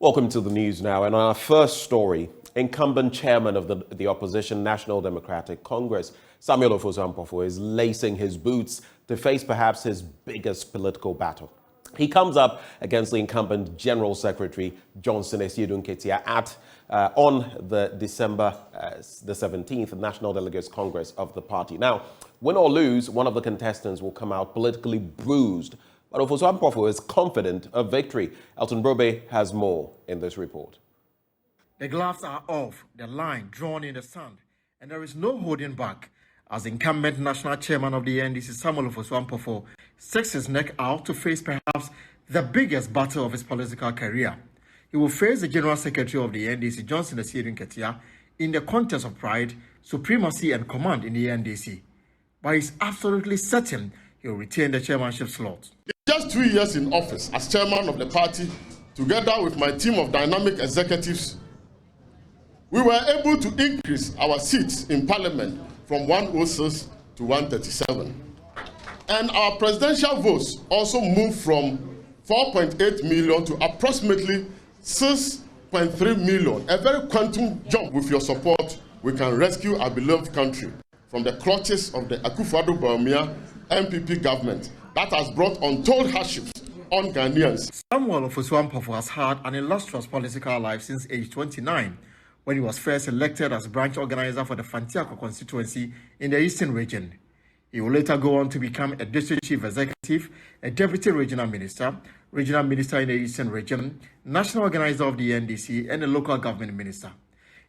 Welcome to the news now. And our first story, incumbent chairman of the opposition National Democratic Congress, Samuel Ofosu-Ampofo, is lacing his boots to face perhaps his biggest political battle. He comes up against the incumbent General Secretary Johnson Esiedun-Ketia on the December the 17th National Delegates Congress of the party. Now, win or lose, one of the contestants will come out politically bruised. But Ofosu-Ampofo is confident of victory. Elton Brobe has more in this report. The gloves are off, the line drawn in the sand, and there is no holding back as incumbent national chairman of the NDC, Samuel Ofosu-Ampofo, sticks his neck out to face perhaps the biggest battle of his political career. He will face the General Secretary of the NDC, Johnson Esiedun-Ketia, in the contest of pride, supremacy, and command in the NDC. But he's absolutely certain he will retain the chairmanship slot. Just 2 years in office as chairman of the party, together with my team of dynamic executives, we were able to increase our seats in parliament from 106 to 137. And our presidential votes also moved from 4.8 million to approximately 6.3 million. A very quantum jump. With your support, we can rescue our beloved country from the clutches of the Akufo-Addo MPP government that has brought untold hardships on Ghanaians. Samuel Ofosu-Ampofo has had an illustrious political life since age 29, when he was first elected as branch organizer for the Fantiako constituency in the Eastern region. He will later go on to become a district chief executive, a deputy regional minister in the Eastern region, national organizer of the NDC, and a local government minister.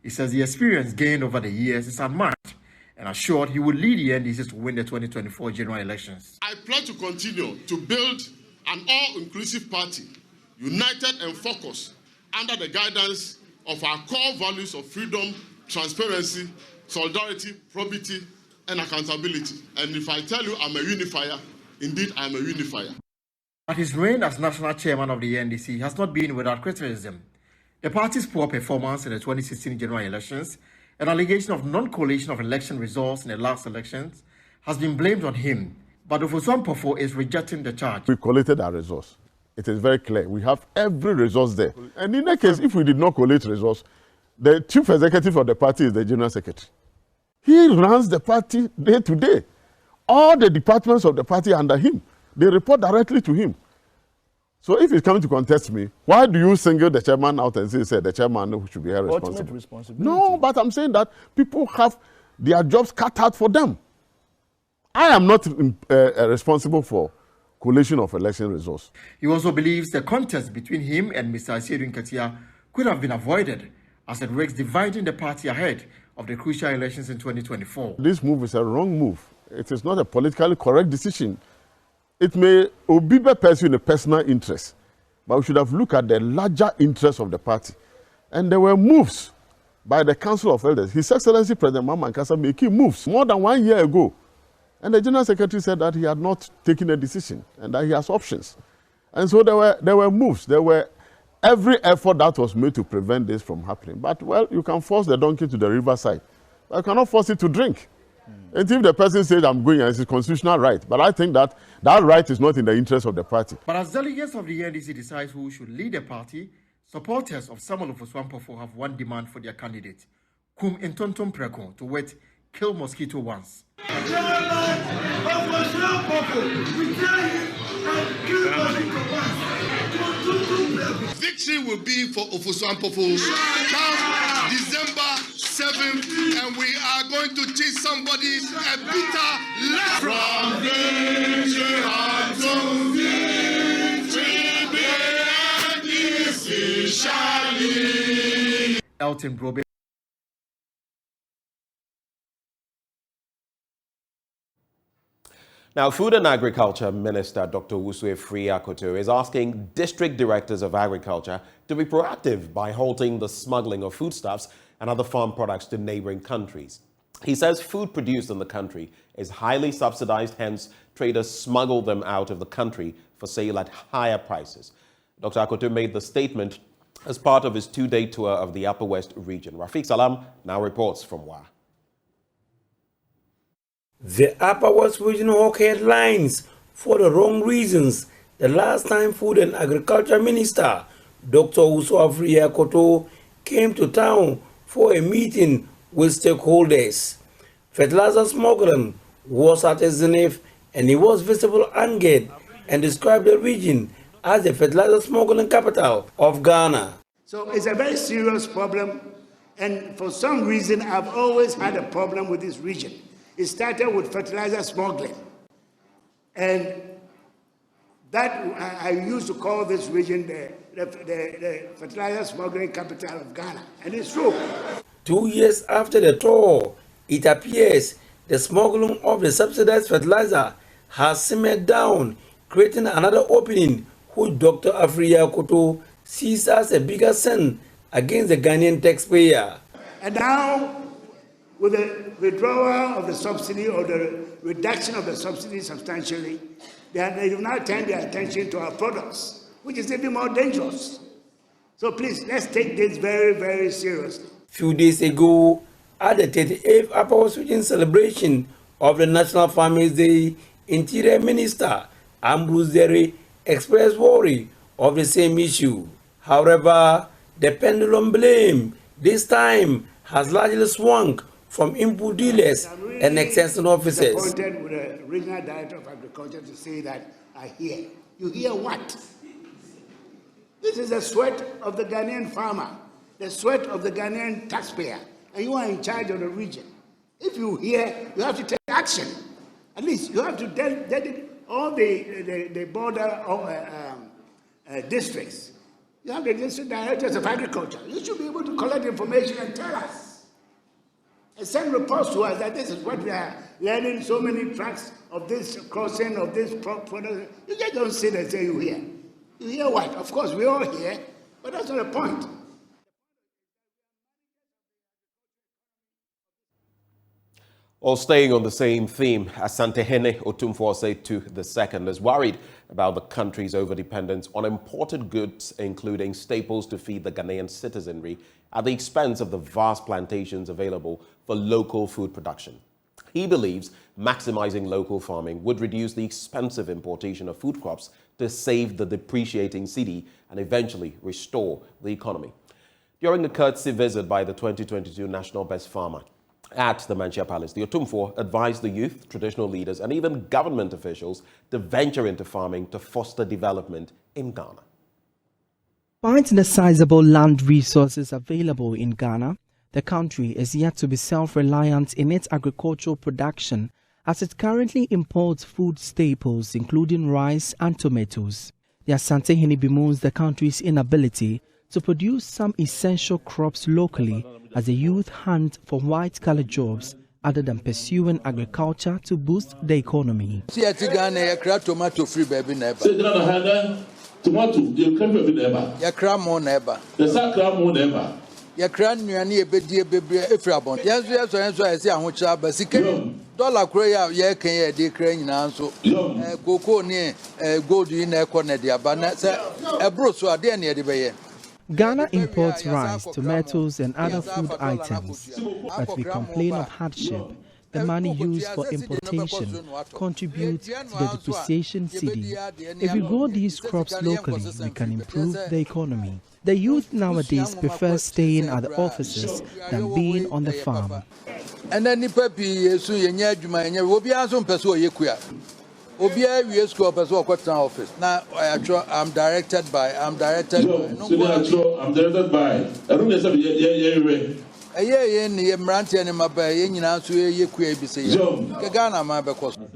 He says the experience gained over the years is unmatched, and assured he will lead the NDC to win the 2024 general elections. I pledge to continue to build an all-inclusive party, united and focused under the guidance of our core values of freedom, transparency, solidarity, probity, and accountability. And if I tell you I'm a unifier, indeed I'm a unifier. But his reign as national chairman of the NDC has not been without criticism. The party's poor performance in the 2016 general elections, an allegation of non-collation of election results in the last elections, has been blamed on him. But Ofosu-Ampofo is rejecting the charge. We collated our results. It is very clear. We have every resource there. And in that case, if we did not collate results, the chief executive of the party is the general secretary. He runs the party day to day. All the departments of the party under him, they report directly to him. So if he's coming to contest me, why do you single the chairman out and say the chairman should be held responsible? No, but I'm saying that people have their jobs cut out for them. I am not responsible for collation of election results. He also believes the contest between him and Mr. Esiedun-Ketia could have been avoided, as it risks dividing the party ahead of the crucial elections in 2024. This move is a wrong move. It is not a politically correct decision. It may pursue in a personal interest, but we should have looked at the larger interest of the party. And there were moves by the Council of Elders. His Excellency President Mahama Nkasa making moves more than 1 year ago. And the General Secretary said that he had not taken a decision and that he has options. And so there were moves. There were every effort that was made to prevent this from happening. But, well, you can force the donkey to the riverside, but you cannot force it to drink. And if the person says, I'm going, it's a constitutional right. But I think that that right is not in the interest of the party. But as delegates of the NDC decide who should lead the party, supporters of Samuel Ofosu-Ampofo have one demand for their candidate: Kum Ntontom Preko, to wet, kill mosquito once. Victory will be for Ofosu-Ampofo come December 7th, and we are going to teach somebody a bitter lesson. From victory unto victory, this shall be. Elton Brobe. Now, Food and Agriculture Minister Dr. Wusue Friyakoto is asking district directors of agriculture to be proactive by halting the smuggling of foodstuffs and other farm products to neighboring countries. He says food produced in the country is highly subsidized, hence traders smuggle them out of the country for sale at higher prices. Dr. Akoto made the statement as part of his two-day tour of the Upper West region. Rafiq Salam now reports from Wa. The Upper West region hawk headlines for the wrong reasons. The last time Food and Agriculture Minister Dr. Uswafri Akoto came to town for a meeting with stakeholders. Fertilizer smuggling was at its zenith, and he was visibly angered and described the region as the fertilizer smuggling capital of Ghana. So it's a very serious problem, and for some reason I've always had a problem with this region. It started with fertilizer smuggling, and that I used to call this region the fertilizer smuggling capital of Ghana, and it's true. 2 years after the tour, it appears the smuggling of the subsidized fertilizer has simmered down, creating another opening which Dr. Afriya Akoto sees as a bigger sin against the Ghanaian taxpayer. And now, with the withdrawal of the subsidy or the reduction of the subsidy substantially, they have now turned their attention to our products, which is even more dangerous. So please, let's take this very, very seriously. Few days ago, at the 38th Upper West Region celebration of the National Farmers Day, Interior Minister Ambrose Zeri expressed worry of the same issue. However, the pendulum blame this time has largely swung from input dealers and extension officers. Appointed with the regional director of agriculture to say that I hear. You hear what? This is the sweat of the Ghanaian farmer, the sweat of the Ghanaian taxpayer, and you are in charge of the region. If you hear, you have to take action. At least you have to dedicate all the border districts. You have the district directors of agriculture. You should be able to collect information and tell us. And send reports to us that this is what we are learning, so many tracks of this crossing, of this product. You just don't sit and say you hear. You hear what? Of course, we all hear, but that's not the point. Or staying on the same theme, Asantehene Otumfuose II is worried about the country's overdependence on imported goods, including staples to feed the Ghanaian citizenry, at the expense of the vast plantations available for local food production. He believes maximizing local farming would reduce the expensive importation of food crops to save the depreciating cedi and eventually restore the economy. During a courtesy visit by the 2022 National Best Farmer at the Manchia Palace, the Otumfuo advised the youth, traditional leaders, and even government officials to venture into farming to foster development in Ghana. Despite the sizable land resources available in Ghana, the country is yet to be self-reliant in its agricultural production as it currently imports food staples including rice and tomatoes. The Asantehene bemoans the country's inability to produce some essential crops locally as the youth hunt for white-collar jobs other than pursuing agriculture to boost the economy. Tomato free baby neighbor. Tomato, you come with neighbor. Ya cram more neighbor. The sacram more neighbor. Ya cram nuani a baby efrabon. Yes, I say, I'm which are basic. Dollar cray, ya can de crane so. Cocoa near gold in a corner, but a bro so a dear near the bay. Ghana imports rice, tomatoes and other food items, but we complain of hardship. The money used for importation contributes to the depreciation cedi. If we grow these crops locally, we can improve the economy. The youth nowadays prefer staying at the offices than being on the farm. And then the puppy so you will be answered person yekuya. Obia we school person office. Now I'm directed by. I'm directed by.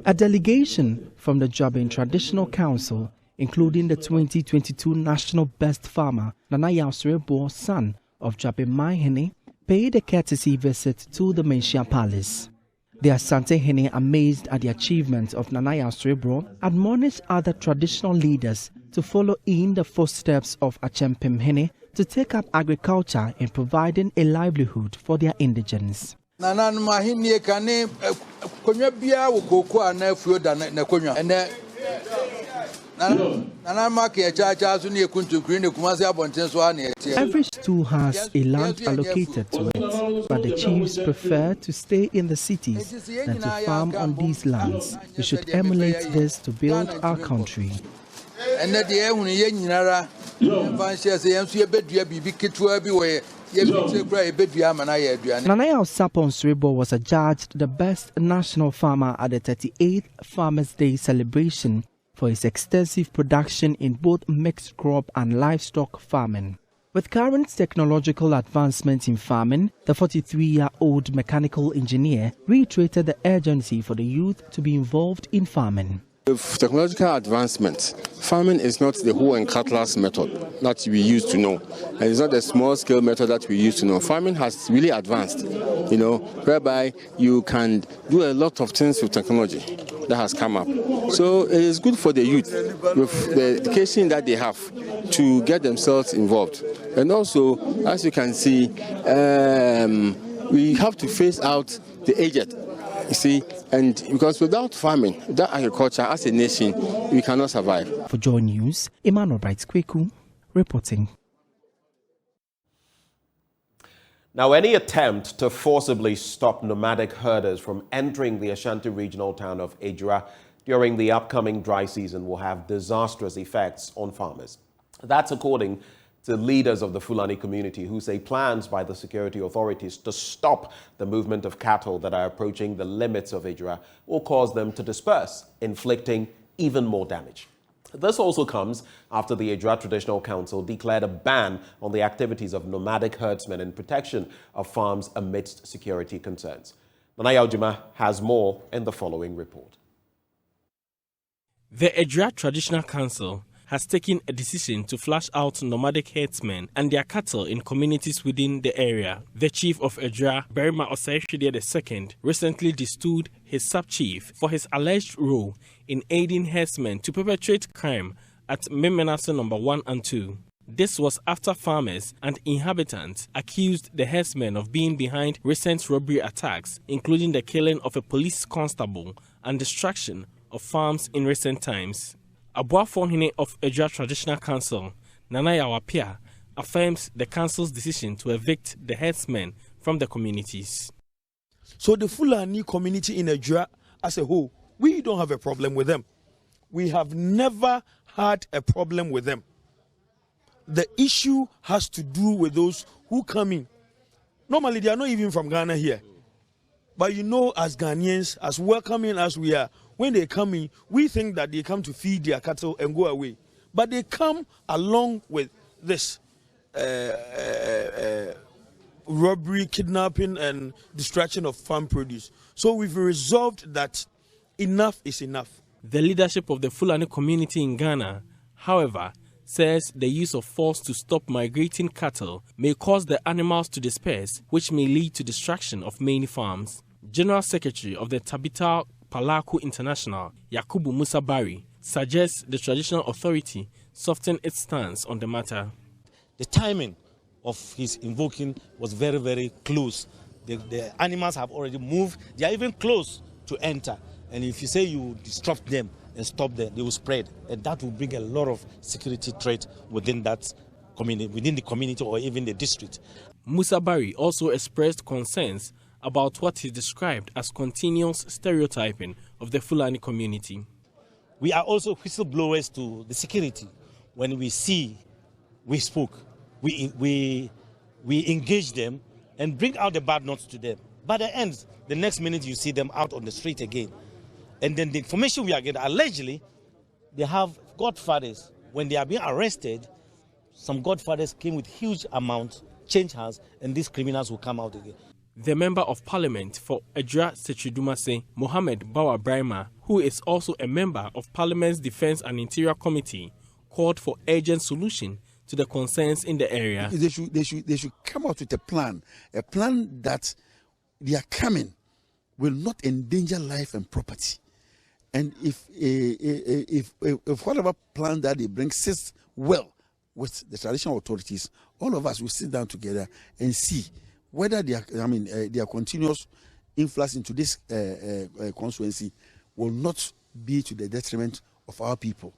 A delegation from the Jabin Traditional Council, including the 2022 National Best Farmer, Nana Yausrebo's son of Jabin Maihene, paid a courtesy visit to the Manchia Palace. The Asantehene, amazed at the achievements of Nana Yausrebo, admonished other traditional leaders to follow in the footsteps of Achempem Hene to take up agriculture in providing a livelihood for their indigents. Nana Mahini Kane Konabia will go kwa na fuyo da na konwa. And every stool has a land allocated to it, but the chiefs prefer to stay in the cities than to farm on these lands. We should emulate this to build our country. Nanaya Sapon Sribo was adjudged the best national farmer at the 38th Farmers' Day celebration for his extensive production in both mixed crop and livestock farming. With current technological advancements in farming, the 43-year-old mechanical engineer reiterated the urgency for the youth to be involved in farming. With technological advancement, farming is not the hoe and cutlass method that we used to know, and it's not the small-scale method that we used to know. Farming has really advanced, whereby you can do a lot of things with technology that has come up. So it is good for the youth, with the education that they have, to get themselves involved. And also, as you can see, we have to phase out the aged. You see, and because without farming, without agriculture, as a nation, we cannot survive. For JoyNews, Emmanuel Bright-Kweku reporting. Now, any attempt to forcibly stop nomadic herders from entering the Ashanti regional town of Ejura during the upcoming dry season will have disastrous effects on farmers. That's according to leaders of the Fulani community, who say plans by the security authorities to stop the movement of cattle that are approaching the limits of Ejura will cause them to disperse, inflicting even more damage. This also comes after the Ejura Traditional Council declared a ban on the activities of nomadic herdsmen in protection of farms amidst security concerns. Nanaya Ojima has more in the following report. The Ejura Traditional Council has taken a decision to flush out nomadic herdsmen and their cattle in communities within the area. The chief of Ejura, Bernice II, recently destood his sub-chief for his alleged role in aiding herdsmen to perpetrate crime at Memenase No. 1 and 2. This was after farmers and inhabitants accused the herdsmen of being behind recent robbery attacks, including the killing of a police constable and destruction of farms in recent times. Abuafonhene of Ejura Traditional Council, Nanaya Wapia, affirms the council's decision to evict the herdsmen from the communities. So the Fulani community in Ejura as a whole, we don't have a problem with them. We have never had a problem with them. The issue has to do with those who come in. Normally, they are not even from Ghana here. But as Ghanaians, as welcoming as we are, when they come in, we think that they come to feed their cattle and go away. But they come along with this robbery, kidnapping, and destruction of farm produce. So we've resolved that enough is enough. The leadership of the Fulani community in Ghana, however, says the use of force to stop migrating cattle may cause the animals to disperse, which may lead to destruction of many farms. General Secretary of the Tabita Palaku International, Yakubu Musa Bari, suggests the traditional authority soften its stance on the matter. The timing of his invoking was very, very close. The animals have already moved. They are even close to enter. And if you say you disrupt them and stop them, they will spread. And that will bring a lot of security threat within that community, within the community or even the district. Musa Bari also expressed concerns about what he described as continuous stereotyping of the Fulani community. We are also whistleblowers to the security. When we see, we spoke, we engage them and bring out the bad notes to them. By the end, the next minute you see them out on the street again. And then the information we are getting, allegedly, they have godfathers. When they are being arrested, some godfathers came with huge amounts, change hands, and these criminals will come out again. The Member of Parliament for Ejura Setridumase, Mohammed Bawa Brahma, who is also a member of Parliament's Defence and Interior Committee, called for urgent solution to the concerns in the area. They should come out with a plan that their coming will not endanger life and property. And if whatever plan that they bring sits well with the traditional authorities, all of us will sit down together and see whether their continuous influx into this constituency will not be to the detriment of our people.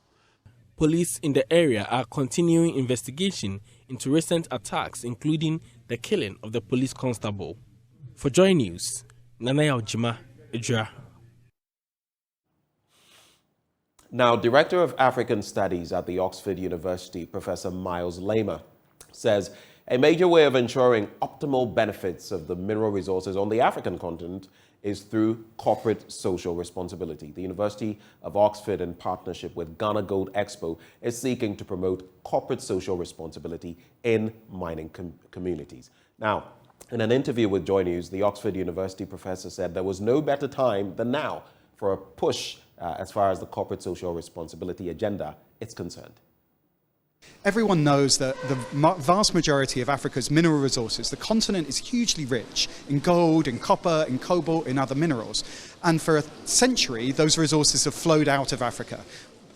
Police in the area are continuing investigation into recent attacks, including the killing of the police constable. For JoyNews, Nanaya Ojima, Ejura. Now, Director of African Studies at the Oxford University, Professor Miles Lamer, says a major way of ensuring optimal benefits of the mineral resources on the African continent is through corporate social responsibility. The University of Oxford, in partnership with Ghana Gold Expo, is seeking to promote corporate social responsibility in mining communities. Now, in an interview with JoyNews, the Oxford University professor said there was no better time than now for a push as far as the corporate social responsibility agenda is concerned. Everyone knows that the vast majority of Africa's mineral resources, the continent is hugely rich in gold, in copper, in cobalt, in other minerals. And for a century, those resources have flowed out of Africa.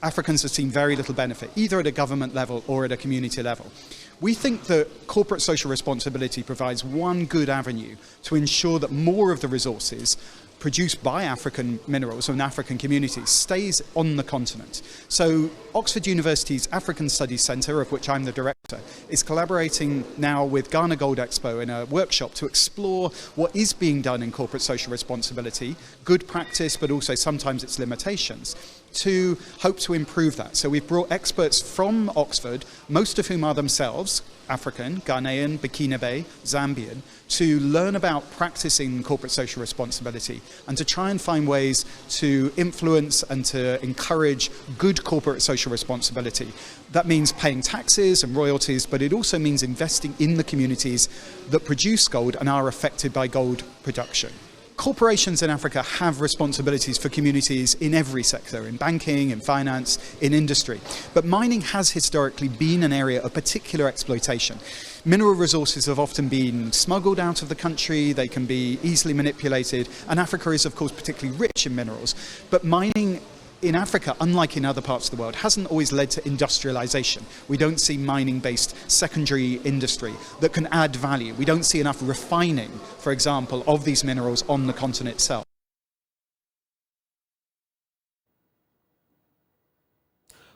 Africans have seen very little benefit, either at a government level or at a community level. We think that corporate social responsibility provides one good avenue to ensure that more of the resources produced by African minerals and African communities stays on the continent. So Oxford University's African Studies Centre, of which I'm the director, is collaborating now with Ghana Gold Expo in a workshop to explore what is being done in corporate social responsibility, good practice, but also sometimes its limitations, to hope to improve that. So we've brought experts from Oxford, most of whom are themselves African, Ghanaian, Burkinabe, Zambian, to learn about practicing corporate social responsibility and to try and find ways to influence and to encourage good corporate social responsibility. That means paying taxes and royalties, but it also means investing in the communities that produce gold and are affected by gold production. Corporations in Africa have responsibilities for communities in every sector, in banking, in finance, in industry. But mining has historically been an area of particular exploitation. Mineral resources have often been smuggled out of the country, they can be easily manipulated, and Africa is, of course, particularly rich in minerals. But mining in Africa, unlike in other parts of the world, hasn't always led to industrialization. We don't see mining-based secondary industry that can add value. We don't see enough refining, for example, of these minerals on the continent itself.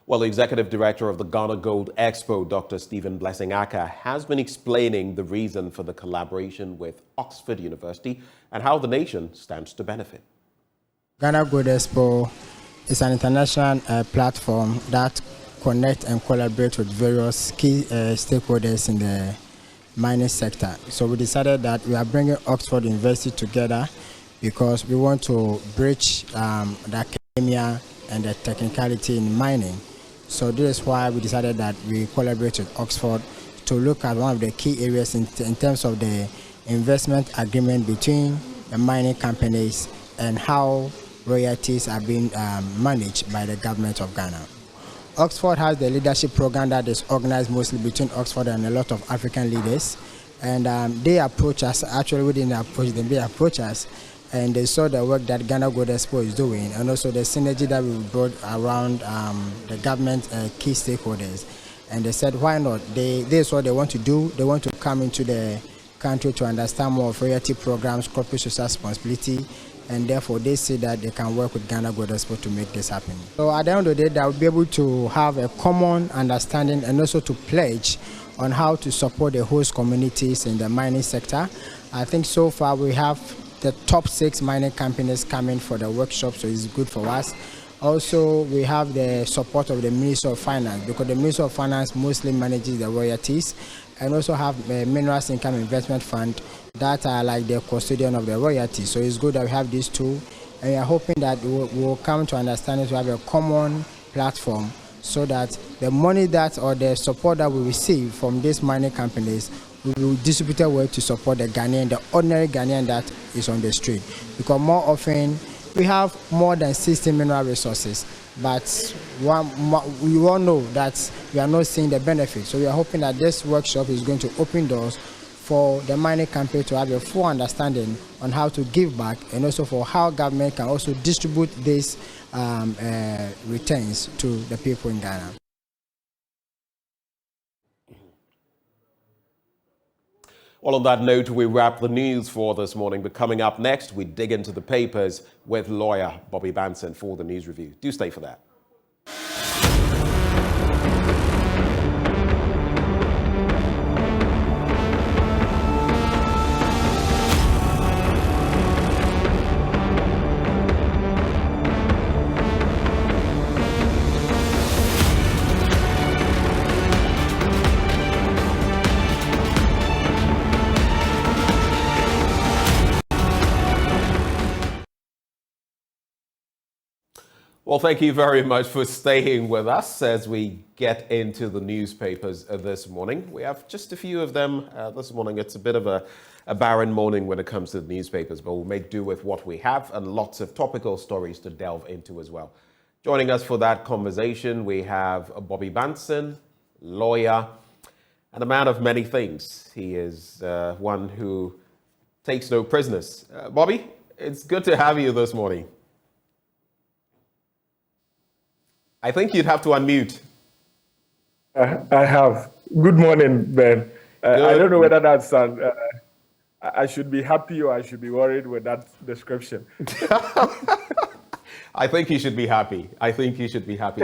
Well, the Executive Director of the Ghana Gold Expo, Dr. Stephen Blessing Aka, has been explaining the reason for the collaboration with Oxford University and how the nation stands to benefit. Ghana Gold Expo is an international platform that connects and collaborates with various key stakeholders in the mining sector. So we decided that we are bringing Oxford University together because we want to bridge the academia and the technicality in mining. So this is why we decided that we collaborate with Oxford to look at one of the key areas in terms of the investment agreement between the mining companies and how royalties are being managed by the government of Ghana. Oxford has the leadership program that is organized mostly between Oxford and a lot of African leaders. And they approach us, actually we didn't approach them, they approach us and they saw the work that Ghana Gold Expo is doing and also the synergy that we brought around the government key stakeholders. And they said, why not? This is what they want to do. They want to come into the country to understand more of royalty programs, corporate social responsibility, and therefore they see that they can work with Ghana Gold Expo to make this happen. So at the end of the day, they will be able to have a common understanding and also to pledge on how to support the host communities in the mining sector. I think so far we have the top 6 mining companies coming for the workshop, so it's good for us. Also, we have the support of the Ministry of Finance because the Ministry of Finance mostly manages the royalties, and also have a Minerals Income Investment Fund that are like the custodian of the royalties. So it's good that we have these two, and we are hoping that we'll come to understand to have a common platform so that the money that or the support that we receive from these mining companies will be distributed well to support the Ghanaian, the ordinary Ghanaian that is on the street. Because more often, we have more than 60 mineral resources, but we all know that we are not seeing the benefits. So we are hoping that this workshop is going to open doors for the mining company to have a full understanding on how to give back, and also for how government can also distribute these returns to the people in Ghana. Well, on that note, we wrap the news for this morning. But coming up next, we dig into the papers with lawyer Bobby Banson for the news review. Do stay for that. Well, thank you very much for staying with us as we get into the newspapers this morning. We have just a few of them this morning. It's a bit of a barren morning when it comes to the newspapers, but we'll make do with what we have and lots of topical stories to delve into as well. Joining us for that conversation, we have Bobby Banson, lawyer, and a man of many things. He is one who takes no prisoners. Bobby, it's good to have you this morning. I think you'd have to unmute. I have. Good morning, Ben. I don't know whether that's I should be happy or I should be worried with that description. I think you should be happy. I think you should be happy.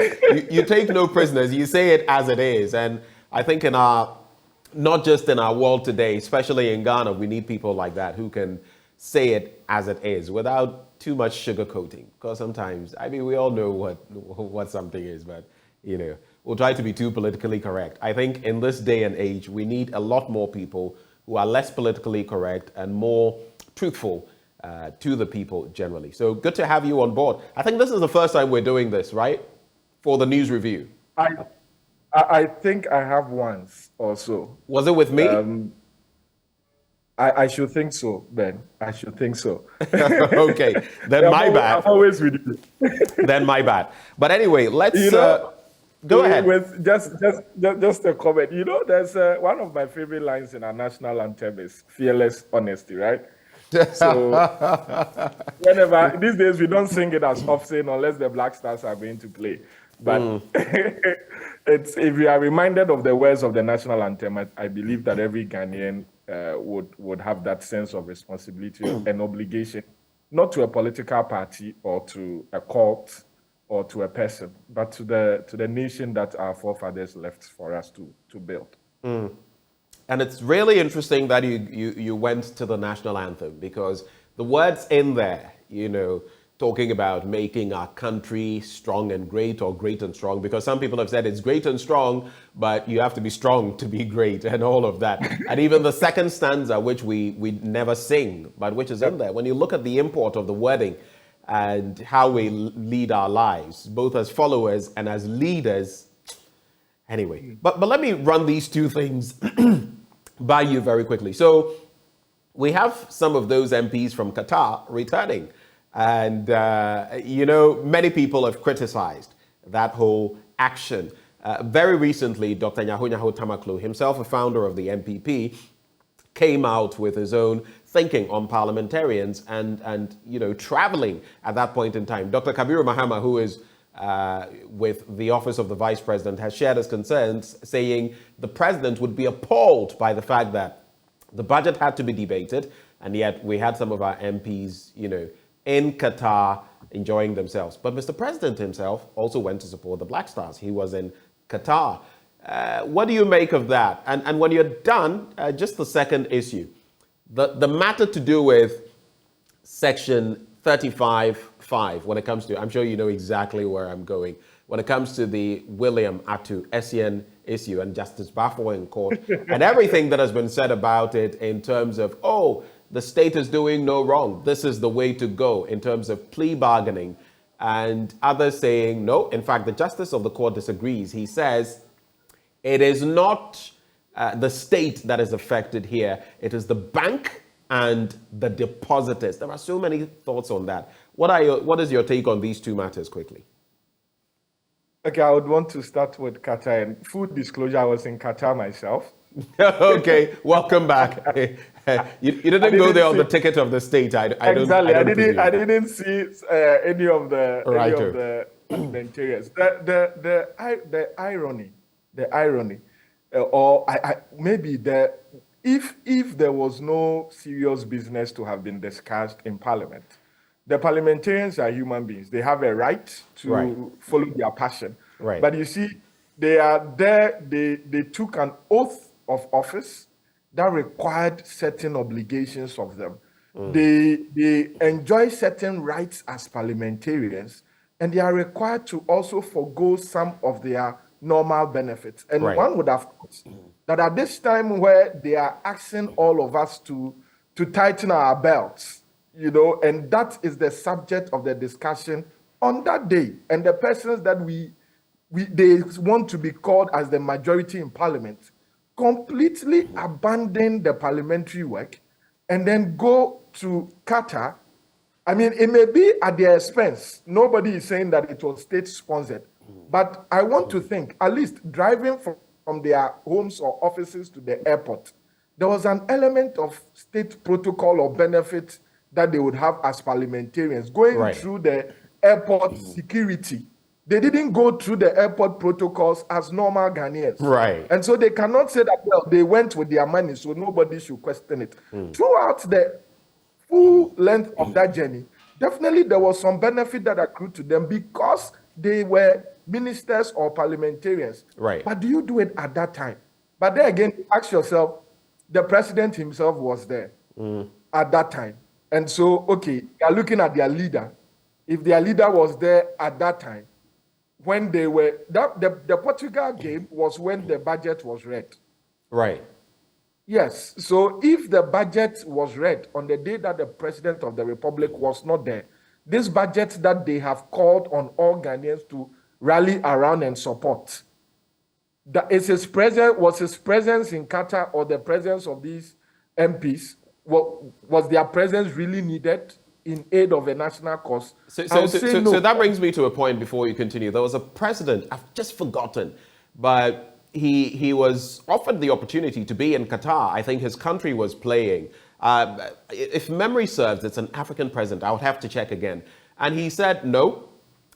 You take no prisoners. You say it as it is. And I think not just in our world today, especially in Ghana, we need people like that who can say it as it is without too much sugarcoating. Because sometimes, we all know what something is, but, we'll try to be too politically correct. I think in this day and age, we need a lot more people who are less politically correct and more truthful to the people generally. So good to have you on board. I think this is the first time we're doing this, right? For the news review. I think I have once also. Was it with me? I should think so, Ben. I should think so. Okay, then my bad. I'm always with you. Then my bad. But anyway, let's go ahead. With just a comment. There's one of my favorite lines in our national anthem is fearless honesty, right? So whenever these days we don't sing it as often unless the Black Stars are going to play. But if we are reminded of the words of the national anthem, I believe that every Ghanaian would have that sense of responsibility and obligation, not to a political party or to a cult or to a person, but to the nation that our forefathers left for us to build. And it's really interesting that you went to the national anthem, because the words in there, talking about making our country strong and great, or great and strong, because some people have said it's great and strong, but you have to be strong to be great, and all of that. And even the second stanza, which we never sing, but which is in there. When you look at the import of the wording and how we lead our lives, both as followers and as leaders. Anyway, but let me run these two things by you very quickly. So we have some of those MPs from Qatar returning. And, many people have criticized that whole action. Very recently, Dr. Nyaho Tamaklo, himself a founder of the MPP, came out with his own thinking on parliamentarians and traveling at that point in time. Dr. Kabiru Mahama, who is with the office of the vice president, has shared his concerns, saying the president would be appalled by the fact that the budget had to be debated, and yet we had some of our MPs, in Qatar enjoying themselves. But Mr. President himself also went to support the Black Stars. He was in Qatar. What do you make of that? And when you're done, just the second issue, the matter to do with Section 35(5), when it comes to, I'm sure you know exactly where I'm going, when it comes to the William Atu Essien issue and Justice Bafo in court, and everything that has been said about it in terms of, the state is doing no wrong, this is the way to go in terms of plea bargaining, and others saying no. In fact, the justice of the court disagrees. He says it is not the state that is affected here, it is the bank and the depositors. There are so many thoughts on that. What is your take on these two matters quickly? Okay, I would want to start with Qatar. And full disclosure, I was in Qatar myself. Okay, welcome back. You didn't go there on the ticket of the state. I didn't see any of the parliamentarians. The irony, or maybe if there was no serious business to have been discussed in Parliament, the parliamentarians are human beings. They have a right to follow their passion. Right. But you see, they are there. They took an oath of office that required certain obligations of them. They enjoy certain rights as parliamentarians, and they are required to also forgo some of their normal benefits. And one would have thought that at this time where they are asking all of us to tighten our belts, and that is the subject of the discussion on that day, and the persons that they want to be called as the majority in parliament completely abandon the parliamentary work and then go to Qatar. I mean, it may be at their expense. Nobody is saying that it was state-sponsored. But I want to think, at least driving from their homes or offices to the airport, there was an element of state protocol or benefit that they would have as parliamentarians going through the airport security. They didn't go through the airport protocols as normal Ghanaians. Right. And so they cannot say that, well, they went with their money, so nobody should question it. Throughout the full length of that journey, definitely there was some benefit that accrued to them because they were ministers or parliamentarians. Right. But do you do it at that time? But then again, ask yourself, the president himself was there at that time. And so, okay, you're looking at their leader. If their leader was there at that time, when they were, the Portugal game was when the budget was read. Right. Yes. So if the budget was read on the day that the president of the republic was not there, this budget that they have called on all Ghanaians to rally around and support, was his presence in Qatar or the presence of these MPs, was their presence really needed in aid of a national cause? So that brings me to a point before you continue. There was a president, I've just forgotten, but he was offered the opportunity to be in Qatar. I think his country was playing. If memory serves, it's an African president. I would have to check again. And he said, no,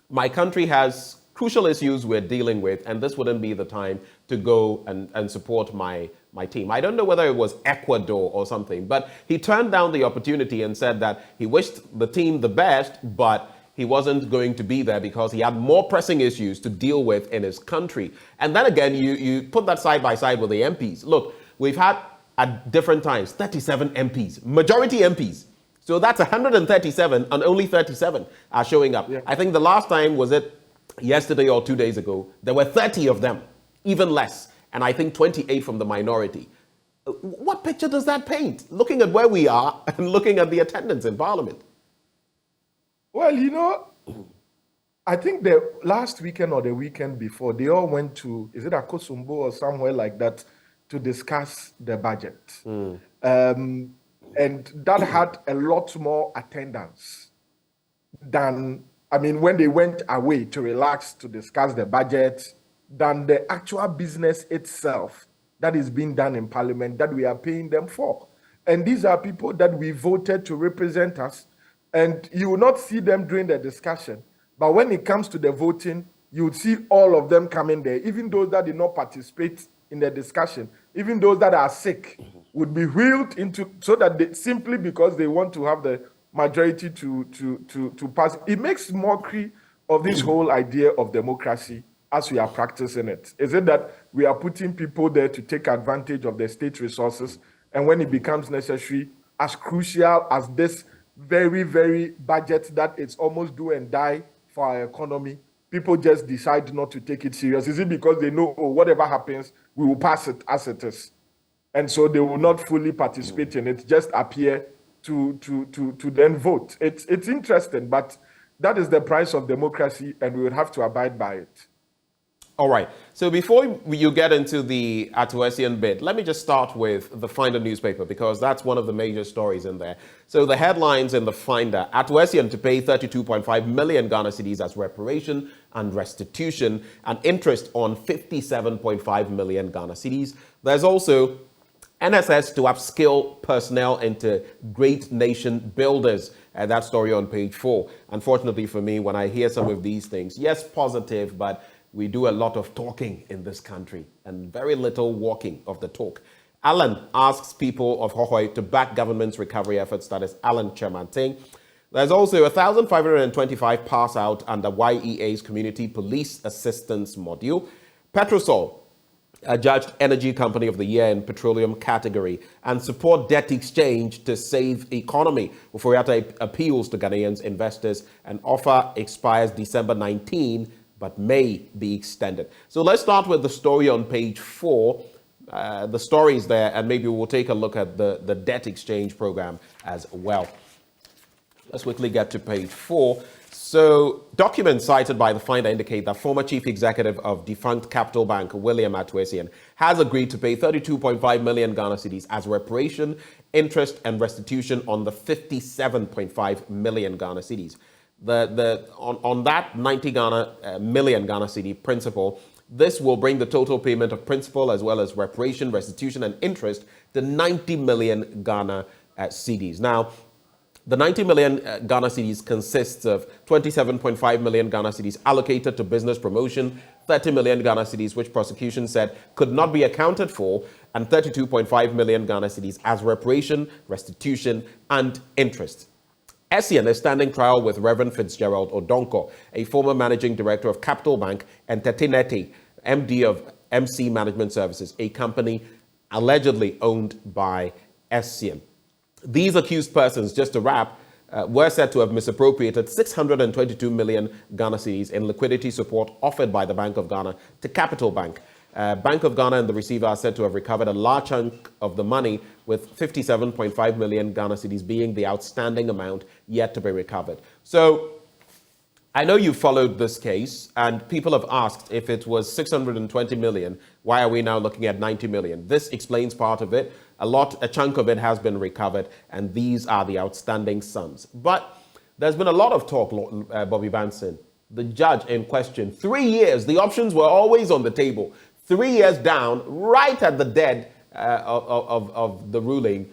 my country has crucial issues we're dealing with, and this wouldn't be the time to go and support my team. I don't know whether it was Ecuador or something, but he turned down the opportunity and said that he wished the team the best, but he wasn't going to be there because he had more pressing issues to deal with in his country. And then again, you put that side by side with the MPs. Look, we've had at different times 37 MPs, majority MPs. So that's 137 and only 37 are showing up. Yeah. I think the last time, was it yesterday or 2 days ago, there were 30 of them, even less. And I think 28 from the minority. What picture does that paint? Looking at where we are and looking at the attendance in Parliament. Well, you know, I think the last weekend or the weekend before, they all went to, is it Akosumbo or somewhere like that, to discuss the budget. And that had a lot more attendance than, I mean, when they went away to relax to discuss the budget, than the actual business itself that is being done in Parliament that we are paying them for. And these are people that we voted to represent us. And you will not see them during the discussion. But when it comes to the voting, you would see all of them coming there. Even those that did not participate in the discussion, even those that are sick, would be wheeled into, so that they, simply because they want to have the majority to pass. It makes mockery of this whole idea of democracy as we are practicing it. Is it that we are putting people there to take advantage of the state resources, and when it becomes necessary, as crucial as this very, very budget that it's almost do and die for our economy, people just decide not to take it serious? Is it because they know, oh, whatever happens, we will pass it as it is? And so they will not fully participate in it, just appear to then vote. It's interesting, but that is the price of democracy, and we will have to abide by it. All right. So before you get into the Atuesian bit, let me just start with the Finder newspaper, because that's one of the major stories in there. So the headlines in the Finder: Atuesian to pay 32.5 million Ghana cedis as reparation and restitution, and interest on 57.5 million Ghana cedis. There's also NSS to upskill personnel into great nation builders. That story on page 4. Unfortunately for me, when I hear some of these things, yes, positive, but we do a lot of talking in this country and very little walking of the talk. Alan asks people of Hohoi to back government's recovery efforts. That is Alan Chermanting. There's also 1,525 pass out under YEA's Community Police Assistance Module. Petrosol adjudged Energy Company of the Year in Petroleum category, and support debt exchange to save economy. Uforiata appeals to Ghanaians investors, and offer expires December 19, but may be extended. So let's start with the story on page 4. The story is there, and maybe we'll take a look at the debt exchange program as well. Let's quickly get to page 4. So, documents cited by the finder indicate that former chief executive of defunct Capital Bank, William Atuesian, has agreed to pay 32.5 million Ghana cedis as reparation, interest, and restitution on the 57.5 million Ghana cedis. On that 90 million Ghana cedi principal, this will bring the total payment of principal as well as reparation, restitution, and interest to 90 million Ghana cedis. Now, the 90 million Ghana cedis consists of 27.5 million Ghana cedis allocated to business promotion, 30 million Ghana cedis, which prosecution said could not be accounted for, and 32.5 million Ghana cedis as reparation, restitution, and interest. Essien is standing trial with Reverend Fitzgerald Odonko, a former managing director of Capital Bank, and Tetinete, MD of MC Management Services, a company allegedly owned by Essien. These accused persons, just to wrap, were said to have misappropriated 622 million Ghana cedis in liquidity support offered by the Bank of Ghana to Capital Bank. Bank of Ghana and the receiver are said to have recovered a large chunk of the money, with 57.5 million Ghana cedis being the outstanding amount yet to be recovered. So, I know you followed this case, and people have asked, if it was 620 million, why are we now looking at 90 million? This explains part of it. A chunk of it has been recovered, and these are the outstanding sums. But there's been a lot of talk, Bobby Banson. The judge in question, 3 years, the options were always on the table. 3 years down, right at the dead of the ruling,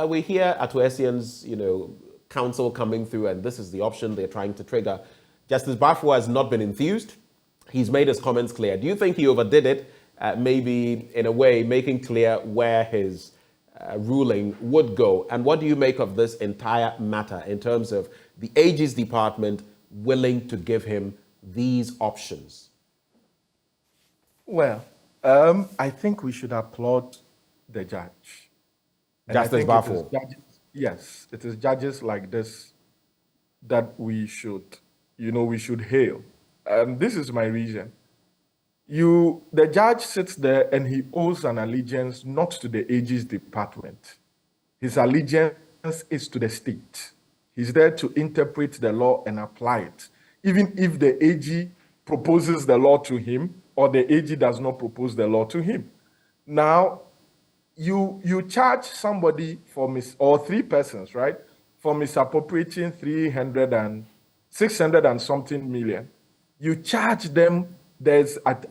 we hear Atuesian's, counsel coming through, and this is the option they're trying to trigger. Justice Baffour has not been enthused. He's made his comments clear. Do you think he overdid it, maybe in a way making clear where his ruling would go? And what do you make of this entire matter in terms of the AG's department willing to give him these options? Well, I think we should applaud the judge. Justice Baffour. Yes, it is judges like this that we should, we should hail. This is my reason. The judge sits there and he owes an allegiance not to the AG's department. His allegiance is to the state. He's there to interpret the law and apply it, even if the AG proposes the law to him or the AG does not propose the law to him. Now, you charge somebody or three persons, right, for misappropriating 600 and something million. You charge them.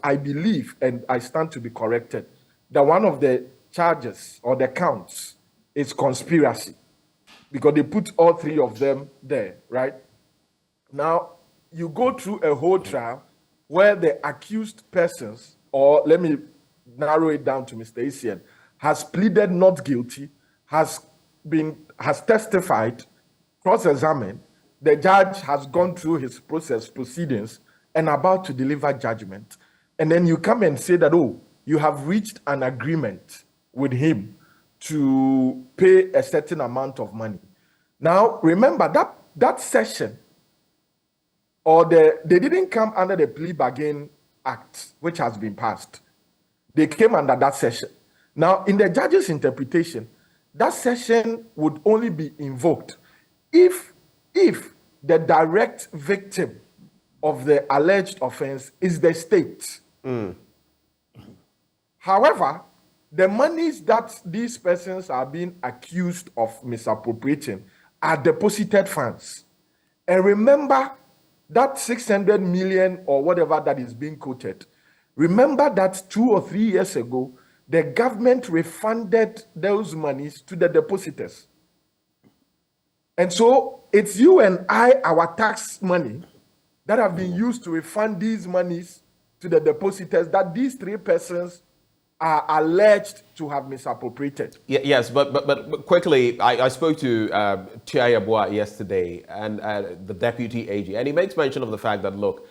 I believe, and I stand to be corrected, that one of the charges or the counts is conspiracy, because they put all three of them there, right? Now, you go through a whole trial where the accused persons, or let me narrow it down to Mr. Essien, has pleaded not guilty, has testified, cross-examined. The judge has gone through his proceedings and about to deliver judgment. And then you come and say that, you have reached an agreement with him to pay a certain amount of money. Now, remember that session, they didn't come under the Plea Bargain Act, which has been passed. They came under that session. Now, in the judge's interpretation, that session would only be invoked if the direct victim of the alleged offense is the state. However, the monies that these persons are being accused of misappropriating are deposited funds. And remember that 600 million or whatever that is being quoted, remember that 2 or 3 years ago, the government refunded those monies to the depositors. And so it's you and I, our tax money, that have been used to refund these monies to the depositors that these three persons are alleged to have misappropriated. Yes, but quickly, I spoke to Tia Yabua yesterday, and the deputy AG, and he makes mention of the fact that, look,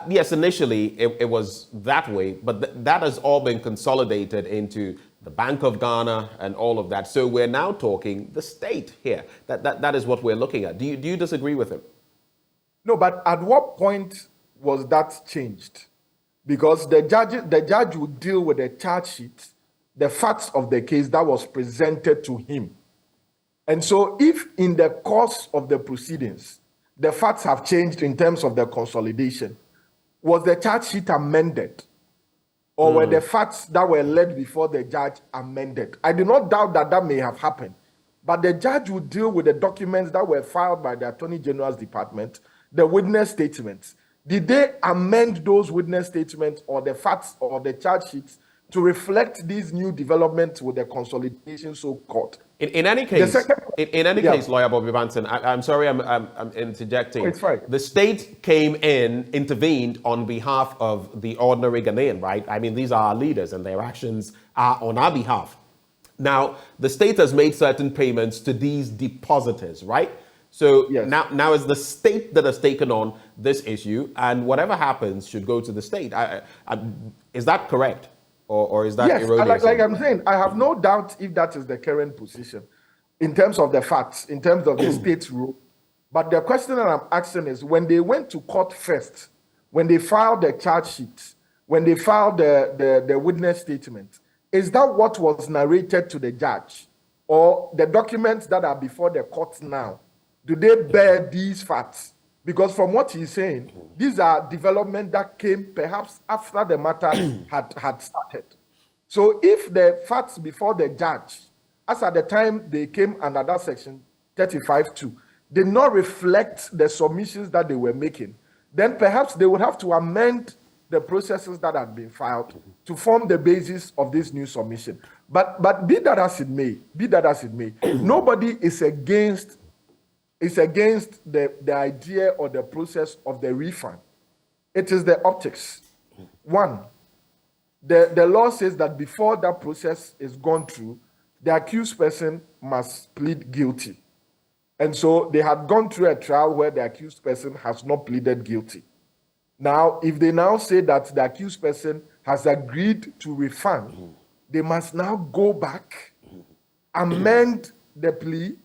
yes, initially it was that way, but that has all been consolidated into the Bank of Ghana and all of that. So we're now talking the state here. That is what we're looking at. Do you disagree with him? No, but at what point was that changed? Because the judge would deal with the charge sheet, the facts of the case that was presented to him. And so if in the course of the proceedings, the facts have changed in terms of the consolidation, was the charge sheet amended? Or were the facts that were led before the judge amended? I do not doubt that that may have happened. But the judge would deal with the documents that were filed by the Attorney General's Department, the witness statements. Did they amend those witness statements or the facts or the charge sheets to reflect these new developments with the consolidation so-called? In any case, case, Lawyer Bobby Banton, I'm sorry I'm interjecting. Oh, it's fine. The state came in, intervened on behalf of the ordinary Ghanaian, right? I mean, these are our leaders and their actions are on our behalf. Now, the state has made certain payments to these depositors, right? So now it's the state that has taken on this issue, and whatever happens should go to the state. Is that correct? Or is that erroneous? Like I'm saying, I have no doubt if that is the current position in terms of the facts, in terms of the state's rule. But the question that I'm asking is, when they went to court first, when they filed the charge sheet, when they filed the witness statement, is that what was narrated to the judge? Or the documents that are before the court now, do they bear these facts? Because from what he's saying, these are developments that came perhaps after the matter had started. So if the facts before the judge, as at the time they came under that section 35(2), did not reflect the submissions that they were making, then perhaps they would have to amend the processes that had been filed to form the basis of this new submission. But be that as it may, nobody is against the idea or the process of the refund. It is the optics. One, the law says that before that process is gone through, the accused person must plead guilty. And so they had gone through a trial where the accused person has not pleaded guilty. Now, if they now say that the accused person has agreed to refund, they must now go back, amend the plea,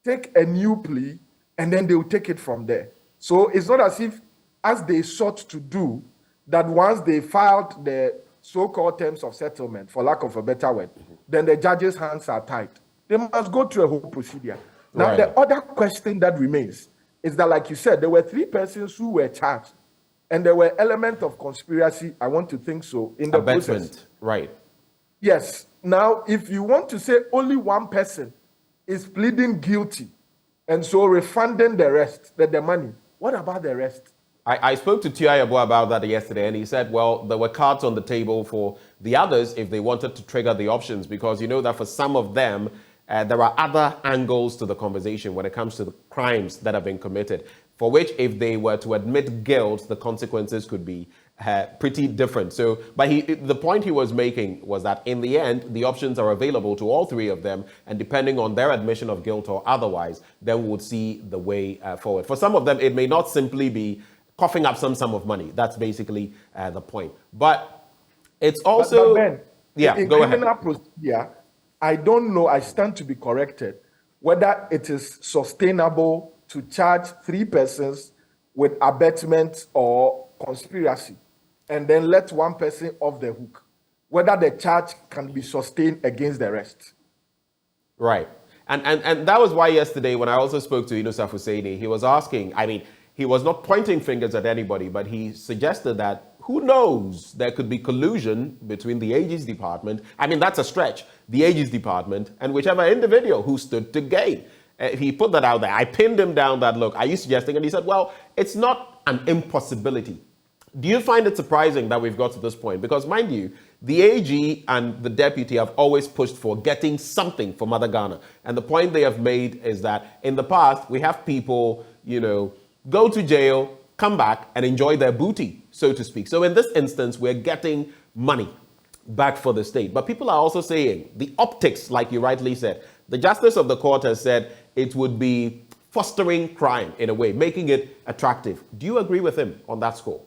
take a new plea, and then they will take it from there. So it's not as if, as they sought to do, that once they filed the so-called terms of settlement, for lack of a better word, then the judge's hands are tied. They must go through a whole procedure. Now, the other question that remains is that, like you said, there were 3 persons who were charged, and there were elements of conspiracy, I want to think so, in the process. Right. Yes. Now, if you want to say only one person is pleading guilty, and so refunding the rest, the money, what about the rest? I spoke to Tiayabo about that yesterday, and he said, well, there were cards on the table for the others if they wanted to trigger the options, because you know that for some of them, there are other angles to the conversation when it comes to the crimes that have been committed, for which if they were to admit guilt, the consequences could be pretty different. So, but the point he was making was that in the end, the options are available to all 3 of them, and depending on their admission of guilt or otherwise, then we would see the way forward. For some of them, it may not simply be coughing up some sum of money. That's basically the point. But it's also... But Ben, go ahead. Procedure, I don't know, I stand to be corrected, whether it is sustainable to charge 3 persons with abetment or conspiracy, and then let one person off the hook, whether the charge can be sustained against the rest. Right. And that was why yesterday when I also spoke to Yunus Hussaini, he was asking, I mean, he was not pointing fingers at anybody, but he suggested that, who knows, there could be collusion between the AG's department, I mean, that's a stretch, the AG's department, and whichever individual who stood to gain. He put that out there. I pinned him down that, look, are you suggesting? And he said, well, it's not an impossibility. Do you find it surprising that we've got to this point? Because mind you, the AG and the deputy have always pushed for getting something for Mother Ghana. And the point they have made is that in the past, we have people, you know, go to jail, come back and enjoy their booty, so to speak. So in this instance, we're getting money back for the state. But people are also saying the optics, like you rightly said, the justice of the court has said it would be fostering crime in a way, making it attractive. Do you agree with him on that score?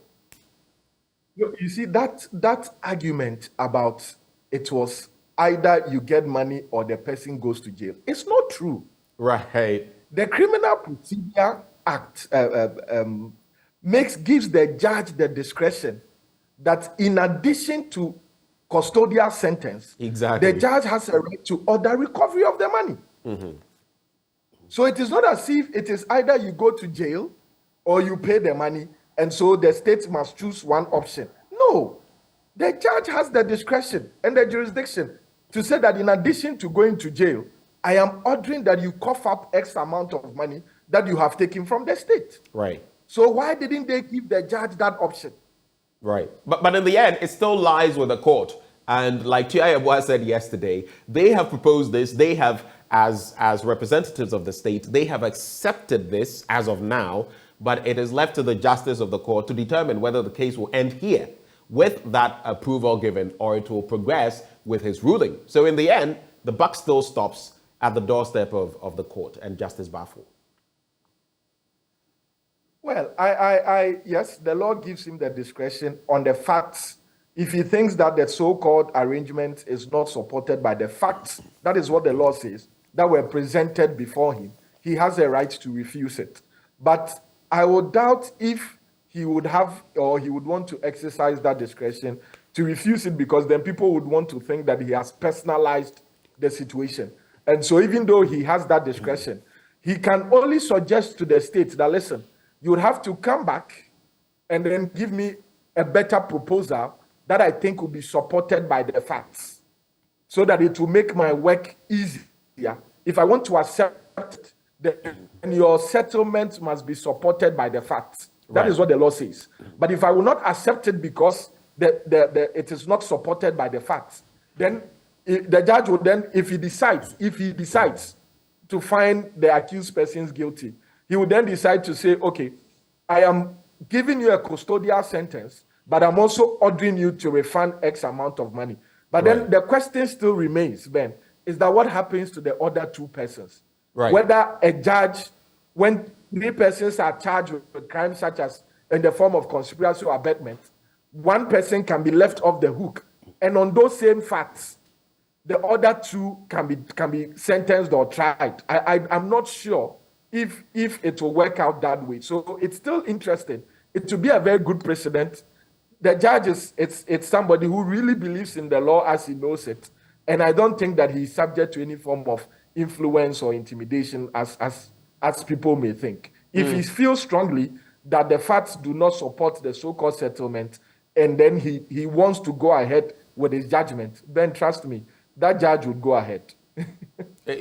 You see, that argument about it was either you get money or the person goes to jail, it's not true. Right. The Criminal Procedure Act gives the judge the discretion that in addition to custodial sentence, the judge has a right to order recovery of the money. So it is not as if it is either you go to jail or you pay the money, and so the state must choose one option. No. The judge has the discretion and the jurisdiction to say that in addition to going to jail, I am ordering that you cough up X amount of money that you have taken from the state. Right. So why didn't they give the judge that option? Right. But in the end, it still lies with the court. And like Tiayabwa said yesterday, they have proposed this. They have, as representatives of the state, they have accepted this as of now, but it is left to the justice of the court to determine whether the case will end here with that approval given, or it will progress with his ruling. So in the end, the buck still stops at the doorstep of the court and Justice Bafo. Well, yes, the law gives him the discretion on the facts. If he thinks that the so-called arrangement is not supported by the facts, that is what the law says, that were presented before him, he has a right to refuse it. But I would doubt if he would have, or he would want to exercise that discretion to refuse it, because then people would want to think that he has personalized the situation. And so even though he has that discretion, he can only suggest to the state that, listen, you would have to come back and then give me a better proposal that I think will be supported by the facts, so that it will make my work easier. If I want to accept it, then your settlement must be supported by the facts. That is what the law says. But if I will not accept it because it is not supported by the facts, then the judge would then, if he decides to find the accused persons guilty, he would then decide to say, okay, I am giving you a custodial sentence, but I'm also ordering you to refund X amount of money. But then the question still remains, Ben, is that what happens to the other two persons? Right. Whether a judge, when 3 persons are charged with crimes such as in the form of conspiracy or abetment, one person can be left off the hook. And on those same facts, the other 2 can be sentenced or tried. I'm not sure if it will work out that way. So it's still interesting. It will be a very good precedent. The judge it's somebody who really believes in the law as he knows it. And I don't think that he's subject to any form of influence or intimidation as people may think. If he feels strongly that the facts do not support the so-called settlement, and then he wants to go ahead with his judgment, then trust me, that judge would go ahead.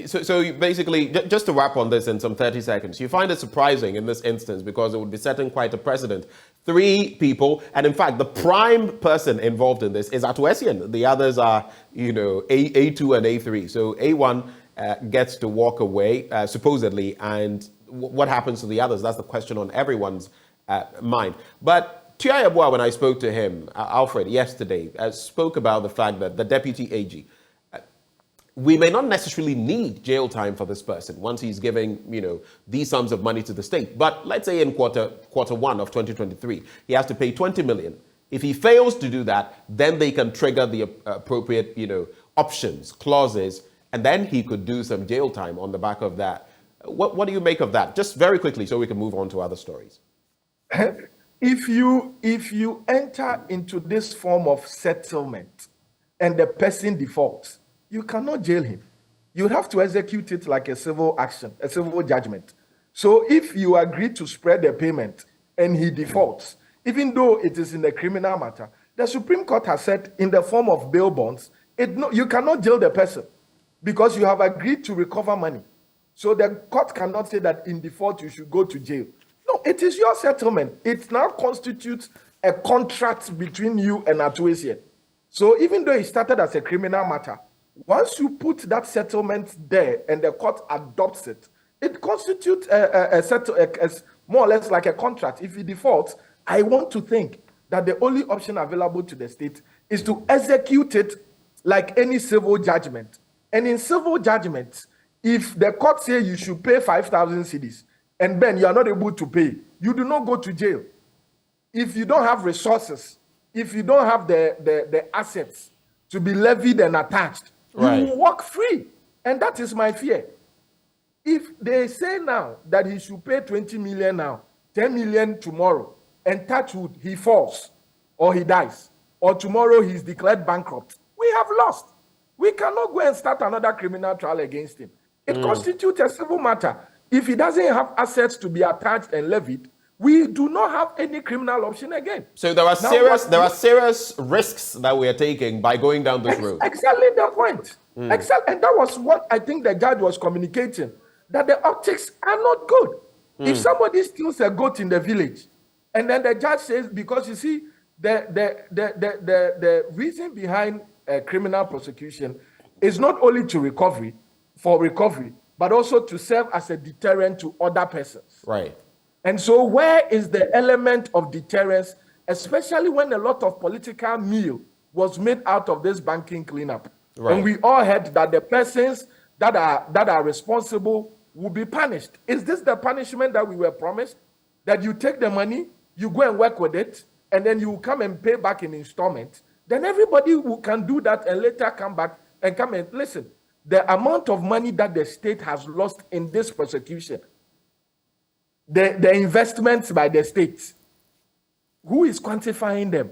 So basically, just to wrap on this in some 30 seconds, you find it surprising in this instance because it would be setting quite a precedent. 3 people, and in fact, the prime person involved in this is Atuesian. The others are, A2 and A3. So A1 gets to walk away, supposedly, and what happens to the others? That's the question on everyone's mind. But Tiayabwa, when I spoke to him, Alfred, yesterday, spoke about the fact that the deputy AG, we may not necessarily need jail time for this person once he's giving, these sums of money to the state. But let's say in quarter 1 of 2023, he has to pay 20 million. If he fails to do that, then they can trigger the appropriate, options, clauses, and then he could do some jail time on the back of that. What do you make of that? Just very quickly so we can move on to other stories. If you enter into this form of settlement and the person defaults, you cannot jail him. You have to execute it like a civil action, a civil judgment. So if you agree to spread the payment and he defaults, even though it is in a criminal matter, the Supreme Court has said in the form of bail bonds, you cannot jail the person because you have agreed to recover money. So the court cannot say that in default you should go to jail. No, it is your settlement. It now constitutes a contract between you and Atuesian. So even though it started as a criminal matter, once you put that settlement there and the court adopts it, it constitutes more or less like a contract. If he defaults, I want to think that the only option available to the state is to execute it like any civil judgment. And in civil judgments, if the court says you should pay 5,000 cedis, and then you are not able to pay, you do not go to jail. If you don't have resources, if you don't have the assets to be levied and attached, you will walk free. And that is my fear. If they say now that he should pay 20 million now, 10 million tomorrow, and touch wood, he falls, or he dies, or tomorrow he's declared bankrupt, we have lost. We cannot go and start another criminal trial against him. It constitutes a civil matter. If he doesn't have assets to be attached and levied, we do not have any criminal option again. So there are serious risks that we are taking by going down this road. Exactly the point. Exactly, and that was what I think the judge was communicating, that the optics are not good. If somebody steals a goat in the village, and then the judge says, because you see, the reason behind criminal prosecution is not only to recovery, but also to serve as a deterrent to other persons. Right. And so where is the element of deterrence, especially when a lot of political meal was made out of this banking cleanup? Right. And we all heard that the persons that are responsible will be punished. Is this the punishment that we were promised? That you take the money, you go and work with it, and then you will come and pay back in installments? Then everybody who can do that and later come back and come and listen. The amount of money that the state has lost in this prosecution, the investments by the state, who is quantifying them?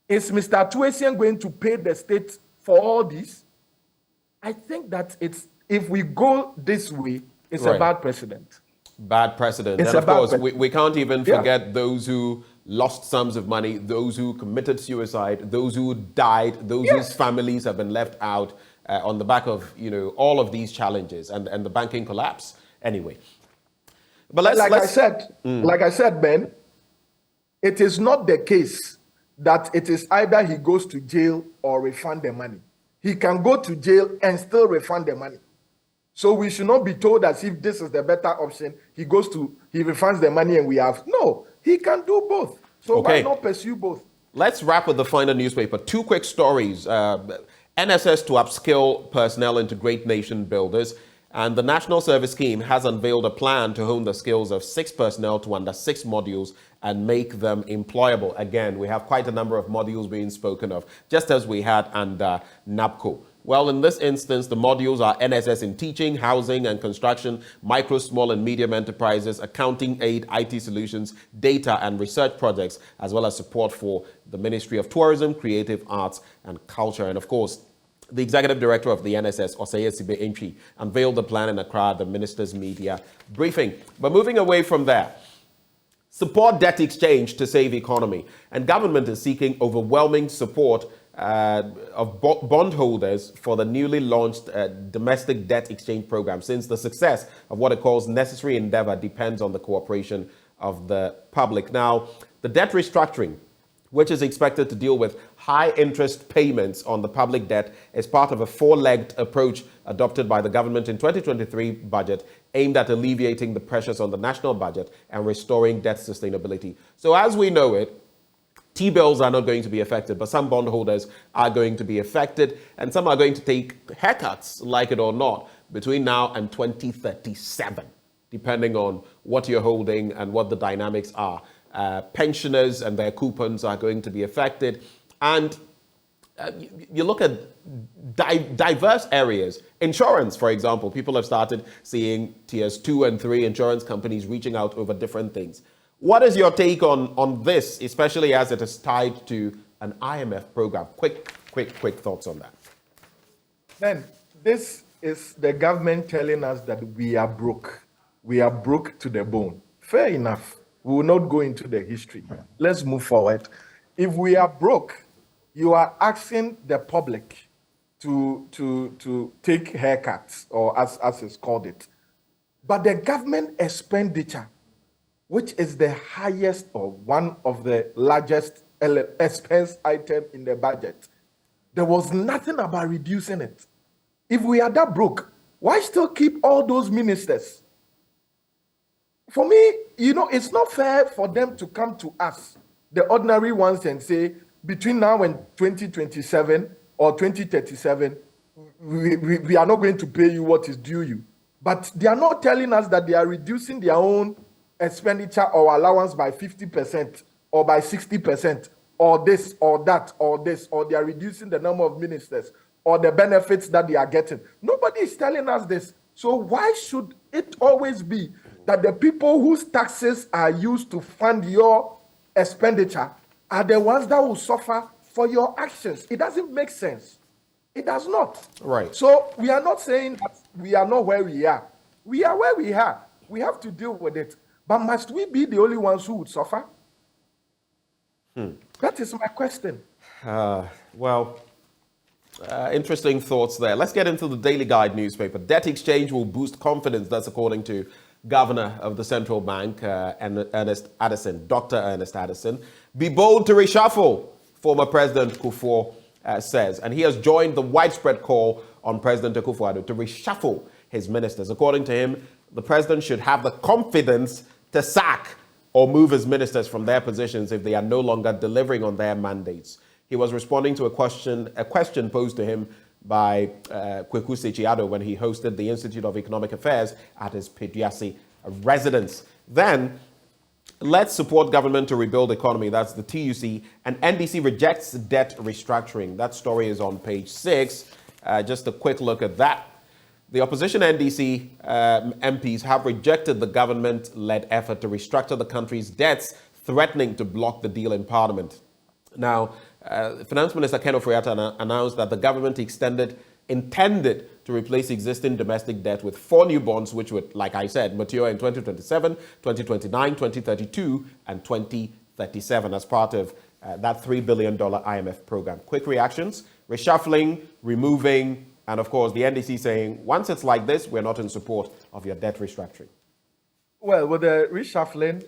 Is Mr. Tuesian going to pay the state for all this? I think that if we go this way, it's a bad precedent. Bad precedent. And of course, we can't even forget those who lost sums of money, those who committed suicide, those who died, those whose families have been left out on the back of, all of these challenges and the banking collapse. Anyway. But like I said, Ben, it is not the case that it is either he goes to jail or refund the money. He can go to jail and still refund the money. So we should not be told as if this is the better option. He refunds the money and we have. No, he can do both. So why not pursue both? Let's wrap with the final newspaper. 2 quick stories. NSS to upskill personnel into great nation builders. And the National Service Scheme has unveiled a plan to hone the skills of 6 personnel to under 6 modules and make them employable. Again, we have quite a number of modules being spoken of, just as we had under NAPCO. Well, in this instance, the modules are NSS in teaching, housing and construction, micro, small and medium enterprises, accounting aid, IT solutions, data and research projects, as well as support for the Ministry of Tourism, Creative Arts and Culture. And of course, the executive director of the NSS, Osei Sibe Entry, unveiled the plan in Accra at the minister's media briefing. But moving away from there, support debt exchange to save economy. And government is seeking overwhelming support of bondholders for the newly launched domestic debt exchange program, since the success of what it calls necessary endeavor depends on the cooperation of the public. Now, the debt restructuring, which is expected to deal with high interest payments on the public debt, is part of a 4-legged approach adopted by the government in 2023 budget aimed at alleviating the pressures on the national budget and restoring debt sustainability. So as we know it, T-bills are not going to be affected, but some bondholders are going to be affected, and some are going to take haircuts, like it or not, between now and 2037, depending on what you're holding and what the dynamics are. Pensioners and their coupons are going to be affected. And you look at diverse areas. Insurance, for example, people have started seeing tiers 2 and 3 insurance companies reaching out over different things. What is your take on this, especially as it is tied to an IMF program? Quick thoughts on that. Then, this is the government telling us that we are broke. We are broke to the bone. Fair enough. We will not go into the history. Let's move forward. If we are broke, you are asking the public to take haircuts, or as it's called it. But the government expenditure, which is the highest or one of the largest expense item in the budget, there was nothing about reducing it. If we are that broke, why still keep all those ministers? For me, it's not fair for them to come to us, the ordinary ones, and say, between now and 2027 or 2037, we are not going to pay you what is due you. But they are not telling us that they are reducing their own expenditure or allowance by 50% or by 60%, or this or that or this, or they are reducing the number of ministers or the benefits that they are getting. Nobody is telling us this. So why should it always be that the people whose taxes are used to fund your expenditure are the ones that will suffer for your actions? It doesn't make sense. It does not. Right. So we are not saying that we are not where we are. We are where we are. We have to deal with it. But must we be the only ones who would suffer? That is my question. Interesting thoughts there. Let's get into the Daily Guide newspaper. Debt exchange will boost confidence. That's according to Governor of the Central Bank, Dr. Ernest Addison. Be bold to reshuffle, former President Kufuor says. And he has joined the widespread call on President Akufo-Addo to reshuffle his ministers. According to him, the president should have the confidence to sack or move his ministers from their positions if they are no longer delivering on their mandates. He was responding to a question posed to him by Kweku Sechi-Addo when he hosted the Institute of Economic Affairs at his Peduase residence. Then, let's support government to rebuild economy. That's the TUC. And NDC rejects debt restructuring. That story is on page 6. Just a quick look at that. The opposition NDC MPs have rejected the government-led effort to restructure the country's debts, threatening to block the deal in Parliament. Now, Finance Minister Ken Ofori-Atta announced that the government intended to replace existing domestic debt with 4 new bonds, which would, like I said, mature in 2027, 2029, 2032, and 2037 as part of that $3 billion IMF program. Quick reactions: reshuffling, removing, and of course, the NDC saying, once it's like this, we're not in support of your debt restructuring. Well, with the reshuffling,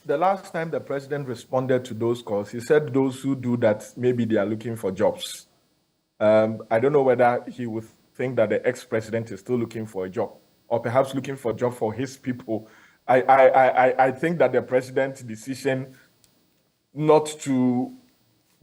the last time the president responded to those calls, he said those who do that, maybe they are looking for jobs. I don't know whether he would think that the ex-president is still looking for a job, or perhaps looking for a job for his people. I think that the president's decision not to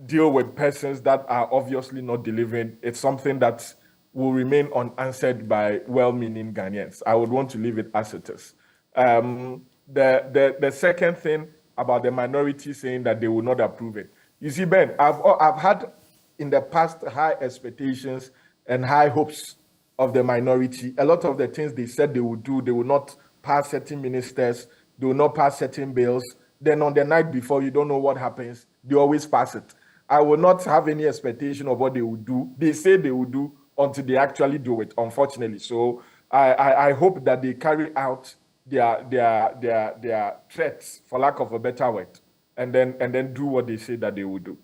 deal with persons that are obviously not delivering, it's something that will remain unanswered by well-meaning Ghanaians. I would want to leave it as it is. The second thing about the minority saying that they will not approve it. You see, Ben, I've had in the past high expectations and high hopes of the minority. A lot of the things they said they would do, they will not pass certain ministers, they will not pass certain bills. Then on the night before, you don't know what happens. They always pass it. I will not have any expectation of what they will do. They say they will do until they actually do it, unfortunately. So I hope that they carry out their threats, for lack of a better word, and then do what they say that they will do.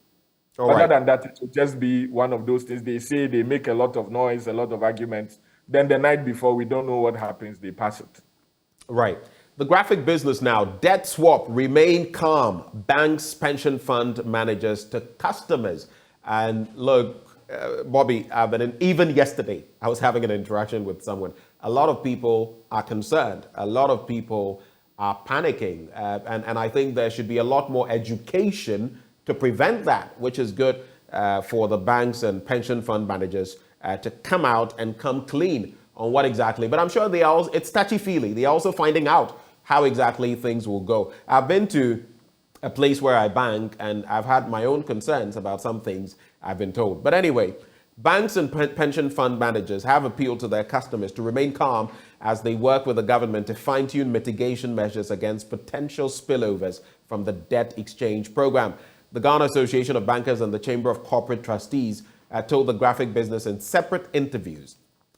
Other than that, it will just be one of those things. They say they make a lot of noise, a lot of arguments. Then the night before, we don't know what happens. They pass it. Right. The graphic business now. Debt swap remain calm. Banks, pension fund managers to customers. And look, Bobby, even yesterday, I was having an interaction with someone. A lot of people are concerned. A lot of people are panicking. And I think there should be a lot more education to prevent that, which is good for the banks and pension fund managers to come out and come clean on what exactly. But I'm sure it's touchy-feely. They're also finding out how exactly things will go. I've been to a place where I bank, and I've had my own concerns about some things I've been told. But anyway, banks and pension fund managers have appealed to their customers to remain calm as they work with the government to fine-tune mitigation measures against potential spillovers from the debt exchange program. The Ghana Association of Bankers and the Chamber of Corporate Trustees told the graphic business in separate interviews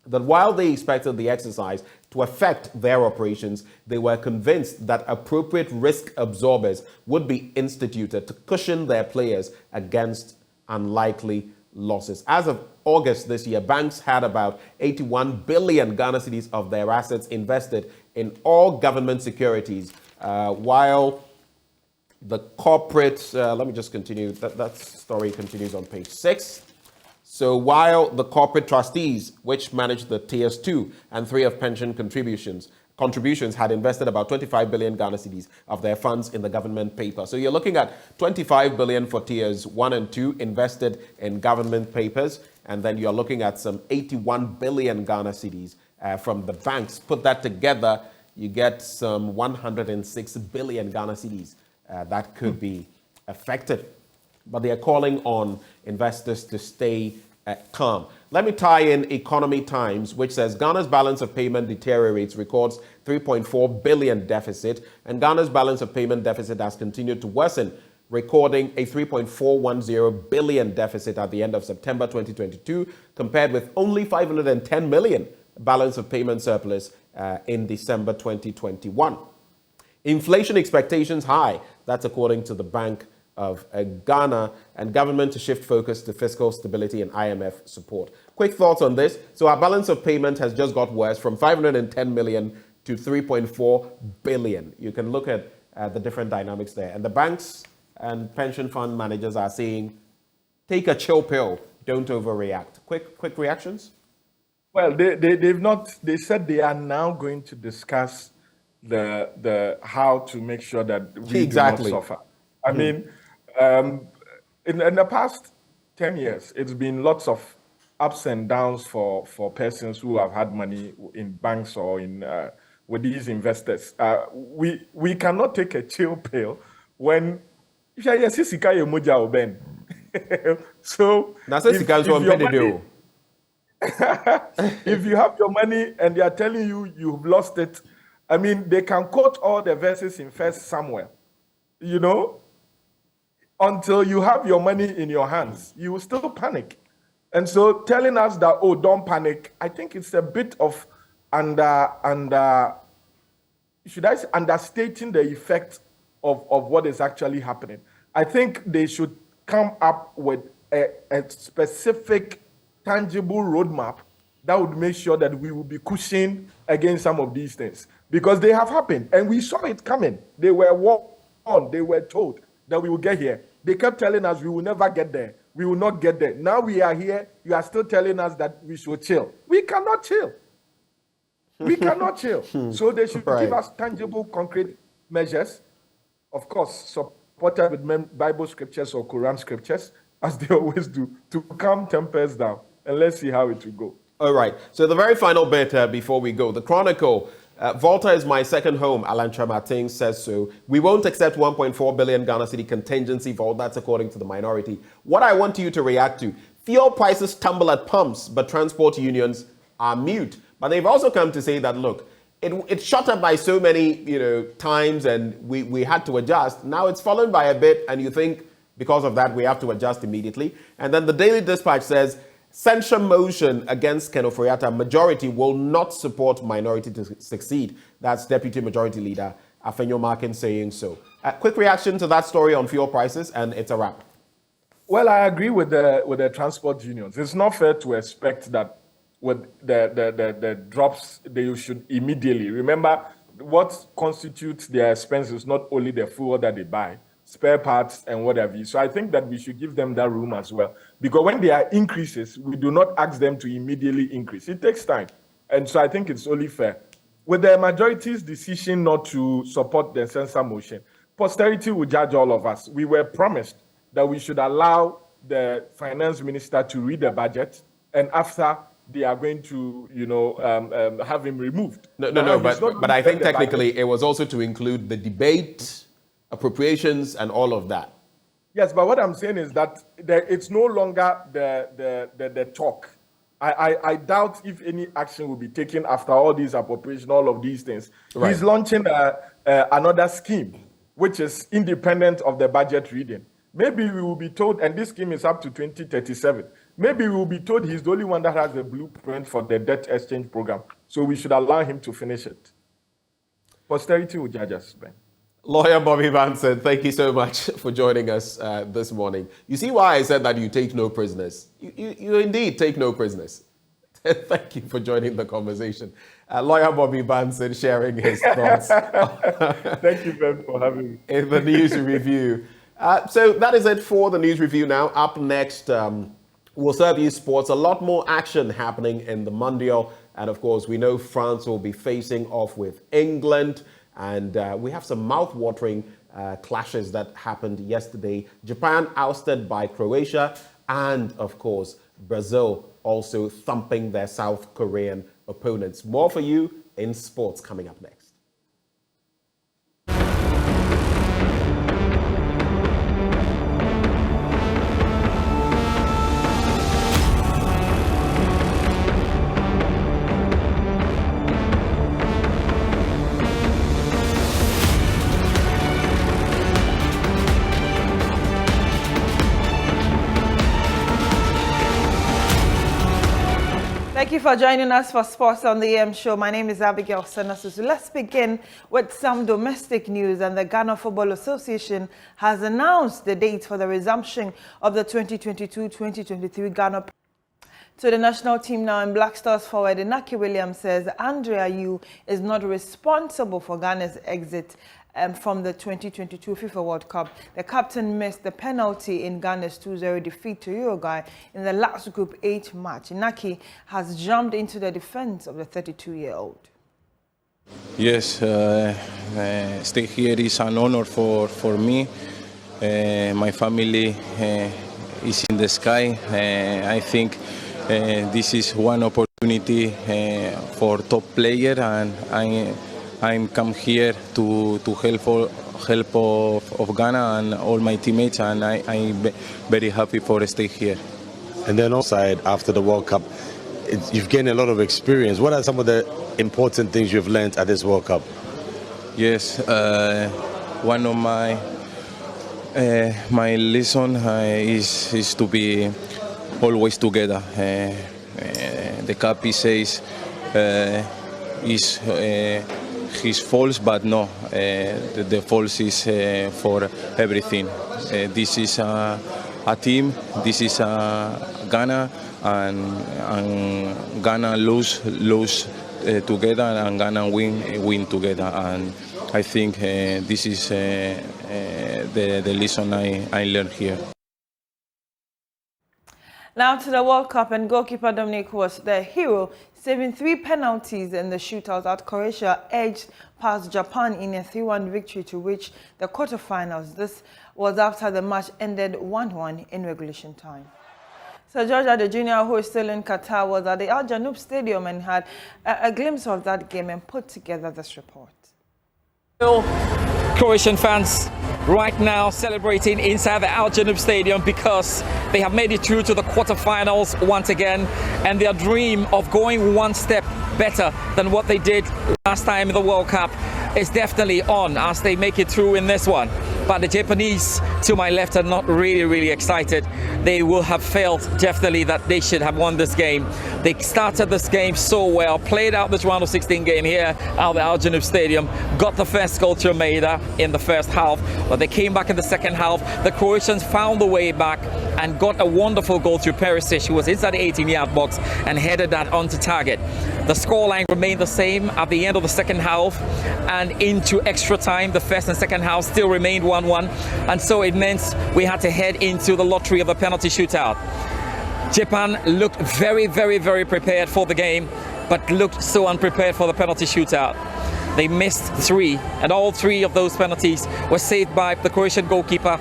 that while they expected the exercise to affect their operations, they were convinced that appropriate risk absorbers would be instituted to cushion their players against unlikely losses. As of August this year, banks had about 81 billion Ghana cedis of their assets invested in all government securities, while the corporate, let me just continue, that story continues on page 6. So while the corporate trustees, which manage the tiers 2 and 3 of pension contributions had invested about 25 billion Ghana cedis of their funds in the government paper. So you're looking at 25 billion for tiers 1 and 2 invested in government papers. And then you're looking at some 81 billion Ghana cedis from the banks. Put that together, you get some 106 billion Ghana cedis that could be affected. But they are calling on investors to stay calm. Let me tie in Economy Times, which says Ghana's balance of payment deteriorates, records 3.4 billion deficit, and Ghana's balance of payment deficit has continued to worsen, recording a 3.410 billion deficit at the end of September 2022, compared with only 510 million balance of payment surplus in December 2021. Inflation expectations high. That's according to the Bank of Ghana, and government to shift focus to fiscal stability and IMF support. Quick thoughts on this. So our balance of payment has just got worse from 510 million to 3.4 billion. You can look at the different dynamics there. And the banks and pension fund managers are saying, take a chill pill, don't overreact. Quick reactions? Well, they've not, they said they are now going to discuss the how to make sure that we do not suffer. I mean, in the past 10 years, it's been lots of ups and downs for persons who have had money in banks or in with these investors. We cannot take a chill pill when so if you have your money and they are telling you you've lost it, I mean, they can quote all the verses in First Samuel, you know, until you have your money in your hands, you will still panic. And so telling us that, oh, don't panic, I think it's a bit of understating the effect of what is actually happening. I think they should come up with a specific, tangible roadmap that would make sure that we will be cushioned against some of these things. Because they have happened, and we saw it coming. They were warned, they were told that we will get here. They kept telling us we will never get there. We will not get there. Now we are here. You are still telling us that we should chill. We cannot chill. We cannot chill. So they should give us tangible, concrete measures, of course, supported with Bible scriptures or Quran scriptures, as they always do, to calm tempers down. And let's see how it will go. All right. So the very final bit before we go. The Chronicle. Volta is my second home, Alan Trematin says so. We won't accept 1.4 billion Ghana cedi contingency vote. That's according to the minority. What I want you to react to, fuel prices tumble at pumps, but transport unions are mute. But they've also come to say that, look, it shot up by so many times and we had to adjust. Now it's fallen by a bit and you think because of that we have to adjust immediately. And then the Daily Dispatch says, censure motion against Ken Ofori-Atta majority will not support minority to succeed. That's Deputy Majority Leader Afenyo Markin saying so. Quick reaction to that story on fuel prices, and it's a wrap. Well, I agree with the transport unions. It's not fair to expect that with the drops, they should immediately. Remember, what constitutes their expenses, not only the fuel that they buy, spare parts and whatever. So I think that we should give them that room as well. Because when there are increases, we do not ask them to immediately increase. It takes time. And so I think it's only fair. With the majority's decision not to support the censure motion, posterity will judge all of us. We were promised that we should allow the finance minister to read the budget, and after they are going to, have him removed. But I think technically it was also to include the debate, appropriations and all of that. Yes, but what I'm saying is that it's no longer the talk. I doubt if any action will be taken after all these appropriations, all of these things. Right. He's launching another scheme, which is independent of the budget reading. Maybe we will be told, and this scheme is up to 2037, maybe we will be told he's the only one that has the blueprint for the debt exchange program. So we should allow him to finish it. Posterity will judge us, Ben. Lawyer Bobby Banson, thank you so much for joining us this morning. You see why I said that you take no prisoners? You indeed take no prisoners. Thank you for joining the conversation. Lawyer Bobby Banson sharing his thoughts. Thank you, Ben, for having me. In the news review. So that is it for the news review now. Up next, we'll serve you sports. A lot more action happening in the Mondial. And of course, we know France will be facing off with England. And we have some mouth-watering clashes that happened yesterday. Japan ousted by Croatia. And, of course, Brazil also thumping their South Korean opponents. More for you in sports coming up next. Thank you for joining us for Sports on the AM show. My name is Abigail Senasusu. Let's begin with some domestic news. And the Ghana Football Association has announced the date for the resumption of the 2022-2023 Ghana. So the national team now in Black Stars forward Inaki Williams says Andrea Yu is not responsible for Ghana's exit from the 2022 FIFA World Cup. The captain missed the penalty in Ghana's 2-0 defeat to Uruguay in the last Group H match. Inaki has jumped into the defense of the 32-year-old. Yes, stay here is an honor for me. My family is in the sky. I think this is one opportunity for top player, and I'm come here to help of Ghana and all my teammates, and I'm very happy for stay here. And then outside after the World Cup, you've gained a lot of experience. What are some of the important things you've learned at this World Cup? Yes, one of my lesson is to be always together. The Capi says is his faults, but no, the faults is for everything. This is a team, this is Ghana, and Ghana lose together, and Ghana win together. And I think this is the lesson I learned here. Now to the World Cup, and goalkeeper Dominic was the hero, saving 3 penalties in the shootout as Croatia edged past Japan in a 3-1 victory to reach the quarterfinals. This was after the match ended 1-1 in regulation time. So George Addo Jr., who is still in Qatar, was at the Al Janoub Stadium and had a glimpse of that game and put together this report. Croatian fans right now celebrating inside the Al Janoub Stadium because they have made it through to the quarterfinals once again, and their dream of going one step better than what they did last time in the World Cup is definitely on as they make it through in this one. But the Japanese to my left are not really excited. They will have felt definitely that they should have won this game. They started this game so well, played out this round of 16 game here at the Al Janoub Stadium, got the first goal to Almeida in the first half, but they came back in the second half. The Croatians found the way back and got a wonderful goal through Perisic, who was inside the 18-yard box and headed that onto target. The scoreline remained the same at the end of the second half, and into extra time, the first and second half still remained 1-1, and so it meant we had to head into the lottery of a penalty shootout. Japan looked very prepared for the game, but looked so unprepared for the penalty shootout. They missed 3, and all 3 of those penalties were saved by the Croatian goalkeeper,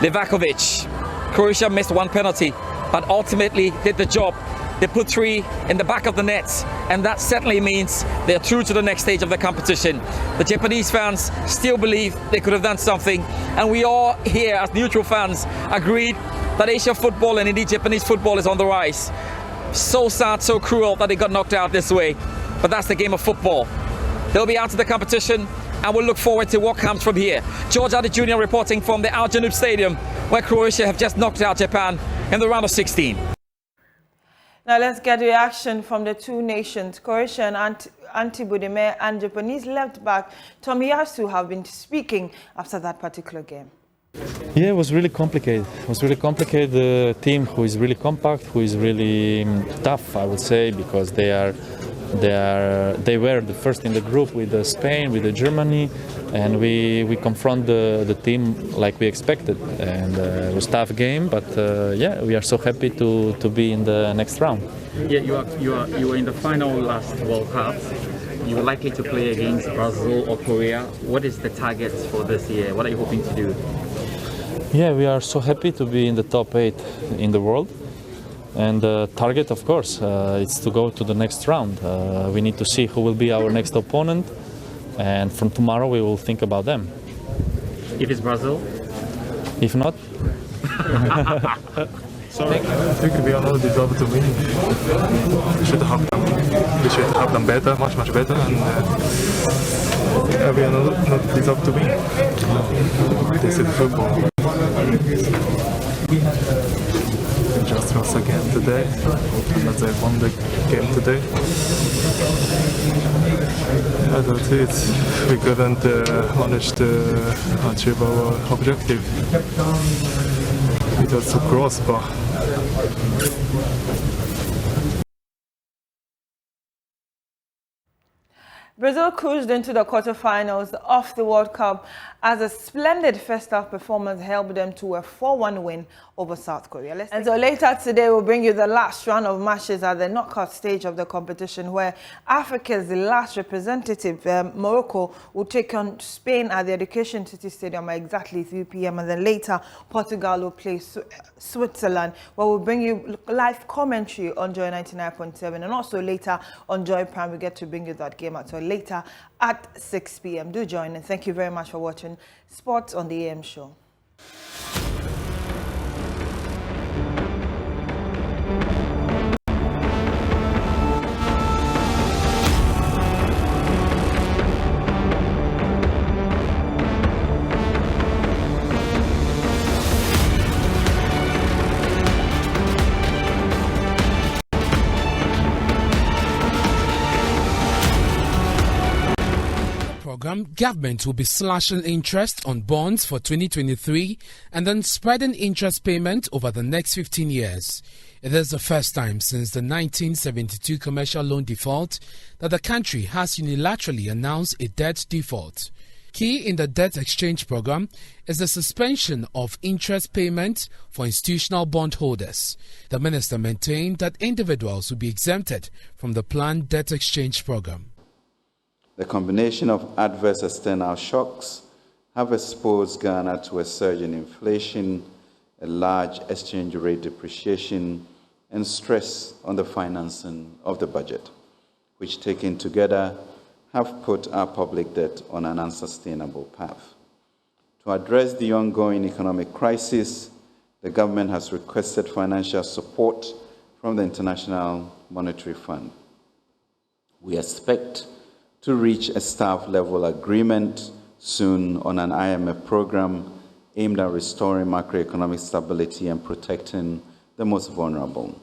Livakovic. Croatia missed 1 penalty, but ultimately did the job. They put 3 in the back of the nets, and that certainly means they're through to the next stage of the competition. The Japanese fans still believe they could have done something, and we all here as neutral fans agreed that Asian football and indeed Japanese football is on the rise. So sad, so cruel that they got knocked out this way, but that's the game of football. They'll be out of the competition, and we'll look forward to what comes from here. George Addo Jr. reporting from the Al Janoub Stadium, where Croatia have just knocked out Japan in the round of 16. Now let's get reaction from the 2 nations. Croatian Ante Budimir and Japanese left back Tomiyasu have been speaking after that particular game. Yeah, it was really complicated. It was really complicated. The team who is really compact, who is really tough, I would say, because they were the first in the group with Spain, with Germany, and we confront the team like we expected, and it was a tough game, but yeah, we are so happy to be in the next round. Yeah, you were in the final last World Cup. You are likely to play against Brazil or Korea. What is the target for this year? What are you hoping to do? Yeah, we are so happy to be in the top 8 in the world. And the target, of course, is to go to the next round. We need to see who will be our next opponent, and from tomorrow we will think about them. If it's Brazil? If not? Sorry, I think we are not deserved to win. We should have done better, much better, and we are not deserved to win. This is football. Just the game today, and that they won the game today. I thought we couldn't manage to achieve our objective. It was too close, but Brazil cruised into the quarterfinals of the World Cup as a splendid first-half performance helped them to a 4-1 win over South Korea. And so later today, we'll bring you the last round of matches at the knockout stage of the competition, where Africa's last representative, Morocco, will take on Spain at the Education City Stadium at exactly 3 p.m. And then later, Portugal will play Switzerland, where we'll bring you live commentary on Joy 99.7. And also later on Joy Prime, we get to bring you that game at later at 6 p.m. Do join, and thank you very much for watching Sports on the AM Show. Government will be slashing interest on bonds for 2023 and then spreading interest payment over the next 15 years. It is the first time since the 1972 commercial loan default that the country has unilaterally announced a debt default. Key in the debt exchange program is the suspension of interest payment for institutional bondholders. The minister maintained that individuals will be exempted from the planned debt exchange program. The combination of adverse external shocks have exposed Ghana to a surge in inflation, a large exchange rate depreciation, and stress on the financing of the budget, which taken together have put our public debt on an unsustainable path. To address the ongoing economic crisis, the government has requested financial support from the International Monetary Fund. We expect to reach a staff-level agreement soon on an IMF program aimed at restoring macroeconomic stability and protecting the most vulnerable.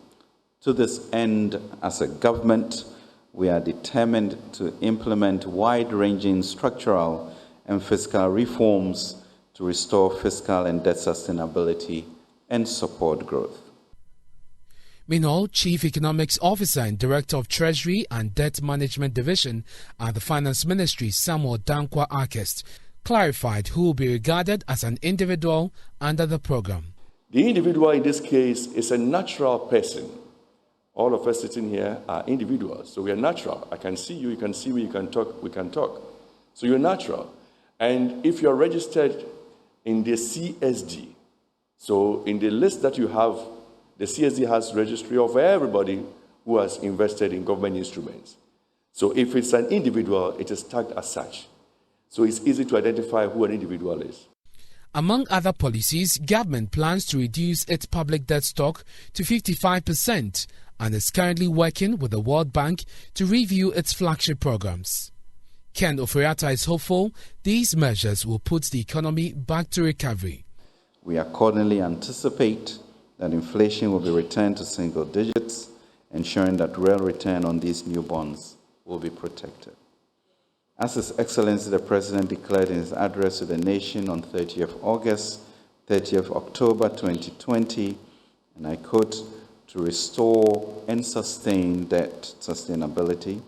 To this end, as a government, we are determined to implement wide-ranging structural and fiscal reforms to restore fiscal and debt sustainability and support growth. Meanwhile, Chief Economics Officer and Director of Treasury and Debt Management Division at the Finance Ministry, Samuel Dankwa Arkest, clarified who will be regarded as an individual under the program. The individual in this case is a natural person. All of us sitting here are individuals, so we are natural. I can see you, you can see me, you can talk, we can talk. So you're natural. And if you're registered in the CSD, so in the list that you have, the CSD has registry of everybody who has invested in government instruments. So if it's an individual, it is tagged as such. So it's easy to identify who an individual is. Among other policies, government plans to reduce its public debt stock to 55% and is currently working with the World Bank to review its flagship programs. Ken Oforiatta is hopeful these measures will put the economy back to recovery. We accordingly anticipate that inflation will be returned to single digits, ensuring that real return on these new bonds will be protected. As His Excellency the President declared in his address to the nation on 30th August, 30th October 2020, and I quote, "To restore and sustain debt sustainability,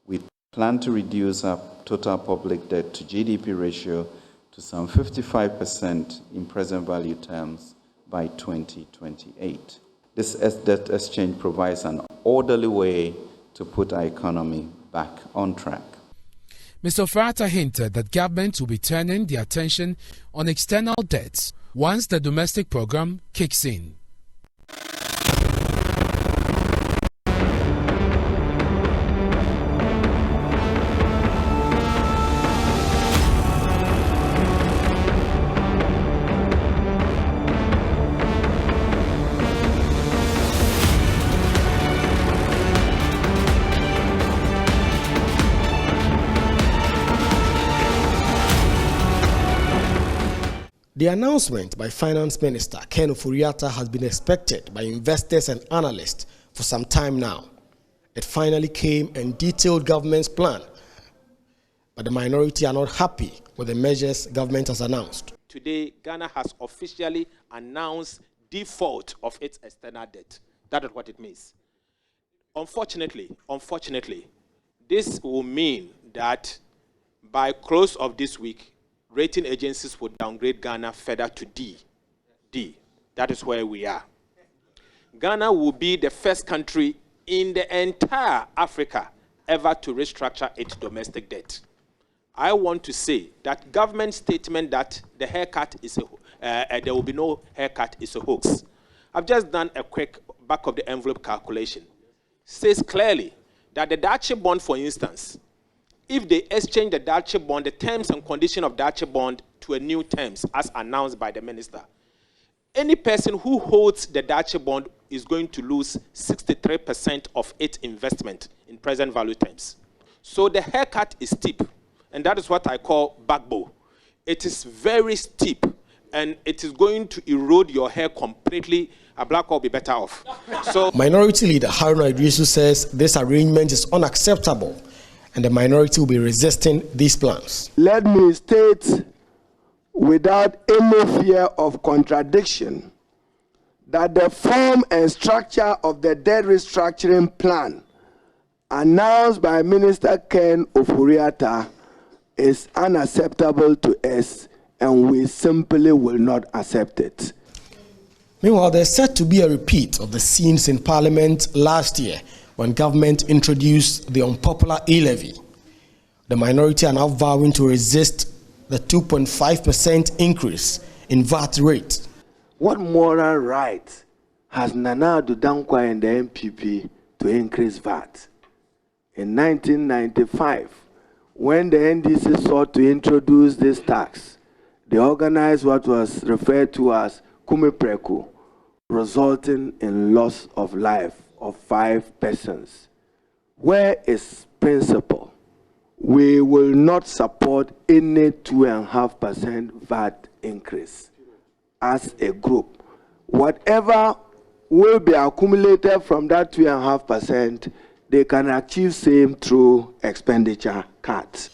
we plan to reduce our total public debt to GDP ratio to some 55% in present value terms by 2028. This debt exchange provides an orderly way to put our economy back on track." Mr. Oforiatta hinted that government will be turning their attention on external debts once the domestic program kicks in. The announcement by Finance Minister Ken Ofori-Atta has been expected by investors and analysts for some time now. It finally came and detailed government's plan, but the minority are not happy with the measures government has announced. Today, Ghana has officially announced default of its external debt. That is what it means. Unfortunately, this will mean that by close of this week, rating agencies will downgrade Ghana further to D. That is where we are. Ghana will be the first country in the entire Africa ever to restructure its domestic debt. I want to say that government statement that the haircut is there will be no haircut is a hoax. I've just done a quick back of the envelope calculation. Says clearly that the Dachi bond, for instance, if they exchange the Dachi bond, the terms and conditions of Dachi bond to a new terms as announced by the minister, any person who holds the Dachi bond is going to lose 63% of its investment in present value terms. So the haircut is steep, and that is what I call backbow. It is very steep, and it is going to erode your hair completely. A black will be better off. So, Minority Leader Haruna Idrisu says this arrangement is unacceptable, and the minority will be resisting these plans. Let me state without any fear of contradiction that the form and structure of the debt restructuring plan announced by Minister Ken Ofori-Atta is unacceptable to us, and we simply will not accept it. Meanwhile, there's said to be a repeat of the scenes in Parliament last year when government introduced the unpopular e-levy. The minority are now vowing to resist the 2.5% increase in VAT rate. What moral right has Nana Addo Dankwa and the MPP to increase VAT? In 1995, when the NDC sought to introduce this tax, they organized what was referred to as Kumepreku, resulting in loss of life of 5 persons. Where is principle? We will not support any 2.5% VAT increase as a group. Whatever will be accumulated from that 2.5%, they can achieve same through expenditure cuts.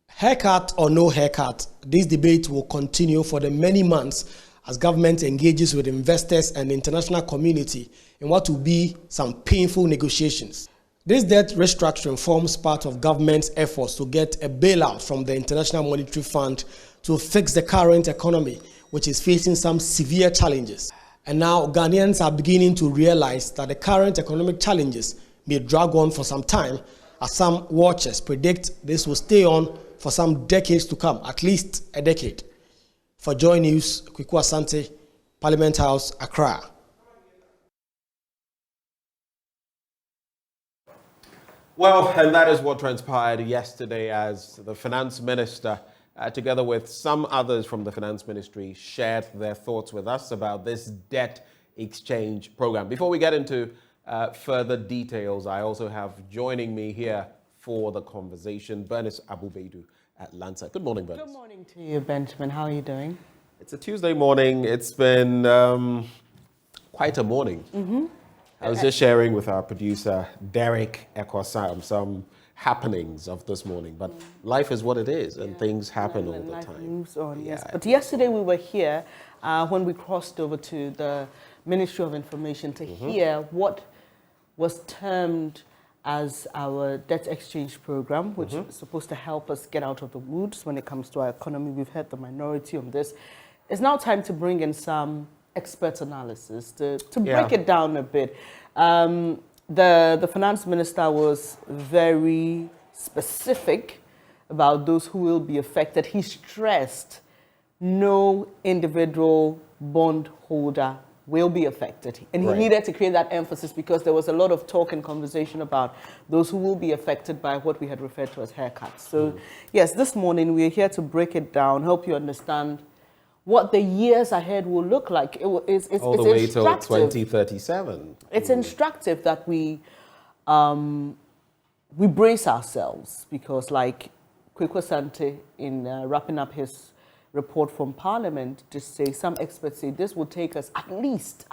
Haircut or no haircut, this debate will continue for the many months as government engages with investors and the international community in what will be some painful negotiations. This debt restructuring forms part of government's efforts to get a bailout from the International Monetary Fund to fix the current economy, which is facing some severe challenges. And now Ghanaians are beginning to realize that the current economic challenges may drag on for some time, as some watchers predict this will stay on for some decades to come, at least a decade. For JoyNews, Kwiku Asante, Parliament House, Accra. Well, and that is what transpired yesterday as the finance minister, together with some others from the finance ministry, shared their thoughts with us about this debt exchange program. Before we get into further details, I also have joining me here for the conversation, Bernice Abu-Baidoo at Lansah. Good morning, Bernice. Good morning to you, Benjamin. How are you doing? It's a Tuesday morning. It's been quite a morning. Mm-hmm. I was just sharing with our producer, Derek Ekosam, some happenings of this morning. But life is what it is, and things happen all the time. Moves on, yes. But yesterday we were here when we crossed over to the Ministry of Information to hear what was termed as our debt exchange program, which is supposed to help us get out of the woods when it comes to our economy. We've heard the minority on this. It's now time to bring in some expert analysis to break it down a bit. The finance minister was very specific about those who will be affected. He stressed no individual bondholder will be affected. And he needed to create that emphasis because there was a lot of talk and conversation about those who will be affected by what we had referred to as haircuts. So yes, this morning we're here to break it down, help you understand what the years ahead will look like. It's all the way till 2037. It's instructive that we brace ourselves because, like Kweku Asante, in wrapping up his report from Parliament to say, some experts say this will take us at least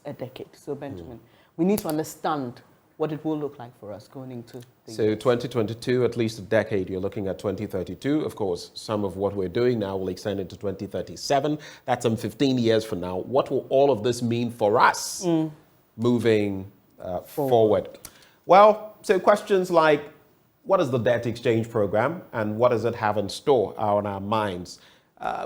a decade. So Benjamin, we need to understand what it will look like for us going into the So 2022, at least a decade. You're looking at 2032. Of course, some of what we're doing now will extend into 2037. That's 15 years from now. What will all of this mean for us moving forward? Well, so questions like, what is the debt exchange program and what does it have in store are on our minds.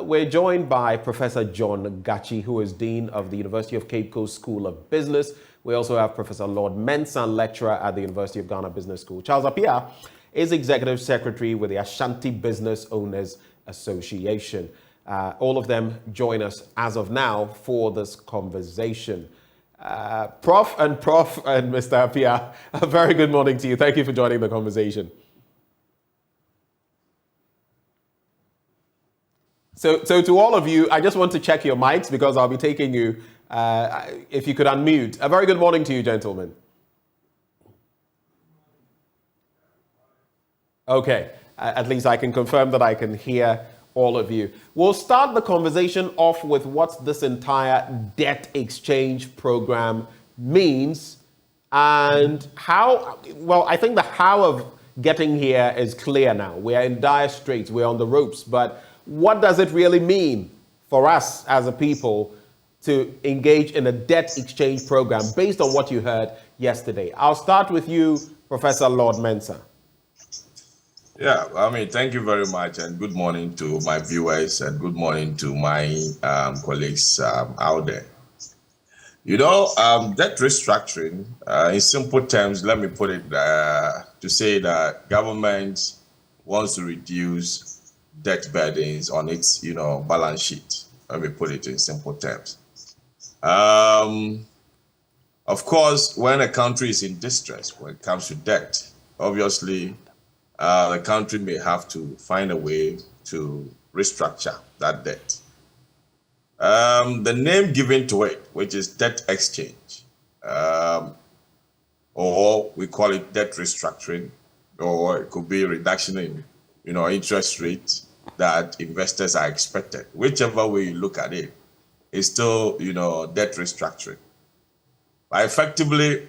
We're joined by Professor John Gachi, who is Dean of the University of Cape Coast School of Business. We also have Professor Lord Mensah, lecturer at the University of Ghana Business School. Charles Appiah is Executive Secretary with the Ashanti Business Owners Association. All of them join us as of now for this conversation. Prof and Mr. Appiah, a very good morning to you. Thank you for joining the conversation. So to all of you, I just want to check your mics because I'll be taking you, if you could unmute. A very good morning to you, gentlemen. Okay, at least I can confirm that I can hear all of you. We'll start the conversation off with what this entire debt exchange program means and how. Well, I think the how of getting here is clear now. We are in dire straits, we're on the ropes, but what does it really mean for us as a people to engage in a debt exchange program based on what you heard yesterday? I'll start with you, Professor Lord Mensah. Yeah, I mean, thank you very much, and good morning to my viewers, and good morning to my colleagues out there. You know, debt restructuring, in simple terms, let me put it to say that government wants to reduce debt burdens on its, balance sheet. Let me put it in simple terms. Of course, when a country is in distress, when it comes to debt, obviously, the country may have to find a way to restructure that debt. The name given to it, which is debt exchange, or we call it debt restructuring, or it could be reduction in, interest rates that investors are expected. Whichever way you look at it, it's still, debt restructuring. But effectively,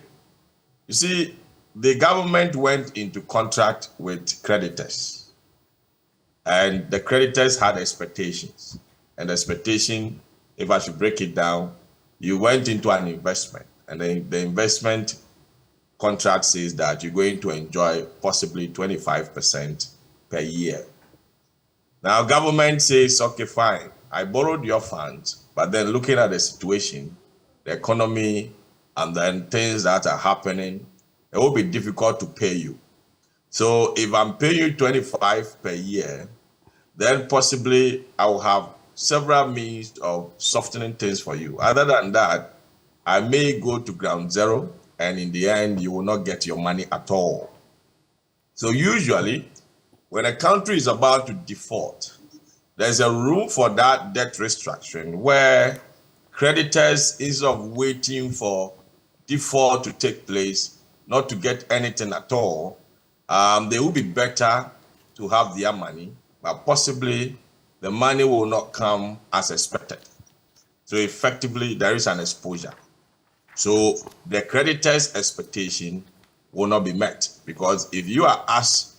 you see, the government went into contract with creditors, and the creditors had expectations. And the expectation, if I should break it down, you went into an investment, and the investment contract says that you're going to enjoy possibly 25% per year. Now, government says, okay, fine, I borrowed your funds, but then looking at the situation, the economy, and then things that are happening, it will be difficult to pay you. So if I'm paying you 25 per year, then possibly I will have several means of softening things for you. Other than that, I may go to ground zero, and in the end, you will not get your money at all. So usually, when a country is about to default, there's a room for that debt restructuring where creditors, instead of waiting for default to take place, not to get anything at all, they will be better to have their money, but possibly the money will not come as expected. So effectively, there is an exposure. So the creditor's expectation will not be met, because if you are asked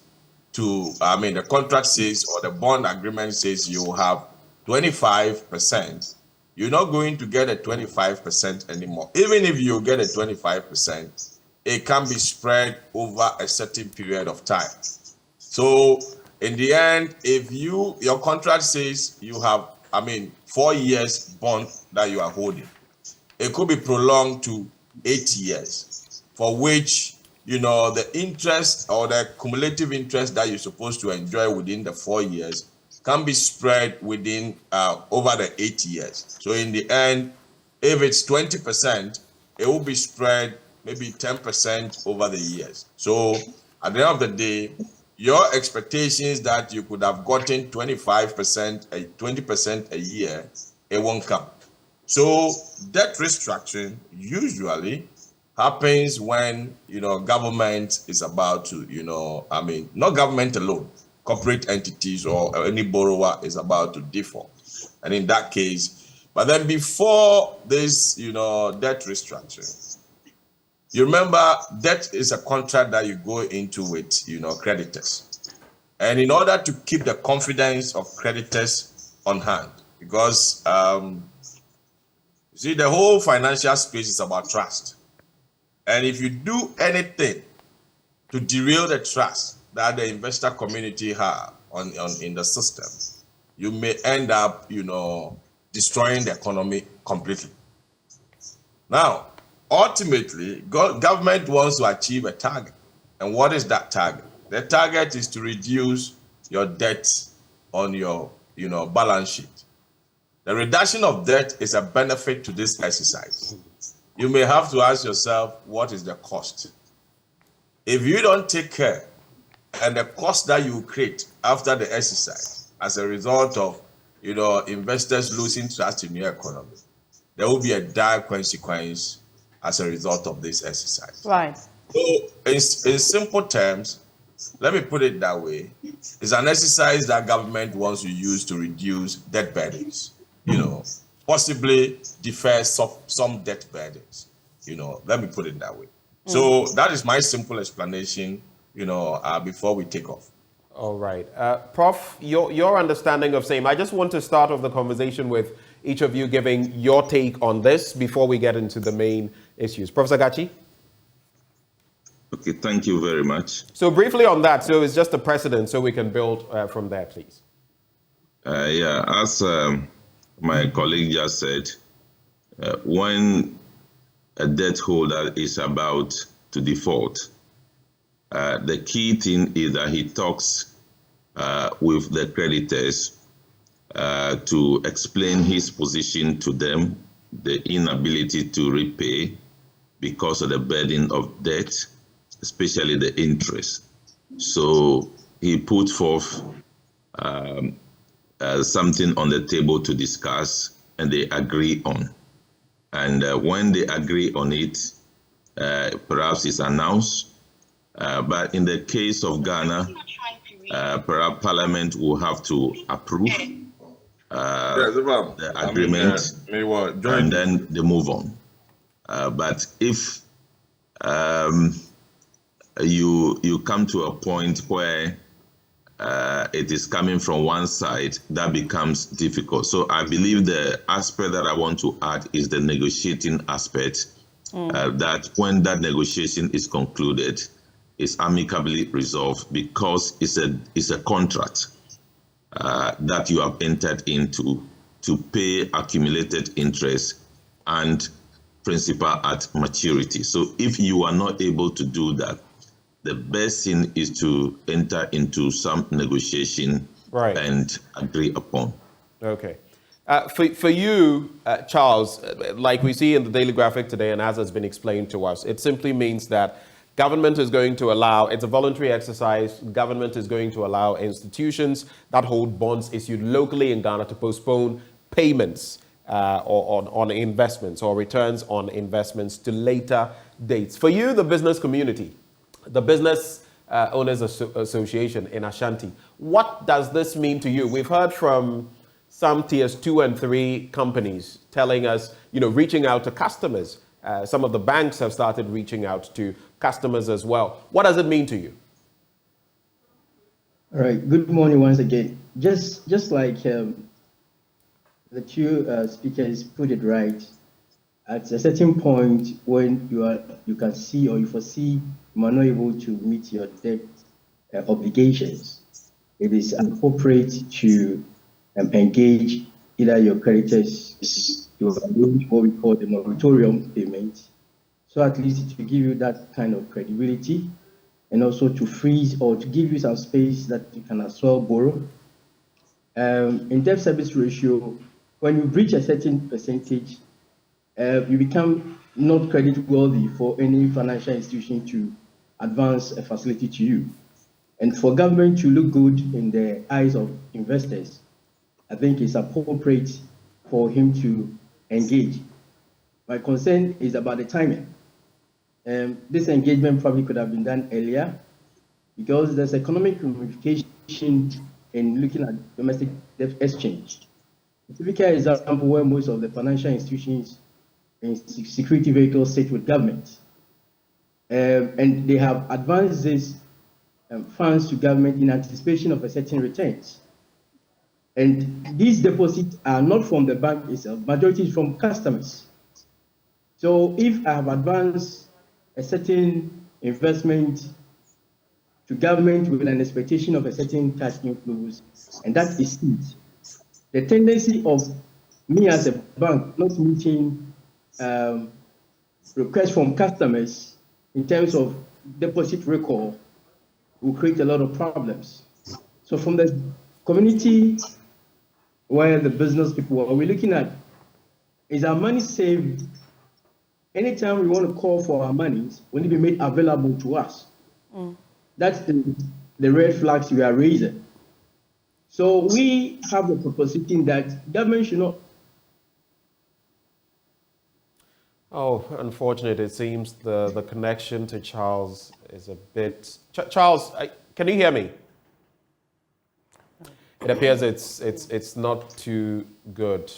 to, the contract says, or the bond agreement says you have 25%, you're not going to get a 25% anymore. Even if you get a 25%, it can be spread over a certain period of time. So in the end, if your contract says you have, 4 years bond that you are holding, it could be prolonged to 8 years, for which, the interest or the cumulative interest that you're supposed to enjoy within the 4 years can be spread within over the 8 years. So in the end, if it's 20%, it will be spread maybe 10% over the years. So at the end of the day, your expectations that you could have gotten 25%, 20% a year, it won't come. So debt restructuring usually happens when, government is about to, not government alone, corporate entities or any borrower is about to default. And in that case, but then before this, debt restructuring, you remember debt is a contract that you go into with, creditors. And in order to keep the confidence of creditors on hand, because you see, the whole financial space is about trust. And if you do anything to derail the trust that the investor community have in the system, you may end up, destroying the economy completely. Now, ultimately, government wants to achieve a target. And what is that target? The target is to reduce your debt on your, balance sheet. The reduction of debt is a benefit to this exercise. You may have to ask yourself, what is the cost? If you don't take care, and the cost that you create after the exercise as a result of, investors losing trust in your economy, there will be a dire consequence as a result of this exercise. Right. So, in simple terms, let me put it that way, it's an exercise that government wants to use to reduce debt burdens, possibly defer some debt burdens, let me put it that way. So that is my simple explanation, before we take off. All right. Prof, your understanding of same. I just want to start off the conversation with each of you giving your take on this before we get into the main issues. Professor Gachi? Okay, thank you very much. So briefly on that, so it's just a precedent, so we can build from there, please. As my colleague just said, when a debt holder is about to default, the key thing is that he talks with the creditors to explain his position to them, the inability to repay because of the burden of debt, especially the interest. So he put forth something on the table to discuss, and they agree on. And when they agree on it, perhaps it's announced. But in the case of Ghana, perhaps Parliament will have to approve the agreement, and then they move on. But if you come to a point where it is coming from one side, that becomes difficult. So I believe the aspect that I want to add is the negotiating aspect, that when that negotiation is concluded, it's amicably resolved, because it's a contract that you have entered into to pay accumulated interest and principal at maturity. So if you are not able to do that, the best thing is to enter into some negotiation and agree upon. Okay. For you, Charles, like we see in the Daily Graphic today, and as has been explained to us, it simply means that government is going to allow, it's a voluntary exercise, government is going to allow institutions that hold bonds issued locally in Ghana to postpone payments on investments or returns on investments to later dates. For you, the business community, the Business Owners Association in Ashanti, what does this mean to you? We've heard from some tiers 2 and 3 companies telling us, reaching out to customers. Some of the banks have started reaching out to customers as well. What does it mean to you? All right. Good morning once again. Just like the two speakers put it right, at a certain point when you can see or you foresee you are not able to meet your debt obligations, it is appropriate to engage either your creditors to what we call the moratorium payment, so at least to give you that kind of credibility, and also to freeze or to give you some space that you can as well borrow. In debt service ratio, when you reach a certain percentage, you become not creditworthy for any financial institution to advance a facility to you. And for government to look good in the eyes of investors, I think it's appropriate for him to engage. My concern is about the timing. This engagement probably could have been done earlier, because there's economic ramification in looking at domestic debt exchange. A typical example where most of the financial institutions and security vehicles sit with government. And they have advanced these funds to government in anticipation of a certain returns. And these deposits are not from the bank itself, majority is from customers. So if I have advanced a certain investment to government with an expectation of a certain cash inflows, and that is it, the tendency of me as a bank not meeting requests from customers in terms of deposit recall will create a lot of problems. So from the community where the business people are, we're looking at, is our money saved? Anytime we want to call for our monies, will it be made available to us? That's the red flags we are raising. So we have a proposition that government should not. Oh, unfortunate. It seems the connection to Charles is a bit... Charles, can you hear me? It appears it's not too good.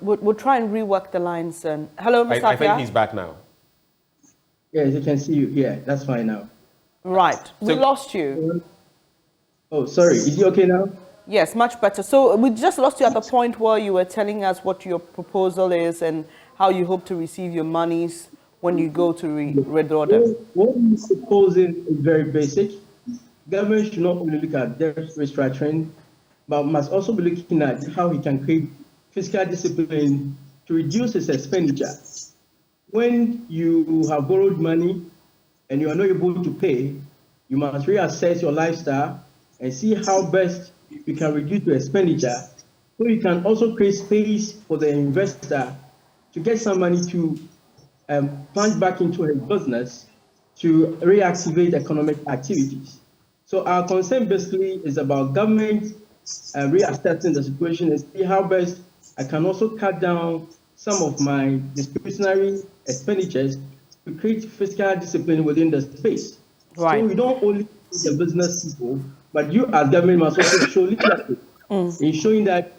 We'll try and rework the lines. And hello, Mr. I think he's back now. Yes, you can see you. Yeah, that's fine now. Right. We lost you. Oh, sorry. Is he okay now? Yes, much better. So we just lost you at the point where you were telling us what your proposal is and how you hope to receive your monies when you go to withdraw them. What we're proposing is very basic. Government should not only look at debt restructuring, but must also be looking at how we can create fiscal discipline to reduce its expenditure. When you have borrowed money and you are not able to pay, you must reassess your lifestyle and see how best you can reduce your expenditure, so you can also create space for the investor to get some money to plunge back into his business to reactivate economic activities. So our concern basically is about government reassessing the situation and see how best I can also cut down some of my discretionary expenditures to create fiscal discipline within the space. Right. So we don't only see the business people, but you as government must also show leadership in showing that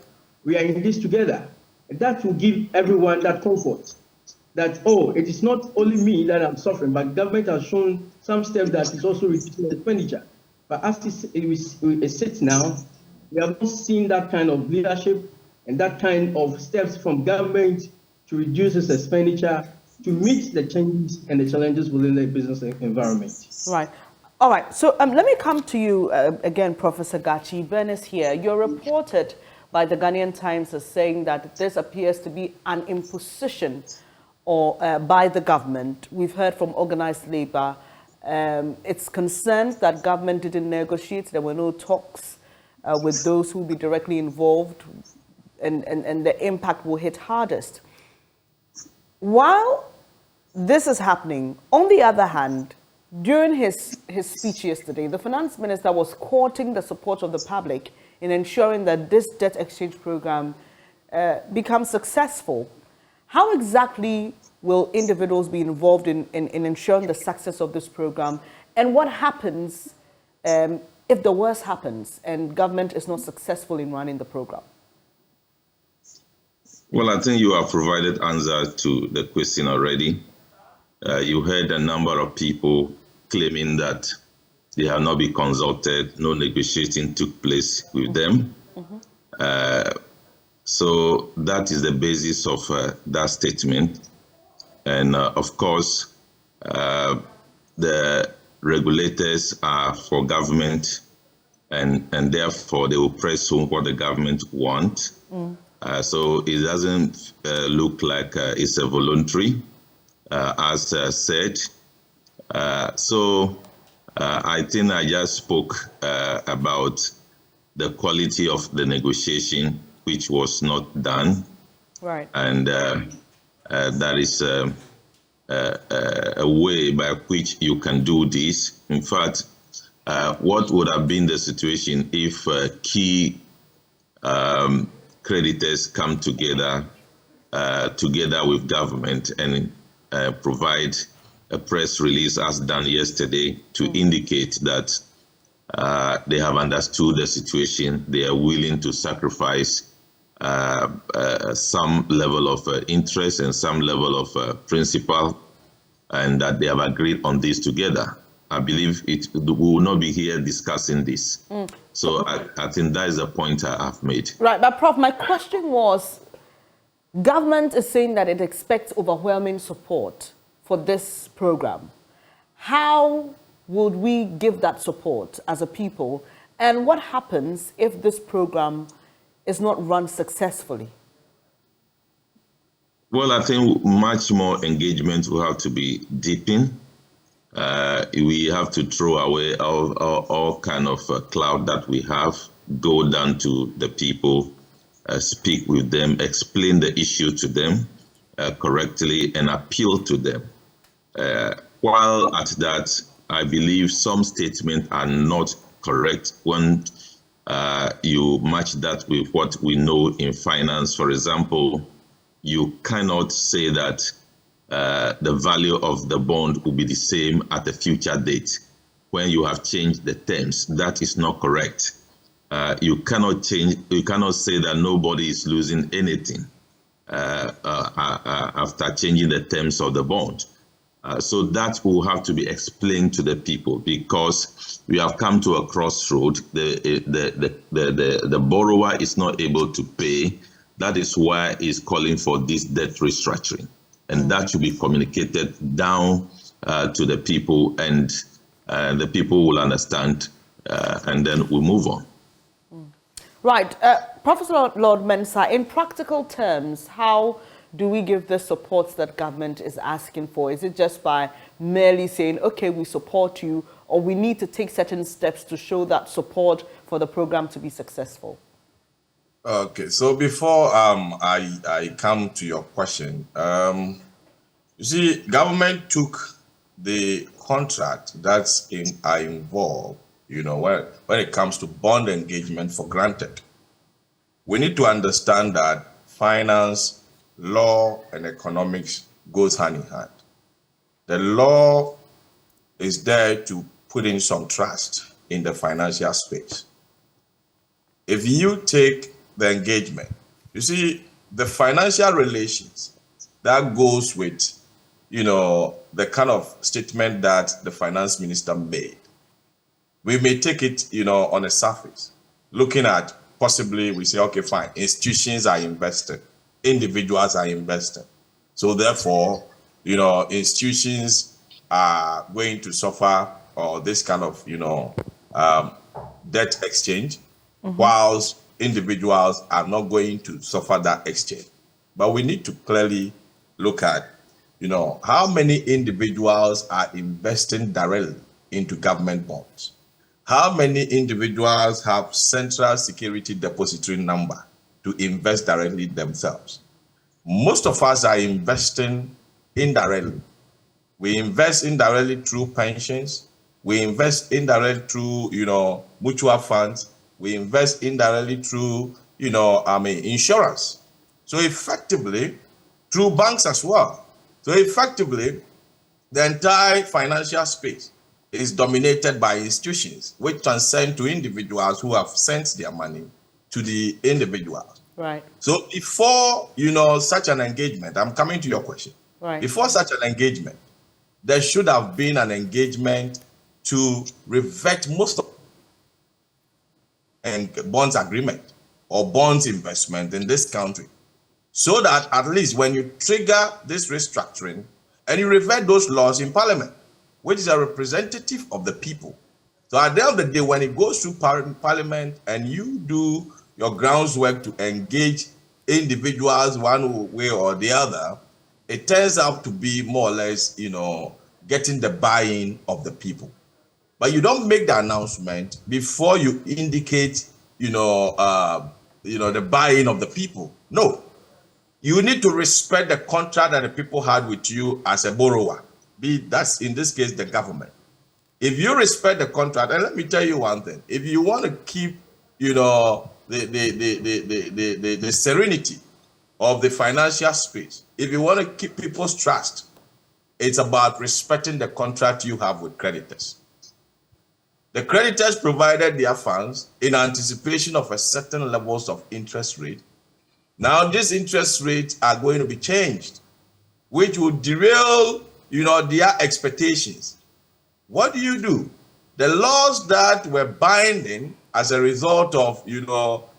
we are in this together. And that will give everyone that comfort that, oh, it is not only me that I'm suffering, but government has shown some steps that is also reducing expenditure. But as it sits now, we have not seen that kind of leadership and that kind of steps from government to reduce its expenditure to meet the changes and the challenges within the business environment. Right. All right. So let me come to you again, Professor Gachi. Bernice here. You're reported by the Ghanaian Times as saying that this appears to be an imposition or by the government. We've heard from organized labor. It's concerned that government didn't negotiate. There were no talks with those who will be directly involved, and the impact will hit hardest. While this is happening, on the other hand, during his speech yesterday, the finance minister was courting the support of the public in ensuring that this debt exchange program becomes successful. How exactly will individuals be involved in ensuring the success of this program? And what happens if the worst happens and government is not successful in running the program? Well, I think you have provided answer to the question already. You heard a number of people claiming that they have not been consulted, no negotiating took place with them. So that is the basis of that statement. And of course, the regulators are for government, and therefore they will press on what the government wants. So it doesn't look like it's a voluntary, as said. So I think I just spoke about the quality of the negotiation, which was not done. Right. And that is a way by which you can do this. In fact, what would have been the situation if key creditors come together with government and provide a press release as done yesterday to indicate that they have understood the situation. They are willing to sacrifice some level of interest and some level of principle, and that they have agreed on this together. I believe we will not be here discussing this. So I think that is the point I have made. Right, but Prof, my question was, government is saying that it expects overwhelming support for this program. How would we give that support as a people? And what happens if this program is not run successfully? Well, I think much more engagement will have to be deepened. We have to throw away all kind of cloud that we have, go down to the people, speak with them, explain the issue to them correctly, and appeal to them. While at that, I believe some statements are not correct when you match that with what we know in finance. For example, you cannot say that the value of the bond will be the same at a future date when you have changed the terms. That is not correct. You cannot say that nobody is losing anything after changing the terms of the bond. So that will have to be explained to the people, because we have come to a crossroad. The borrower is not able to pay. That is why he's calling for this debt restructuring. And that should be communicated down to the people, and the people will understand, and then we'll move on. Right. Professor Lord Mensah, in practical terms, how do we give the support that government is asking for? Is it just by merely saying, okay, we support you, or we need to take certain steps to show that support for the program to be successful? Okay, so before I come to your question, you see, government took the contract that's involved, when it comes to bond engagement for granted. We need to understand that finance, law, and economics goes hand in hand. The law is there to put in some trust in the financial space. If you take the engagement, you see, the financial relations, that goes with, the kind of statement that the finance minister made. We may take it, on a surface, looking at possibly, we say, okay, fine, institutions are invested, individuals are invested. So therefore, institutions are going to suffer this kind of, debt exchange, whilst individuals are not going to suffer that exchange. But we need to clearly look at, how many individuals are investing directly into government bonds? How many individuals have central security depository number to invest directly themselves? Most of us are investing indirectly. We invest indirectly through pensions. We invest indirectly through, mutual funds. We invest indirectly through, insurance. So effectively, through banks as well. So effectively, the entire financial space is dominated by institutions, which transcend to individuals who have sent their money to the individuals. Right. So before, such an engagement, I'm coming to your question. Right. Before such an engagement, there should have been an engagement to revert most of and bonds agreement or bonds investment in this country, so that at least when you trigger this restructuring and you revert those laws in Parliament, which is a representative of the people. So at the end of the day, when it goes through Parliament and you do your groundwork to engage individuals one way or the other, it turns out to be more or less, getting the buy-in of the people. But you don't make the announcement before you indicate, the buy-in of the people. No, you need to respect the contract that the people had with you as a borrower. That's in this case the government. If you respect the contract, and let me tell you one thing: if you want to keep, the serenity of the financial space, if you want to keep people's trust it's about respecting the contract you have with creditors. The creditors provided their funds in anticipation of a certain levels of interest rate. Now these interest rates are going to be changed, which will derail, their expectations. What do? The laws that were binding as a result of,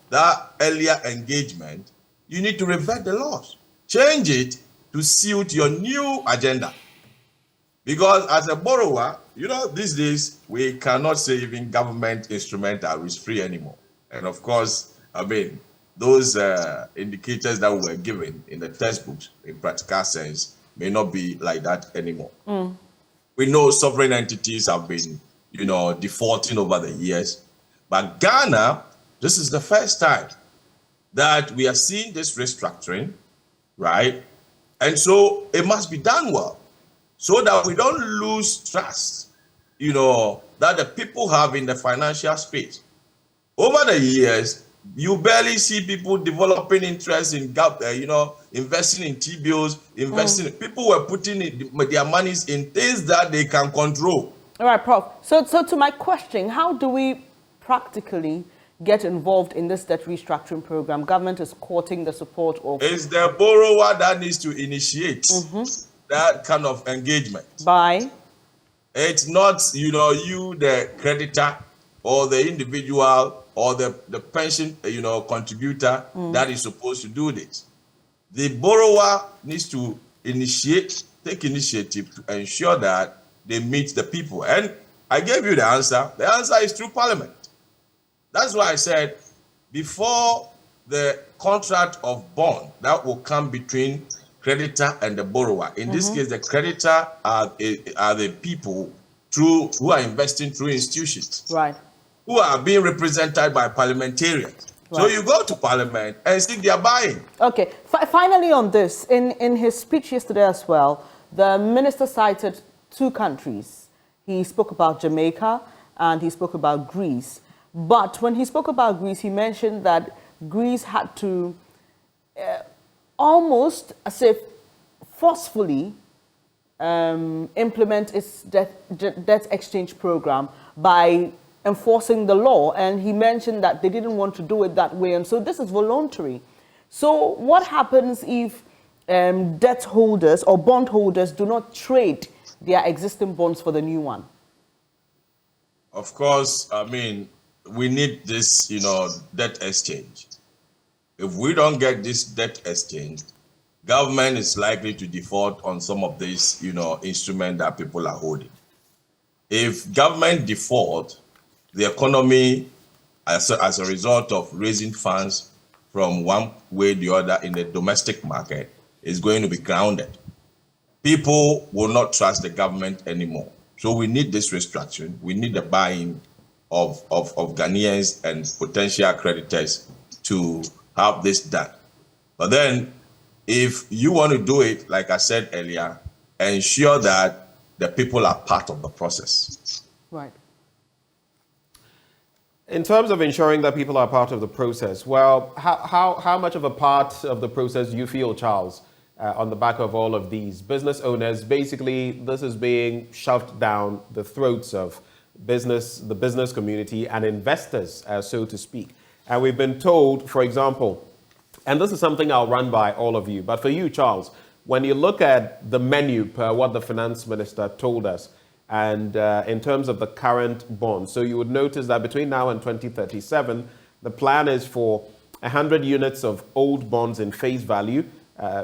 that earlier engagement, you need to revert the laws, change it to suit your new agenda. Because as a borrower, these days, we cannot say even government instruments are risk-free anymore. And of course, those indicators that were given in the textbooks, in practical sense, may not be like that anymore. We know sovereign entities have been, defaulting over the years. But Ghana, this is the first time that we are seeing this restructuring, right? And so it must be done well, so that we don't lose trust, that the people have in the financial space. Over the years, you barely see people developing interest in, investing in T-bills, People were putting their monies in things that they can control. All right, Prof. So to my question, how do we practically get involved in this debt restructuring program? Government is courting the support of... It's the borrower that needs to initiate that kind of engagement. By? It's not, you, the creditor or the individual or the pension, contributor that is supposed to do this. The borrower needs to take initiative to ensure that they meet the people. And I gave you the answer. The answer is through Parliament. That's why I said, before the contract of bond that will come between creditor and the borrower. In this case, the creditor are the people who are investing through institutions, right, who are being represented by parliamentarians. Right. So you go to Parliament and see they are buying. Okay. Finally, on this, in his speech yesterday as well, the minister cited two countries. He spoke about Jamaica and he spoke about Greece. But when he spoke about Greece, he mentioned that Greece had to almost as if forcefully implement its debt exchange program by enforcing the law. And he mentioned that they didn't want to do it that way. And so this is voluntary. So what happens if debt holders or bond holders do not trade their existing bonds for the new one? Of course, we need this, debt exchange. If we don't get this debt exchange, government is likely to default on some of these, instruments that people are holding. If government default, the economy, as a result of raising funds from one way or the other in the domestic market, is going to be grounded. People will not trust the government anymore. So we need this restructuring. We need the buy-in of Ghanaians and potential creditors to have this done. But then, if you want to do it, like I said earlier, ensure that the people are part of the process. Right. In terms of ensuring that people are part of the process, well, how much of a part of the process do you feel, Charles, on the back of all of these business owners? Basically, this is being shoved down the throats of the business community and investors, so to speak. And we've been told, for example, and this is something I'll run by all of you, but for you, Charles, when you look at the menu per what the finance minister told us, and in terms of the current bonds, so you would notice that between now and 2037, the plan is for 100 units of old bonds in face value,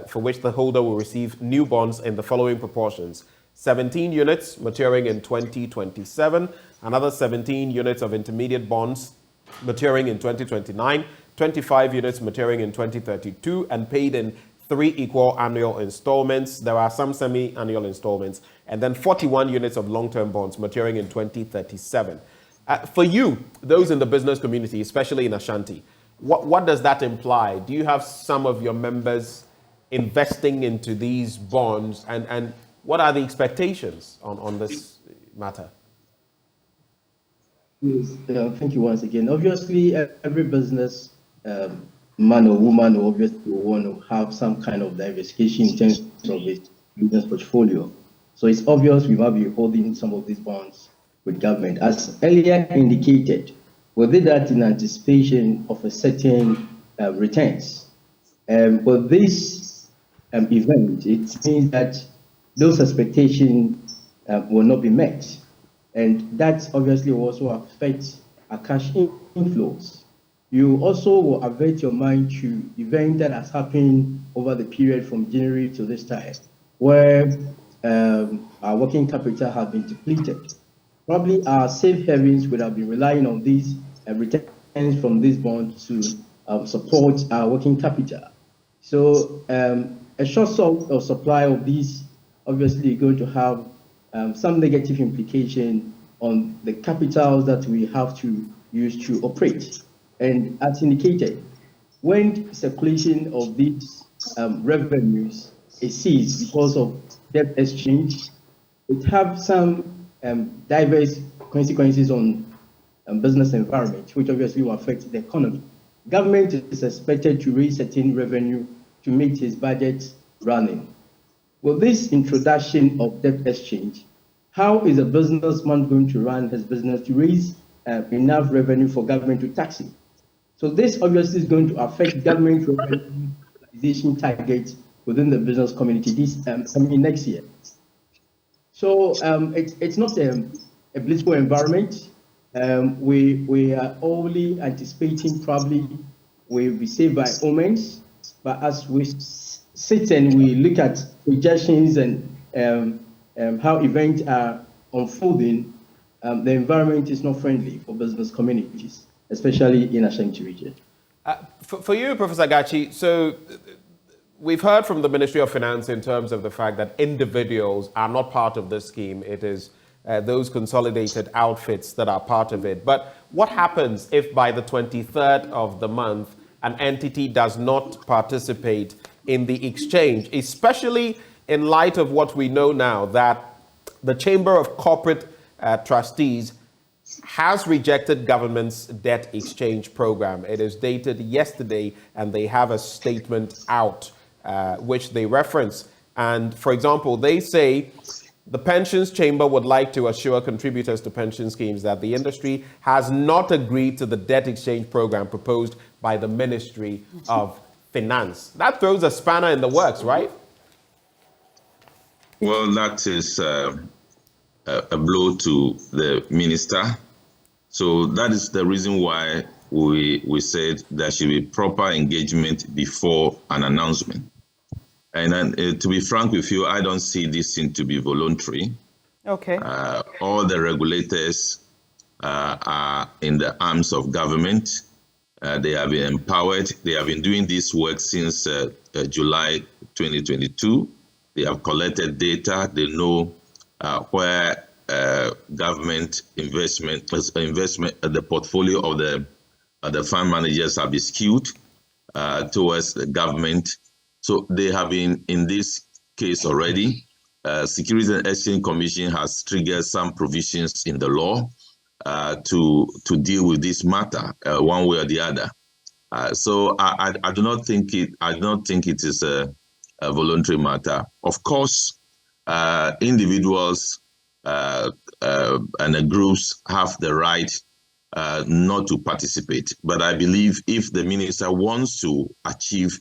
for which the holder will receive new bonds in the following proportions: 17 units maturing in 2027, another 17 units of intermediate bonds maturing in 2029, 25 units maturing in 2032, and paid in 3 equal annual installments. There are some semi-annual installments, and then 41 units of long-term bonds maturing in 2037. For you, those in the business community, especially in Ashanti, what does that imply? Do you have some of your members investing into these bonds, and what are the expectations on this matter? Yes, thank you once again. Obviously, every business man or woman will obviously want to have some kind of diversification in terms of its business portfolio. So it's obvious we might be holding some of these bonds with government. As earlier indicated, we did that in anticipation of a certain returns. But this event, it means that those expectations will not be met. And that obviously will also affect our cash inflows. You also will avert your mind to events that has happened over the period from January to this time, where our working capital has been depleted. Probably our safe havens would have been relying on these returns from this bond to support our working capital. So a short supply of these obviously going to have some negative implication on the capitals that we have to use to operate. And as indicated, when circulation of these revenues is seized because of debt exchange, it have some diverse consequences on business environment, which obviously will affect the economy. Government is expected to raise certain revenue to meet its budget running. With this introduction of debt exchange, how is a businessman going to run his business to raise enough revenue for government to tax him? So this obviously is going to affect government revenue realization targets within the business community next year. So it's not a blissful environment. We are only anticipating probably we'll be saved by omens, but as we sit and we look at projections and how events are unfolding, the environment is not friendly for business communities, especially in Ashanti region. For you, Professor Gachi, so we've heard from the Ministry of Finance in terms of the fact that individuals are not part of this scheme. It is those consolidated outfits that are part of it. But what happens if by the 23rd of the month, an entity does not participate in the exchange, especially in light of what we know now, that the Chamber of Corporate Trustees has rejected government's debt exchange program. It is dated yesterday, and they have a statement out which they reference. And for example, they say the Pensions Chamber would like to assure contributors to pension schemes that the industry has not agreed to the debt exchange program proposed by the Ministry of Finance. That throws a spanner in the works, right? Well, that is a blow to the minister. So that is the reason why we said there should be proper engagement before an announcement. And to be frank with you, I don't see this thing to be voluntary. Okay. All the regulators are in the arms of government. They have been empowered. They have been doing this work since July 2022. They have collected data. They know where government investment, the portfolio of the fund managers have been skewed towards the government. So they have been in this case already. Securities and Exchange Commission has triggered some provisions in the law to deal with this matter one way or the other. So I do not think it is a voluntary matter. Of course, individuals and the groups have the right not to participate. But I believe if the minister wants to achieve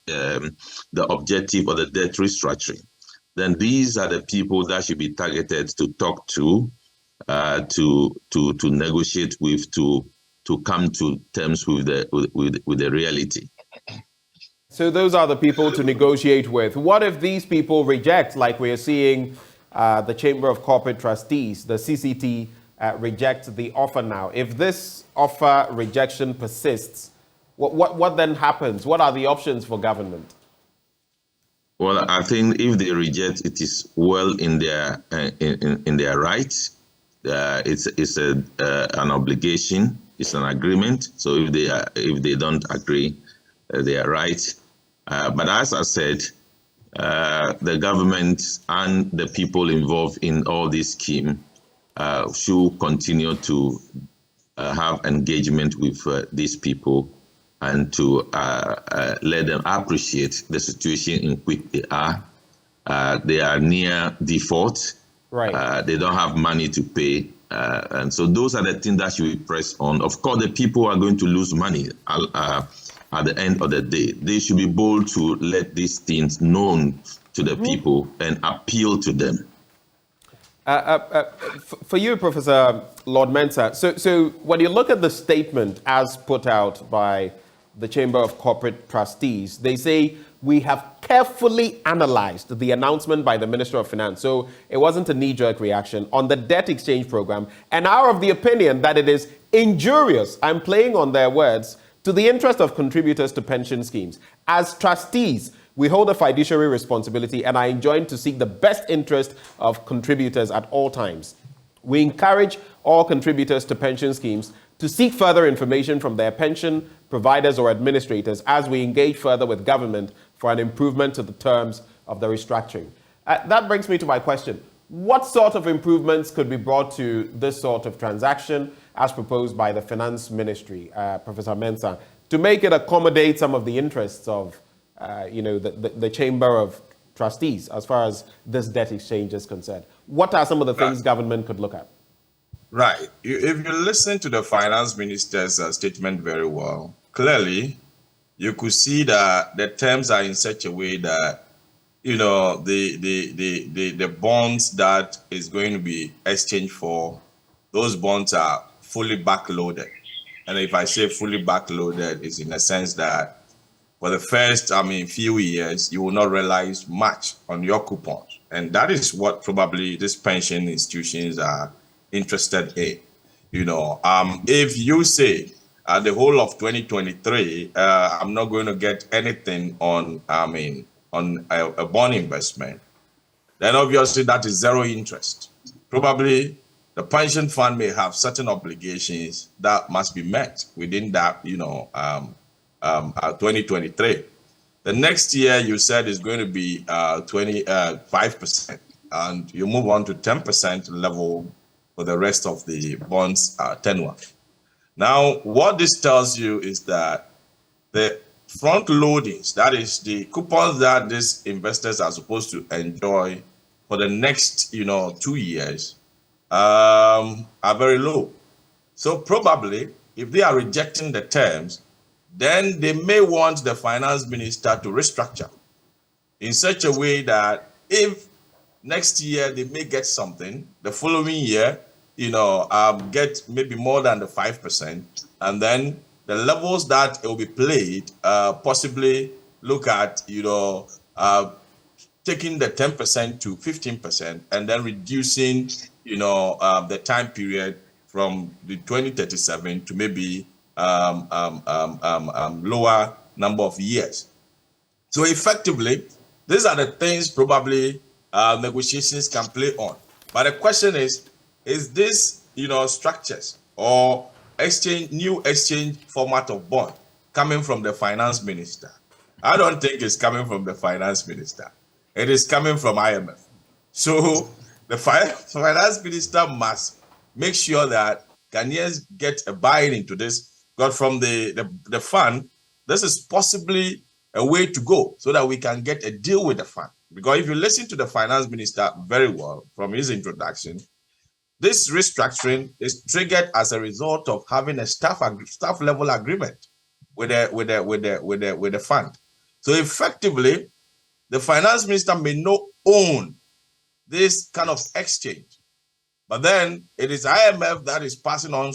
the objective of the debt restructuring, then these are the people that should be targeted to talk to negotiate with, to come to terms with the reality. So those are the people to negotiate with. What if these people reject, like we are seeing the Chamber of Corporate Trustees, the CCT, reject the offer now? If this offer rejection persists, what then happens? What are the options for government? Well, I think if they reject, it is well in their rights. It's an obligation. It's an agreement. So if they don't agree, they are right. But as I said, the government and the people involved in all this scheme should continue to have engagement with these people and to let them appreciate the situation in which they are, they are near default. Right. They don't have money to pay. And so those are the things that should be pressed on. Of course, the people are going to lose money at the end of the day. They should be bold to let these things known to the people and appeal to them. For you, Professor Lord Mensah, so when you look at the statement as put out by the Chamber of Corporate Trustees, they say, we have carefully analyzed the announcement by the Minister of Finance, so it wasn't a knee-jerk reaction, on the debt exchange program, and are of the opinion that it is injurious, I'm playing on their words, to the interest of contributors to pension schemes. As trustees, we hold a fiduciary responsibility and are enjoined to seek the best interest of contributors at all times. We encourage all contributors to pension schemes to seek further information from their pension providers or administrators as we engage further with government for an improvement to the terms of the restructuring. That brings me to my question. What sort of improvements could be brought to this sort of transaction as proposed by the Finance Ministry, Professor Mensah, to make it accommodate some of the interests of the Chamber of Trustees as far as this debt exchange is concerned? What are some of the things government could look at? Right. If you listen to the Finance Minister's statement very well, clearly you could see that the terms are in such a way that the bonds that is going to be exchanged for, those bonds are fully backloaded. And if I say fully backloaded, it's in a sense that for the first, few years, you will not realize much on your coupons. And that is what probably these pension institutions are interested in. If you say the whole of 2023, I'm not going to get anything on a bond investment, then obviously that is zero interest. Probably the pension fund may have certain obligations that must be met within that, 2023. The next year you said is going to be 25%, and you move on to 10% level for the rest of the bonds tenure. Now, what this tells you is that the front loadings, that is the coupons that these investors are supposed to enjoy for the next 2 years, are very low. So probably if they are rejecting the terms, then they may want the finance minister to restructure in such a way that if next year they may get something, the following year, get maybe more than the 5%, and then the levels that it will be played, possibly look at, taking the 10% to 15%, and then reducing, the time period from the 2037 to maybe lower number of years. So effectively, these are the things probably negotiations can play on. But the question is this, structures or new exchange format of bond coming from the finance minister? I don't think it's coming from the finance minister. It is coming from IMF. So the finance minister must make sure that Ghanaians get a buy-in into this. But from the fund, this is possibly a way to go so that we can get a deal with the fund. Because if you listen to the finance minister very well from his introduction, this restructuring is triggered as a result of having a staff level agreement with the fund. So effectively, the finance minister may not own this kind of exchange, but then it is IMF that is passing on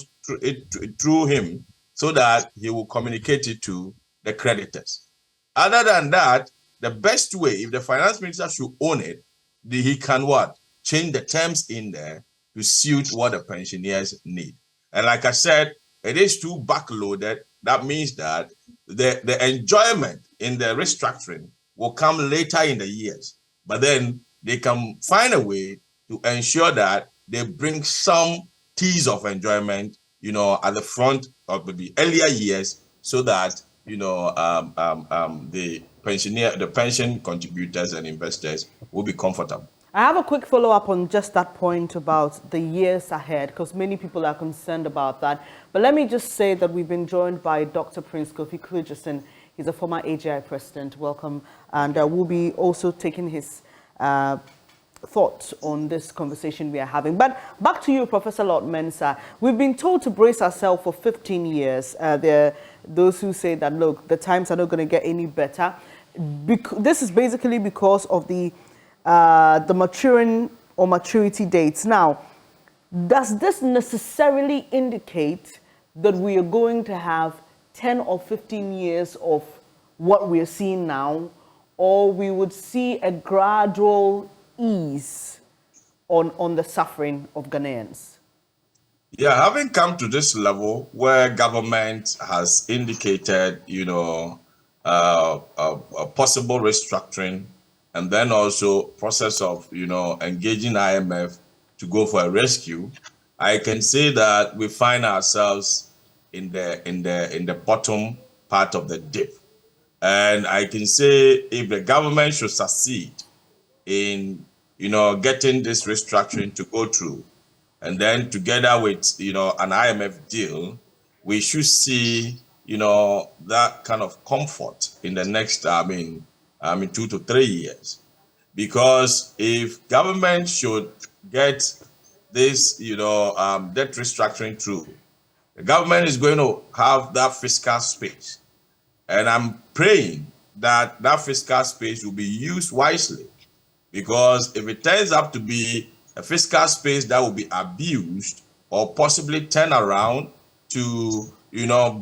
through him so that he will communicate it to the creditors. Other than that, the best way, if the finance minister should own it, he can what? Change the terms in there to suit what the pensioners need. And like I said, it is too backloaded. That means that the enjoyment in the restructuring will come later in the years. But then they can find a way to ensure that they bring some tease of enjoyment, at the front of the earlier years, so that the pension contributors and investors will be comfortable. I have a quick follow-up on just that point about the years ahead, because many people are concerned about that. But let me just say that we've been joined by Dr. Prince Kofi Kujison. He's a former AGI president. Welcome. And we'll be also taking his thoughts on this conversation we are having. But back to you, Professor Lord Mensah. We've been told to brace ourselves for 15 years. There are those who say that, look, the times are not going to get any better. This is basically because of the maturing or maturity dates. Now, does this necessarily indicate that we are going to have 10 or 15 years of what we are seeing now, or we would see a gradual ease on the suffering of Ghanaians? Yeah, having come to this level where government has indicated, a possible restructuring, and then also process of, engaging IMF to go for a rescue, I can say that we find ourselves in the bottom part of the dip. And I can say if the government should succeed in, getting this restructuring to go through, and then together with, an IMF deal, we should see, that kind of comfort in the next, 2 to 3 years. Because if government should get this, debt restructuring through, the government is going to have that fiscal space. And I'm praying that that fiscal space will be used wisely. Because if it turns out to be a fiscal space that will be abused or possibly turn around to,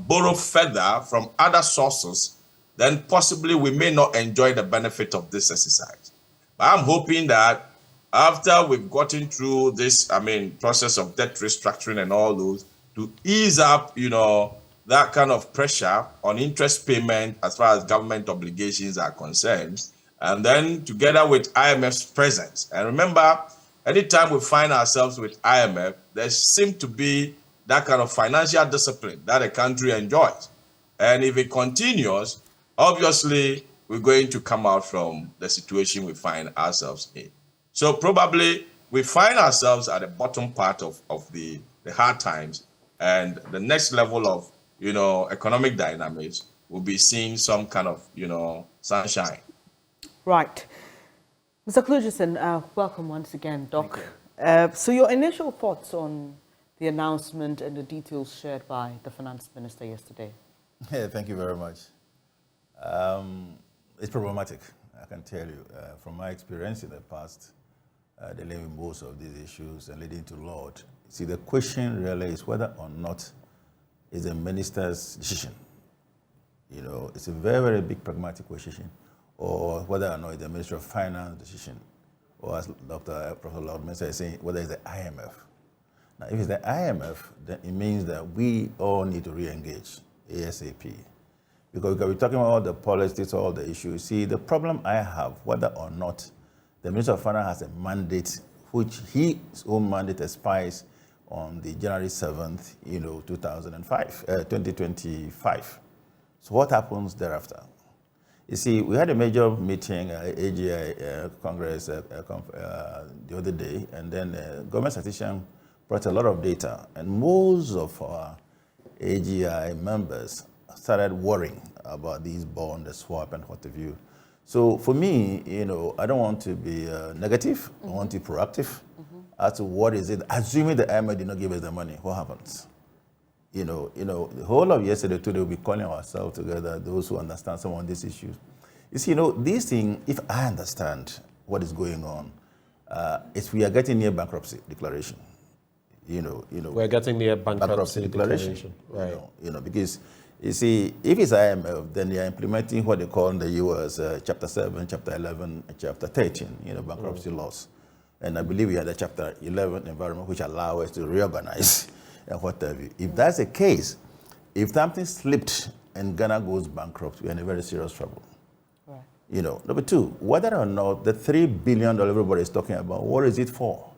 borrow further from other sources, then possibly we may not enjoy the benefit of this exercise. But I'm hoping that after we've gotten through this, process of debt restructuring and all those, to ease up, that kind of pressure on interest payment as far as government obligations are concerned, and then together with IMF's presence. And remember, anytime we find ourselves with IMF, there seems to be that kind of financial discipline that a country enjoys. And if it continues, obviously, we're going to come out from the situation we find ourselves in. So probably we find ourselves at the bottom part of the hard times, and the next level of, economic dynamics will be seeing some kind of, sunshine. Right. Mr. Klugerson, welcome once again, Doc. So your initial thoughts on the announcement and the details shared by the Finance Minister yesterday? Yeah, thank you very much. It's problematic, I can tell you. From my experience in the past, dealing with most of these issues and leading to law. See, the question really is whether or not it's a minister's decision. It's a very, very big pragmatic question, or whether or not it's the Ministry of Finance decision, or as Professor Lord Mensah is saying, whether it's the IMF. Now, if it's the IMF, then it means that we all need to re-engage ASAP. Because we're talking about all the politics, all the issues. See, the problem I have, whether or not the Minister of Finance has a mandate, which his own mandate expires on the January 7th, 2025. So what happens thereafter? You see, we had a major meeting, AGI Congress the other day, and then government statistician brought a lot of data, and most of our AGI members started worrying about these bonds, the swap, and what have you. So for me, I don't want to be negative. I want to be proactive as to what is it. Assuming the IMF did not give us the money, what happens? The whole of yesterday, today, we'll be calling ourselves together, those who understand some of these issues. You see, these things, if I understand what is going on, we are getting near bankruptcy declaration. We're getting near bankruptcy declaration. Right. Because you see, if it's IMF, then they are implementing what they call in the US Chapter 7, Chapter 11, and Chapter 13, bankruptcy laws. And I believe we had a Chapter 11 environment which allow us to reorganize and what have you. If that's the case, if something slipped and Ghana goes bankrupt, we're in a very serious trouble. Right. Number two, whether or not the $3 billion everybody is talking about, what is it for?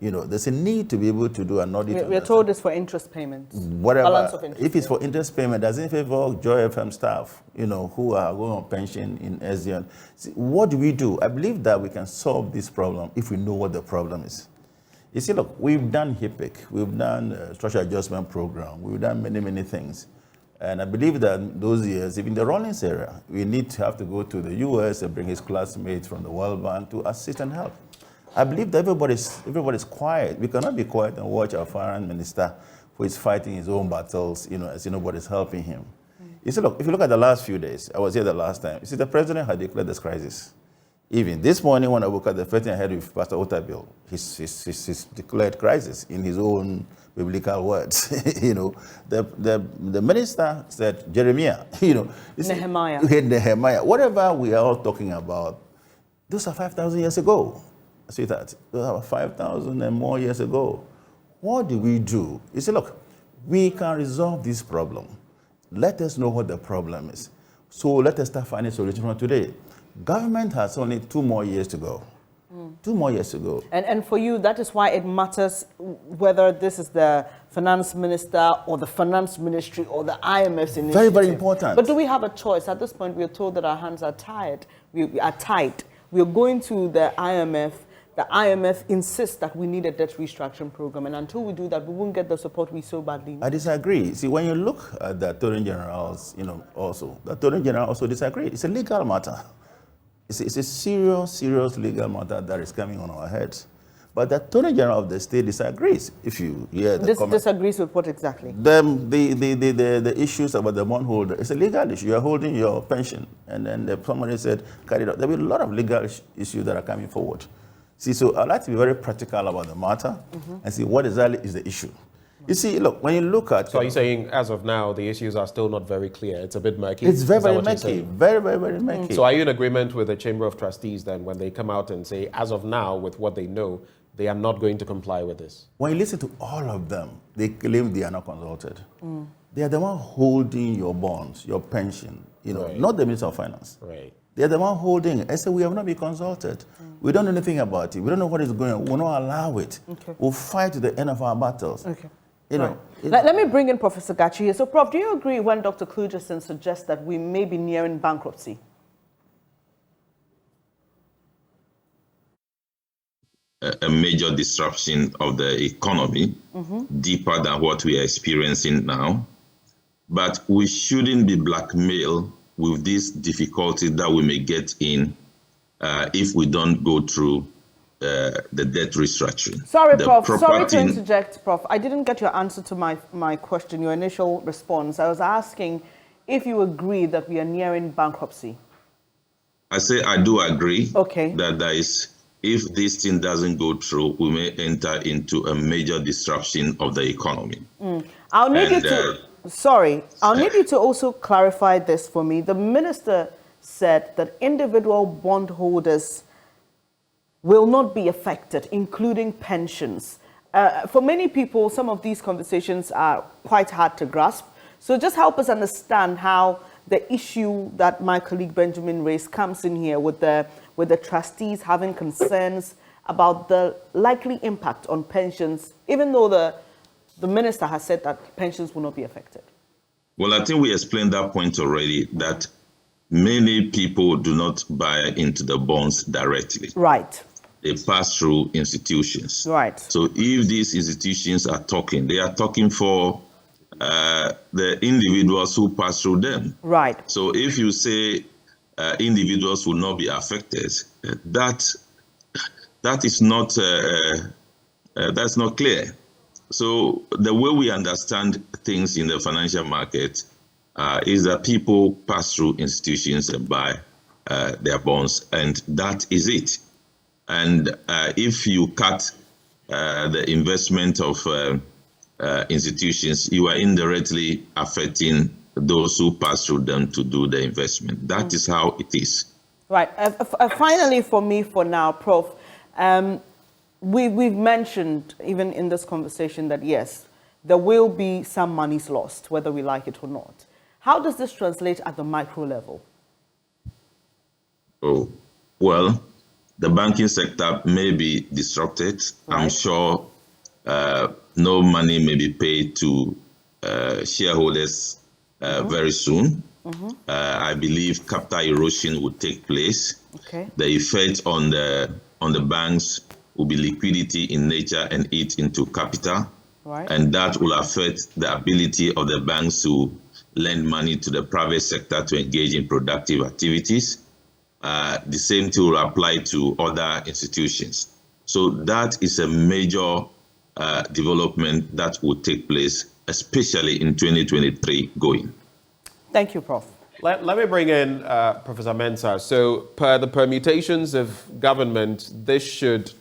There's a need to be able to do an audit. We're told it's for interest payments. Whatever. Balance of interest. If it's for interest payment, doesn't favor Joy FM staff, who are going on pension in SDN. See, what do we do? I believe that we can solve this problem if we know what the problem is. You see, look, we've done HIPIC, we've done structural adjustment program, we've done many, many things. And I believe that in those years, even the Rawlings area, we need to have to go to the US and bring his classmates from the World Bank to assist and help. I believe that everybody's quiet. We cannot be quiet and watch our foreign minister who is fighting his own battles, as nobody's helping him. You see, look, if you look at the last few days, I was here the last time, you see, the president had declared this crisis. Even this morning, when I woke up, the first thing I heard with Pastor Otabil, he's declared crisis in his own biblical words. The minister said, Jeremiah, Nehemiah, whatever we are all talking about, those are 5,000 years ago. Sweetheart, those are 5,000 and more years ago. What do we do? You say, look, we can resolve this problem. Let us know what the problem is. So let us start finding a solution from today. Government has only 2 more years to go. 2 more years to go. And for you, that is why it matters whether this is the finance minister or the finance ministry or the IMF's initiative. Very, very important. But do we have a choice? At this point, we are told that our hands are tied. We are tight. We are going to the IMF. The IMF insists that we need a debt restructuring program. And until we do that, we won't get the support we so badly need. I disagree. See, when you look at the Attorney General's, also, the Attorney General also disagreed. It's a legal matter. It's a serious legal matter that is coming on our heads. But the Attorney General of the state disagrees. If you hear the comment. Disagrees with what exactly? The issues about the bondholder. It's a legal issue. You are holding your pension. And then somebody said, carry it out. There will be a lot of legal issues that are coming forward. See, so I'd like to be very practical about the matter and see what exactly is the issue. You see, look, when you look at... So are you saying, as of now, the issues are still not very clear? It's a bit murky? It's very, very murky. Very, very, very murky. So are you in agreement with the Chamber of Trustees then when they come out and say, as of now, with what they know, they are not going to comply with this? When you listen to all of them, they claim they are not consulted. They are the one holding your bonds, your pension, Right. not the Minister of Finance. Right. They are the one holding it. I say, we have not been consulted. We don't know anything about it. We don't know what is going on. We'll not allow it. We'll fight to the end of our battles. Let me bring in Professor Gachi here. So, Prof, do you agree when Dr. Klugerson suggests that we may be nearing bankruptcy? A major disruption of the economy, deeper than what we are experiencing now. But we shouldn't be blackmailed with this difficulty that we may get in if we don't go through the debt restructuring. Sorry, Prof. Sorry to interject, Prof. I didn't get your answer to my question, your initial response. I was asking if you agree that we are nearing bankruptcy. I say I do agree that there is, if this thing doesn't go through, we may enter into a major disruption of the economy. I'll need you to... I'll need you to also clarify this for me. The minister said that individual bondholders will not be affected, including pensions. For many people, some of these conversations are quite hard to grasp. So just help us understand how the issue that my colleague Benjamin raised comes in here with the trustees having concerns about the likely impact on pensions, even though the minister has said that pensions will not be affected. Well, I think we explained that point already, that many people do not buy into the bonds directly. Right. They pass through institutions. Right. So if these institutions are talking, they are talking for the individuals who pass through them. Right. So if you say individuals will not be affected, that is not that's not clear. So the way we understand things in the financial market is that people pass through institutions and buy their bonds, and that is it. And if you cut the investment of institutions, you are indirectly affecting those who pass through them to do the investment. That is how it is. Right. Finally, for me, for now, Prof, we've mentioned, even in this conversation, that yes, there will be some monies lost, whether we like it or not. How does this translate at the micro level? Oh, well, the banking sector may be disrupted. Right. I'm sure no money may be paid to shareholders very soon. I believe capital erosion will take place. The effect on the banks will be liquidity in nature and eat into capital. Right. And that will affect the ability of the banks to lend money to the private sector to engage in productive activities. The same thing will apply to other institutions. So that is a major development that will take place, especially in 2023 going. Thank you, Prof. Let me bring in Professor Mensah. So per the permutations of government, this should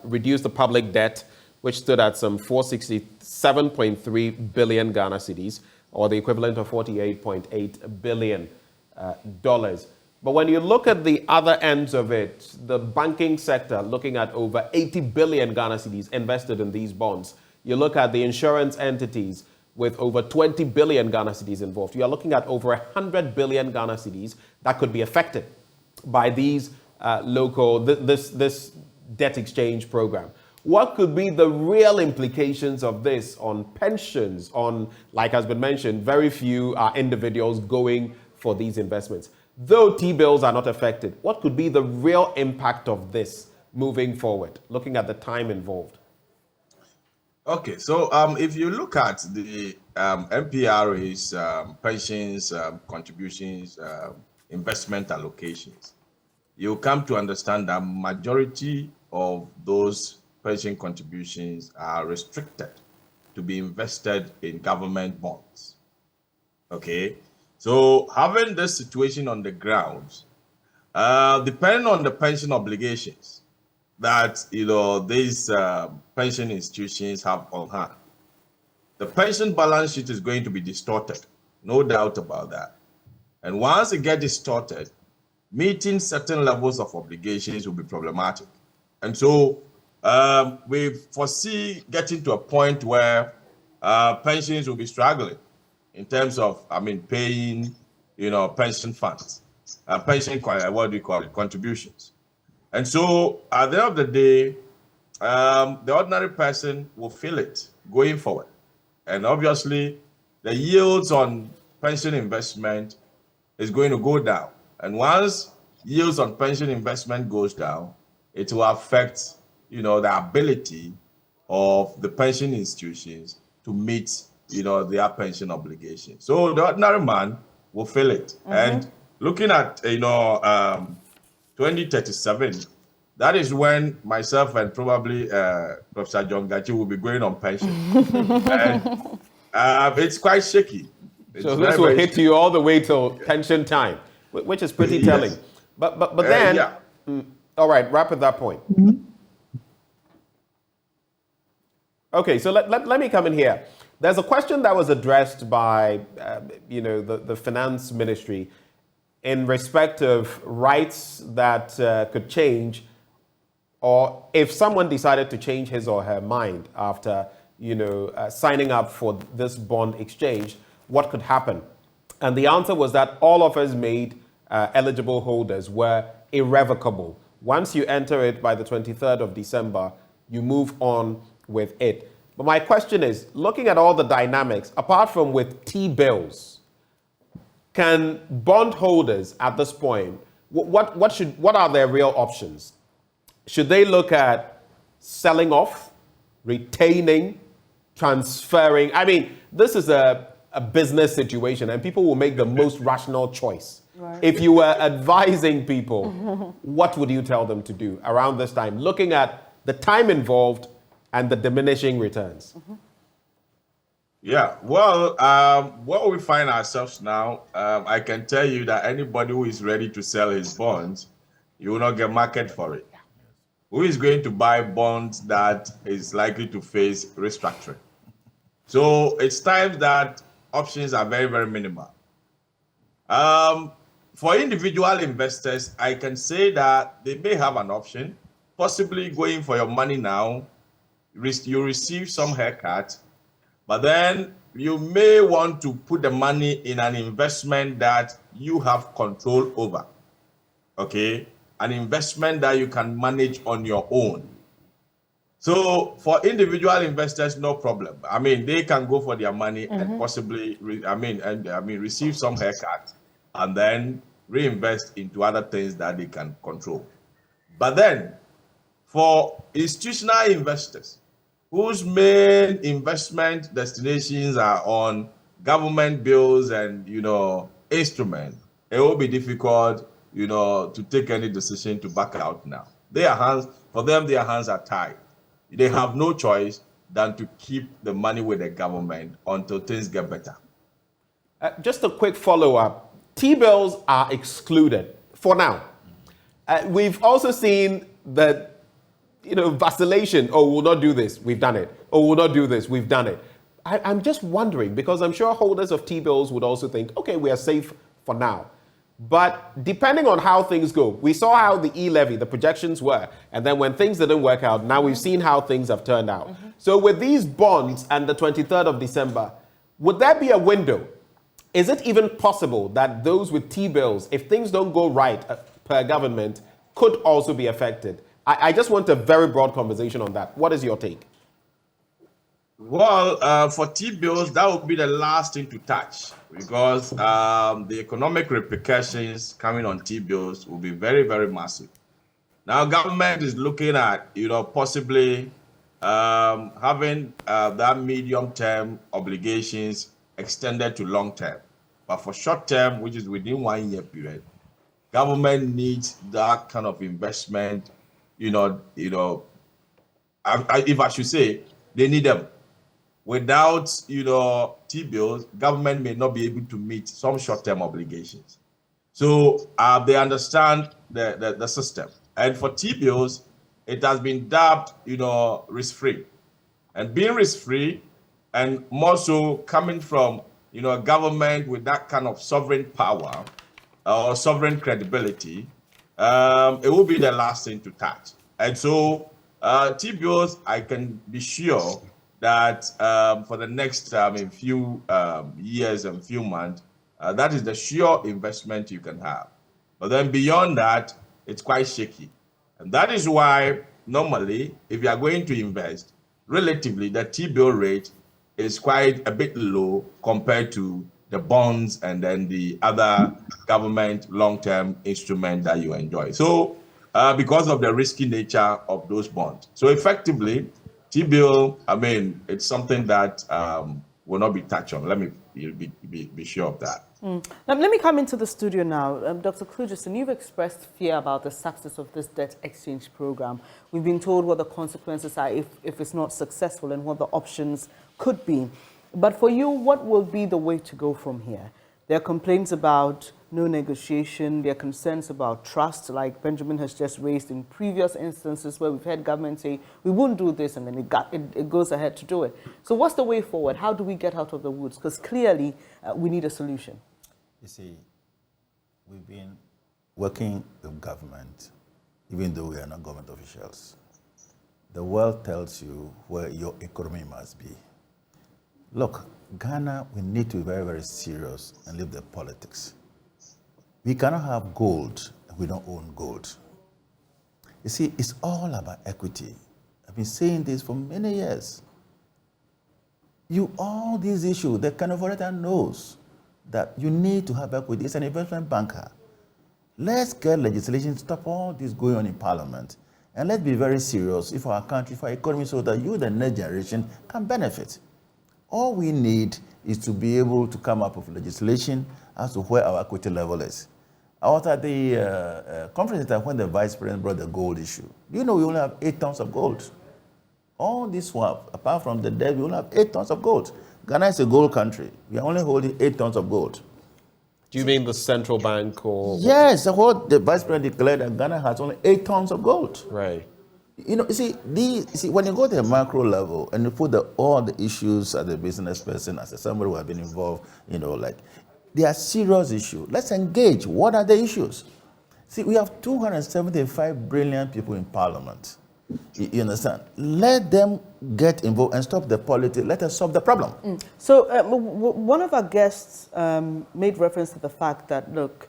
reduce the public debt, which stood at some 467.3 billion Ghana cedis, or the equivalent of $48.8 billion. But when you look at the other ends of it, the banking sector looking at over 80 billion Ghana cedis invested in these bonds. You look at the insurance entities with over 20 billion Ghana cedis involved. You are looking at over 100 billion Ghana cedis that could be affected by these this debt exchange program. What could be the real implications of this on pensions, on, like has been mentioned, very few are individuals going for these investments? Though T-bills are not affected, what could be the real impact of this moving forward, looking at the time involved? Okay, so if you look at the MPRA's pensions, contributions, investment allocations, you come to understand that majority of those pension contributions are restricted to be invested in government bonds. Okay, so having this situation on the ground, depending on the pension obligations that these pension institutions have on hand, the pension balance sheet is going to be distorted, no doubt about that. And once it gets distorted, meeting certain levels of obligations will be problematic. And so we foresee getting to a point where pensions will be struggling in terms of, paying, pension funds, contributions. And so at the end of the day, the ordinary person will feel it going forward. And obviously, the yields on pension investment is going to go down. And once yields on pension investment goes down, it will affect, the ability of the pension institutions to meet, their pension obligations. So the ordinary man will feel it. Mm-hmm. And looking at, 2037, that is when myself and probably Professor John Gachi will be going on pension. And it's quite shaky. So this will hit you all the way till pension time, which is pretty telling. But then, all right, wrap at that point. Mm-hmm. Okay, so let me come in here. There's a question that was addressed by, the finance ministry in respect of rights that could change, or if someone decided to change his or her mind after, signing up for this bond exchange, what could happen? And the answer was that all offers made eligible holders were irrevocable. Once you enter it by the 23rd of December, you move on with it. But my question is, looking at all the dynamics, apart from with T-bills, can bondholders at this point, what are their real options? Should they look at selling off, retaining, transferring? This is a business situation, and people will make the most rational choice. Right. If you were advising people, what would you tell them to do around this time, looking at the time involved and the diminishing returns? Mm-hmm. Yeah, well, what we find ourselves now, I can tell you that anybody who is ready to sell his bonds, you will not get market for it. Who is going to buy bonds that is likely to face restructuring? So it's time that options are very, very minimal. For individual investors, I can say that they may have an option, possibly going for your money now. You receive some haircut, but then you may want to put the money in an investment that you have control over. Okay? An investment that you can manage on your own. So for individual investors, no problem. They can go for their money and possibly, receive some haircut and then reinvest into other things that they can control. But then for institutional investors whose main investment destinations are on government bills and, instruments, it will be difficult, to take any decision to back out now. Their hands are tied. They have no choice than to keep the money with the government until things get better. Just a quick follow-up. T-bills are excluded for now. We've also seen that, vacillation. Oh, we'll not do this. We've done it. Oh, we'll not do this. We've done it. I'm just wondering, because I'm sure holders of T-bills would also think, okay, we are safe for now. But depending on how things go, we saw how the e-levy, the projections were. And then when things didn't work out, now we've seen how things have turned out. So with these bonds and the 23rd of December, would there be a window? Is it even possible that those with T-bills, if things don't go right per government, could also be affected? I just want a very broad conversation on that. What is your take? Well, for T-bills, that would be the last thing to touch, because the economic repercussions coming on T-bills will be very, very massive. Now, government is looking at, possibly having that medium-term obligations extended to long-term. But for short-term, which is within 1 year period, government needs that kind of investment. If I should say, they need them. Without, T-bills, government may not be able to meet some short-term obligations. So they understand the system. And for T-bills, it has been dubbed, risk-free. And being risk-free, and more so coming from, a government with that kind of sovereign power or sovereign credibility, it will be the last thing to touch. And so T-bills, I can be sure that for the next few years and few months, that is the sure investment you can have. But then beyond that, it's quite shaky. And that is why normally, if you are going to invest, relatively, the T-bill rate is quite a bit low compared to the bonds and then the other government long-term instrument that you enjoy. So because of the risky nature of those bonds. So effectively, T-bill, it's something that will not be touched on. Let me be sure of that. Now, let me come into the studio now. Dr. Klugerson, you've expressed fear about the success of this debt exchange program. We've been told what the consequences are if it's not successful and what the options could be. But for you, what will be the way to go from here? There are complaints about no negotiation. There are concerns about trust, like Benjamin has just raised in previous instances where we've had government say, we won't do this, and then it goes ahead to do it. So what's the way forward? How do we get out of the woods? Because clearly, we need a solution. You see, we've been working with government, even though we are not government officials. The world tells you where your economy must be. Look, Ghana, we need to be very, very serious and leave the politics. We cannot have gold if we don't own gold. You see, it's all about equity. I've been saying this for many years. All these issues, the kind of auditor knows that you need to have equity. It's an investment banker. Let's get legislation to stop all this going on in Parliament. And let's be very serious if our country, for our economy, so that you, the next generation, can benefit. All we need is to be able to come up with legislation as to where our equity level is. I was at the conference when the Vice President brought the gold issue. You know we only have 8 tons of gold. All this swap, apart from the debt, we only have 8 tons of gold. Ghana is a gold country. We are only holding 8 tons of gold. Do you mean the central bank or? Yes, the Vice President declared that Ghana has only 8 tons of gold. Right. You see, when you go to the macro level and you put all the issues as a business person, as somebody who has been involved, they are serious issues. Let's engage. What are the issues? See, we have 275 brilliant people in Parliament. You understand? Let them get involved and stop the politics. Let us solve the problem. So one of our guests made reference to the fact that, look,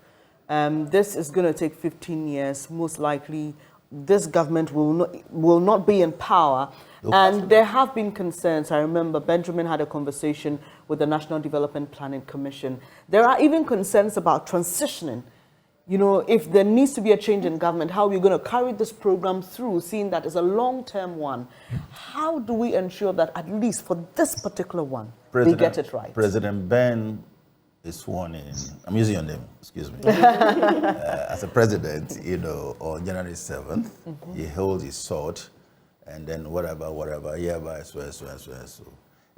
this is going to take 15 years. Most likely, this government will not be in power. And there have been concerns. I remember Benjamin had a conversation with the National Development Planning Commission. There are even concerns about transitioning you know, if there needs to be a change in government, how are we going to carry this program through, seeing that it's a long-term one? How do we ensure that at least for this particular one, we get it right? President Ben is sworn in, I'm using your name, excuse me, as a president, you know, on January 7th, he holds his sword, and then whatever, hereby, so.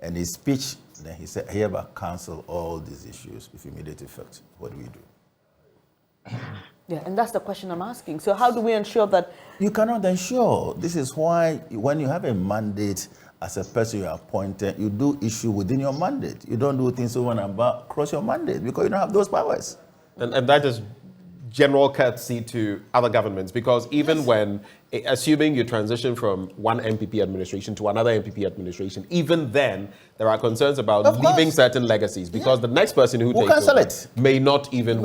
And his speech, then he said, hereby cancel all these issues with immediate effect. What do we do? Yeah, and that's the question I'm asking. So how do we ensure that? You cannot ensure. This is why when you have a mandate as a person you are appointed, you do issue within your mandate. You don't do things over and above, cross your mandate, because you don't have those powers. And that is general courtesy to other governments, because even when, assuming you transition from one MPP administration to another MPP administration, even then there are concerns about leaving certain legacies, because the next person who takes over may not even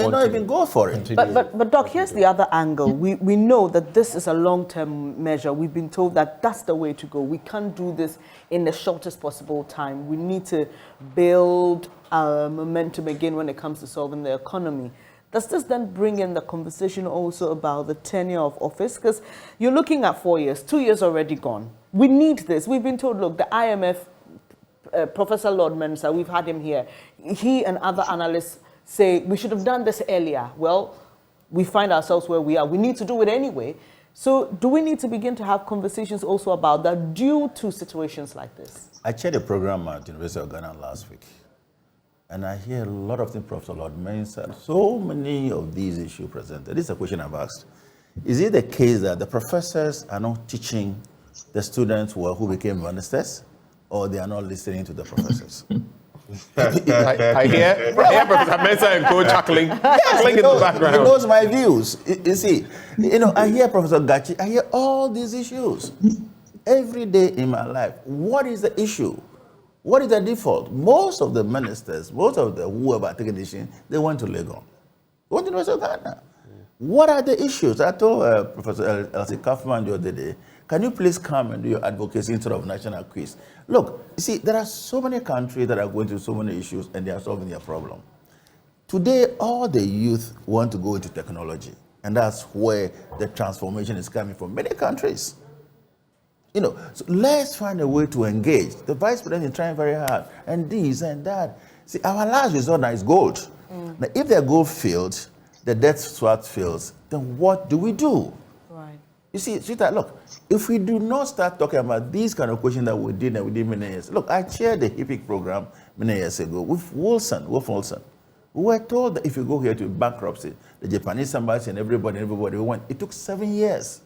go for it. But Doc, here's the other angle. We know that this is a long-term measure. We've been told that that's the way to go. We can't do this in the shortest possible time. We need to build momentum again when it comes to solving the economy. Does this then bring in the conversation also about the tenure of office? Because you're looking at 4 years, 2 years already gone. We need this. We've been told, look, the IMF, Professor Lord Mensa, we've had him here. He and other analysts say we should have done this earlier. Well, we find ourselves where we are. We need to do it anyway. So do we need to begin to have conversations also about that due to situations like this? I chaired a program at the University of Ghana last week. And I hear a lot of things Professor Lord mentioned, so many of these issues presented. This is a question I've asked. Is it the case that the professors are not teaching the students who became ministers, or they are not listening to the professors? I hear Professor Mensah and co chuckling in the background. He knows my views. You see, I hear Professor Gachi, I hear all these issues every day in my life. What is the issue? What is the default? Most of the ministers, most of the whoever are taking decisions, they went to Legon. They went to University of Ghana. What are the issues? I told Professor Elsie Kaufman the other day, can you please come and do your advocacy instead of national quiz? Look, you see, there are so many countries that are going through so many issues and they are solving their problem. Today, all the youth want to go into technology, and that's where the transformation is coming from many countries. So let's find a way to engage. The vice president is trying very hard, and this and that. See, our last resort now is gold. Now, if the gold fails, the debt swap fails, then what do we do? Right. You see, sweetheart, look, if we do not start talking about these kind of questions that we did many years. Look, I chaired the HIPIC program many years ago with Wolf Wilson. We were told that if you go here to bankruptcy, the Japanese embassy and everybody went. It took 7 years.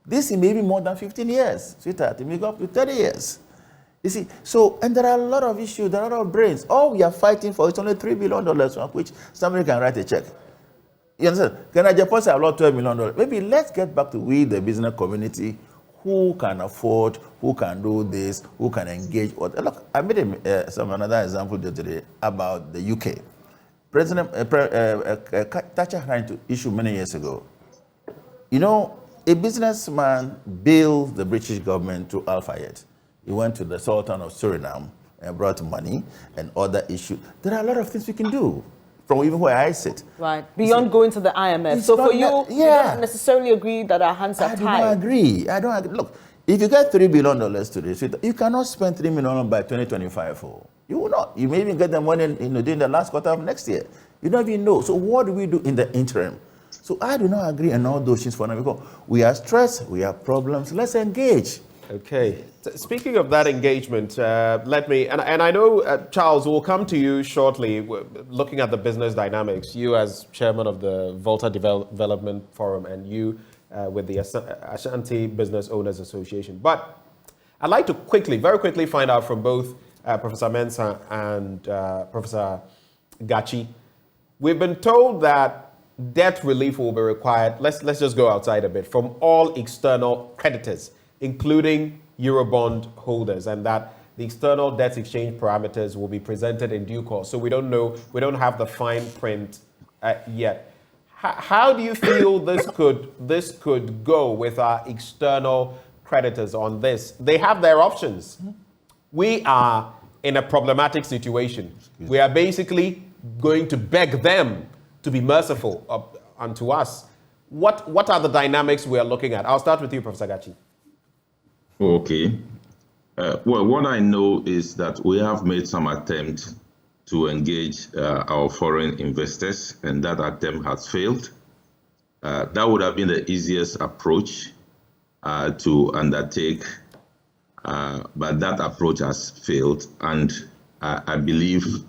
This is maybe more than 15 years, sweetheart. It may go up to 30 years. You see, and there are a lot of issues, there are a lot of brains. All we are fighting for is only $3 billion, on which somebody can write a check. You understand? Can Japan say about $12 million? Maybe let's get back to the business community, who can afford, who can do this, who can engage. Look, I made another example today about the UK. President Thatcher tried to issue many years ago. A businessman billed the British government to Al-Fayed. He went to the Sultan of Suriname and brought money and other issues. There are a lot of things we can do from even where I sit. Right, beyond going to the IMF. So for you, you don't necessarily agree that our hands are tied. I don't agree. Look, if you get $3 billion today, you cannot spend $3 million by 2025. You will not. You may even get the money during the last quarter of next year. You don't even know. So what do we do in the interim? So I do not agree on all those things for now, because we are stressed, we have problems. Let's engage. Okay. Speaking of that engagement, let me, and I know, Charles, we'll come to you shortly, looking at the business dynamics, you as chairman of the Volta Development Forum, and you with the Ashanti Business Owners Association. But I'd like to very quickly find out from both Professor Mensah and Professor Gachi. We've been told that debt relief will be required, let's just go outside a bit, from all external creditors, including Eurobond holders, and that the external debt exchange parameters will be presented in due course. So we don't have the fine print yet. How do you feel this could go with our external creditors on this? They have their options. We are in a problematic situation. We are basically going to beg them to be merciful and to us. What are the dynamics we are looking at? I'll start with you, Professor Gachi. Okay. Well, what I know is that we have made some attempt to engage our foreign investors, and that attempt has failed. That would have been the easiest approach to undertake, but that approach has failed, and I believe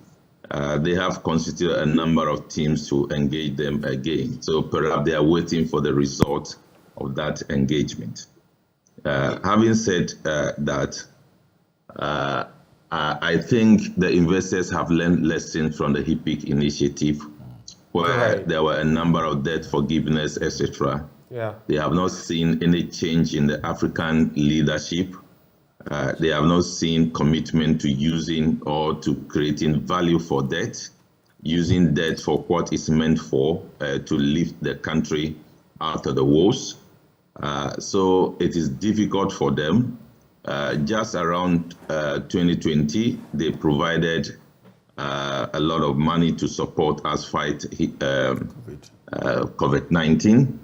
they have constituted a number of teams to engage them again. So perhaps they are waiting for the result of that engagement. Having said that, I think the investors have learned lessons from the HIPIC initiative, where there were a number of debt forgiveness, etc. Yeah. They have not seen any change in the African leadership. They have not seen commitment to using or to creating value for debt, using debt for what it's meant for, to lift the country out of the woes. So it is difficult for them. Just around 2020, they provided a lot of money to support us fight COVID-19.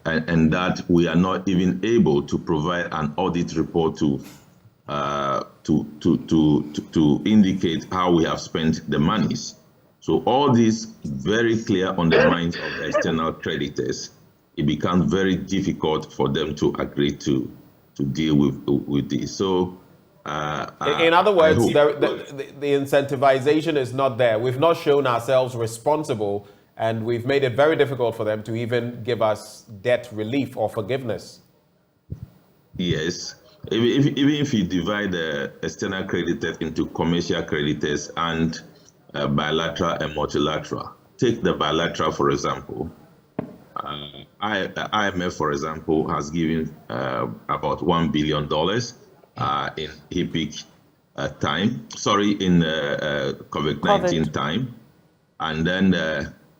And that we are not even able to provide an audit report to indicate how we have spent the monies. So all this very clear on the minds of the external creditors. It becomes very difficult for them to agree to deal with this. So, in other words, the incentivization is not there. We've not shown ourselves responsible, and we've made it very difficult for them to even give us debt relief or forgiveness. Yes. Even if you divide the external creditors into commercial creditors and bilateral and multilateral, take the bilateral, for example. IMF, for example, has given about $1 billion in HIPIC time, in COVID-19 time. And then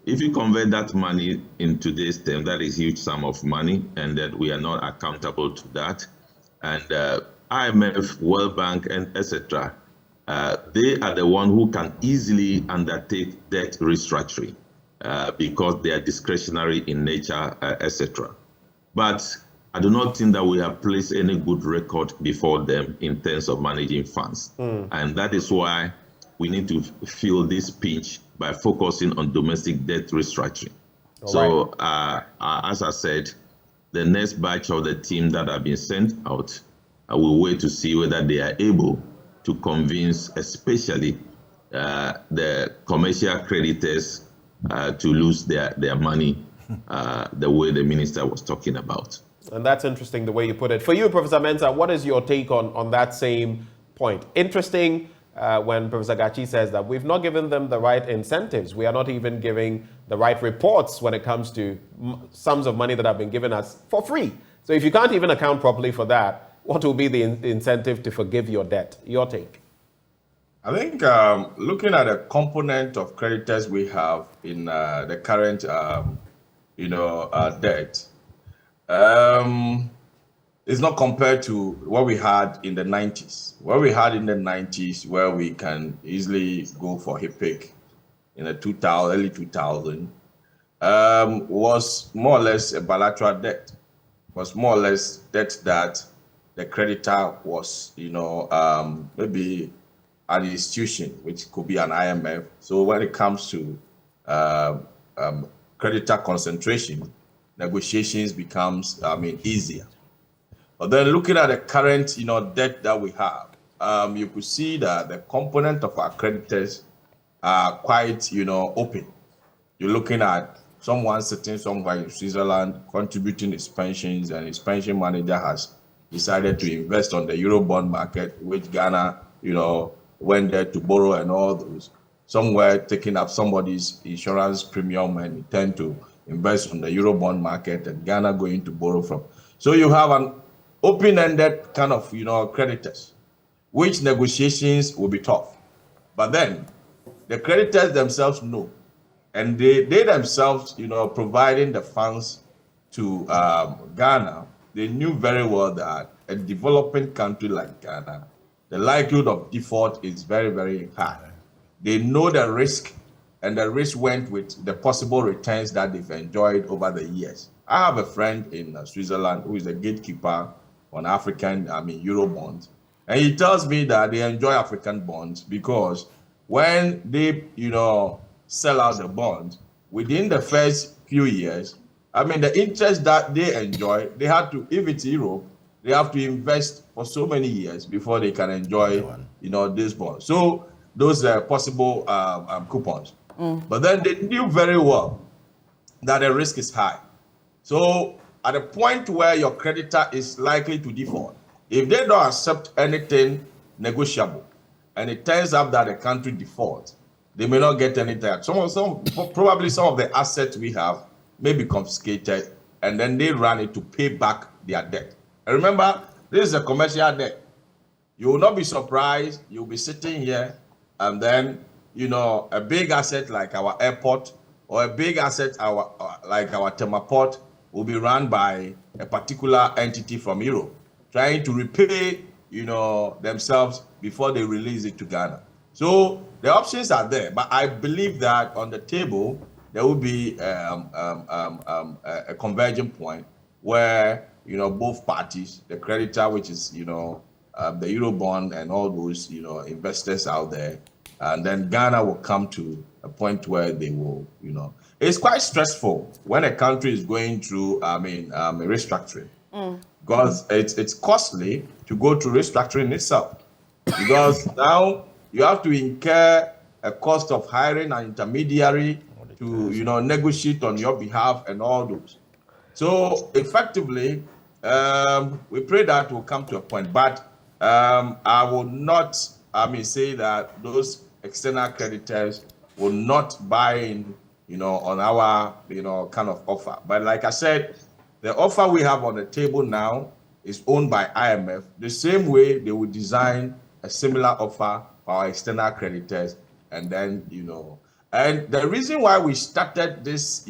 if you convert that money in today's term, that is a huge sum of money, and that we are not accountable to that. And IMF, World Bank, and etc., they are the one who can easily undertake debt restructuring because they are discretionary in nature, etc. But I do not think that we have placed any good record before them in terms of managing funds. And that is why we need to feel this pinch by focusing on domestic debt restructuring. So, as I said, the next batch of the team that have been sent out, I will wait to see whether they are able to convince, especially the commercial creditors, to lose their money the way the minister was talking about. And that's interesting the way you put it. For you, Professor Mensah, what is your take on that same point? Interesting when Professor Gachi says that we've not given them the right incentives. We are not even giving the right reports when it comes to sums of money that have been given us for free. So if you can't even account properly for that, what will be the incentive to forgive your debt? Your take? I think looking at the component of creditors we have in the current, debt, it's not compared to what we had in the 90s. What we had in the 90s, where we can easily go for HIPIC in the early 2000, was more or less a bilateral debt. Was more or less debt that the creditor was, maybe an institution, which could be an IMF. So when it comes to creditor concentration, negotiations becomes, easier. But then looking at the current, debt that we have, you could see that the component of our creditors are quite, open. You're looking at someone sitting somewhere in Switzerland contributing his pensions, and his pension manager has decided to invest on the Eurobond market, which Ghana, went there to borrow and all those. Somewhere taking up somebody's insurance premium and intend to invest on the Eurobond market, and Ghana going to borrow from. So you have an open-ended kind of, creditors, which negotiations will be tough. But then the creditors themselves know, and they themselves, providing the funds to Ghana, they knew very well that a developing country like Ghana, the likelihood of default is very, very high. They know the risk and the risk went with the possible returns that they've enjoyed over the years. I have a friend in Switzerland who is a gatekeeper on African, Euro bonds. And he tells me that they enjoy African bonds because when they, sell out the bonds, within the first few years, the interest that they enjoy, they have to, if it's Europe, they have to invest for so many years before they can enjoy, this bond. So those are possible coupons. But then they knew very well that the risk is high. So at a point where your creditor is likely to default, if they don't accept anything negotiable, and it turns out that the country defaults, they may not get anything. Probably some of the assets we have may be confiscated, and then they run it to pay back their debt. And remember, this is a commercial debt. You will not be surprised. You'll be sitting here, and then a big asset like our airport or a big asset like our Temaport will be run by a particular entity from Europe, trying to repay, themselves before they release it to Ghana. So the options are there, but I believe that on the table there will be a converging point where both parties, the creditor, which is the Eurobond and all those investors out there, and then Ghana will come to a point where they will it's quite stressful when a country is going through a restructuring. Because it's costly to go through restructuring itself, because now you have to incur a cost of hiring an intermediary to negotiate on your behalf and all those. So effectively, we pray that will come to a point, but I will not say that those external creditors will not buy in on our kind of offer. But like I said, the offer we have on the table now is owned by IMF, the same way they would design a similar offer for our external creditors. And then, and the reason why we started this,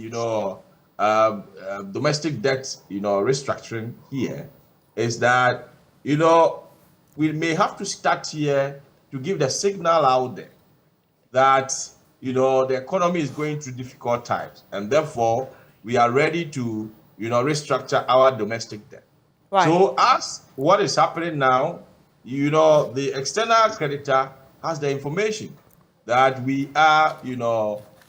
domestic debt, restructuring here is that, we may have to start here to give the signal out there that, the economy is going through difficult times, and therefore we are ready to restructure our domestic debt. Right. So as what is happening now, the external creditor has the information that we are,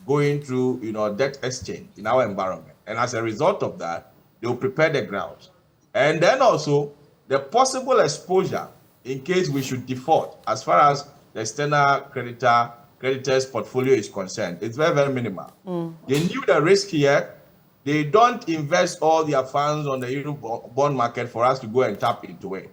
going through, debt exchange in our environment. And as a result of that, they will prepare the grounds. And then also the possible exposure in case we should default as far as the external creditor's portfolio is concerned, it's very, very minimal. They knew the risk here. They don't invest all their funds on the Euro bond market for us to go and tap into it.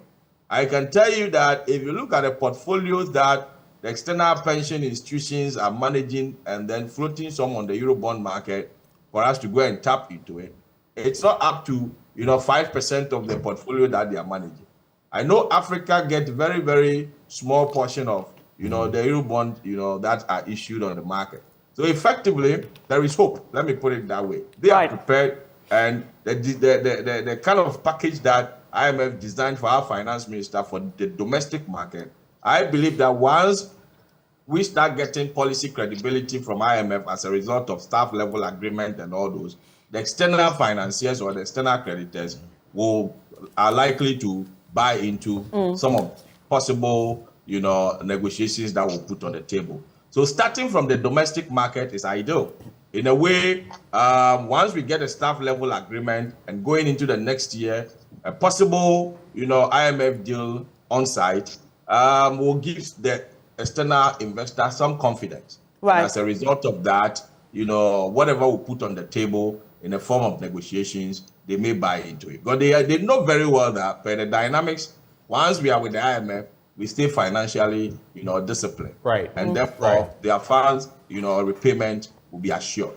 I can tell you that if you look at the portfolios that the external pension institutions are managing and then floating some on the Euro bond market for us to go and tap into it, it's not up to 5% of the portfolio that they are managing. I know Africa gets very, very small portion of the Euro bond that are issued on the market. So effectively, there is hope. Let me put it that way. They are prepared, and the kind of package that IMF designed for our finance minister for the domestic market, I believe that once we start getting policy credibility from IMF as a result of staff level agreement and all those, the external financiers or the external creditors are likely to buy into some of possible negotiations that we'll put on the table. So starting from the domestic market is ideal. In a way, once we get a staff level agreement and going into the next year, a possible, IMF deal on site will give the external investor some confidence. Right. And as a result of that, whatever we put on the table in the form of negotiations, they may buy into it. But they know very well that per the dynamics, once we are with the IMF, we stay financially, disciplined. Right. And therefore, their funds, repayment will be assured.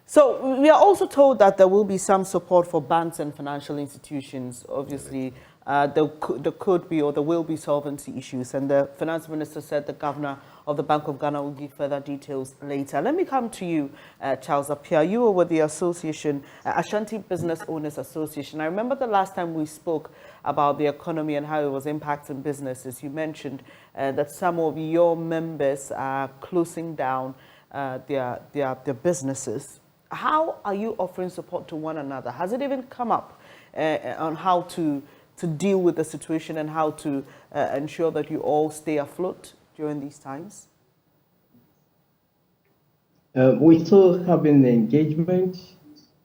So we are also told that there will be some support for banks and financial institutions. Obviously, there could be or there will be solvency issues. And the finance minister said the governor of the Bank of Ghana will give further details later. Let me come to you, Charles Appiah. You were with the association, Ashanti Business Owners Association. I remember the last time we spoke about the economy and how it was impacting businesses. You mentioned that some of your members are closing down their businesses. How are you offering support to one another? Has it even come up on how to deal with the situation and how to ensure that you all stay afloat during these times? We still have an engagement.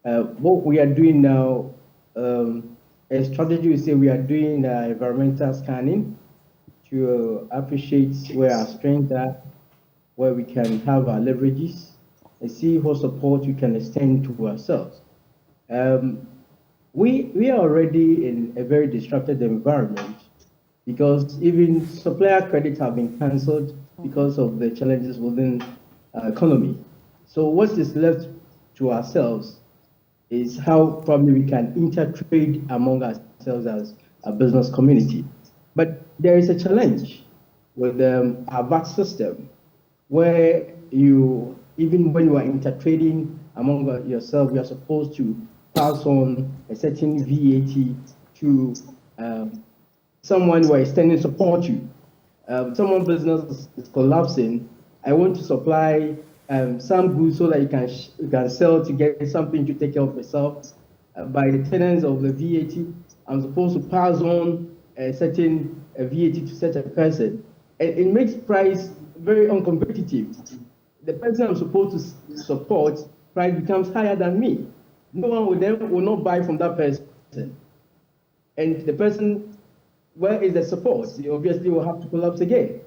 What we are doing now, a strategy we say we are doing environmental scanning to appreciate where our strengths are, where we can have our leverages, and see what support we can extend to ourselves. We are already in a very disrupted environment because even supplier credits have been cancelled because of the challenges within our economy. So what is left to ourselves is how probably we can intertrade among ourselves as a business community. But there is a challenge with our VAT system where you, even when you are intertrading among yourself, you are supposed to pass on a certain VAT to someone who is extending support to. Someone business is collapsing. I want to supply some goods so that you can sell to get something to take care of yourself. By the tenets of the VAT, I'm supposed to pass on a certain VAT to such a person. And it makes price very uncompetitive. The person I'm supposed to support, price becomes higher than me. No one will not buy from that person. And the person, where is the support? They obviously will have to collapse again.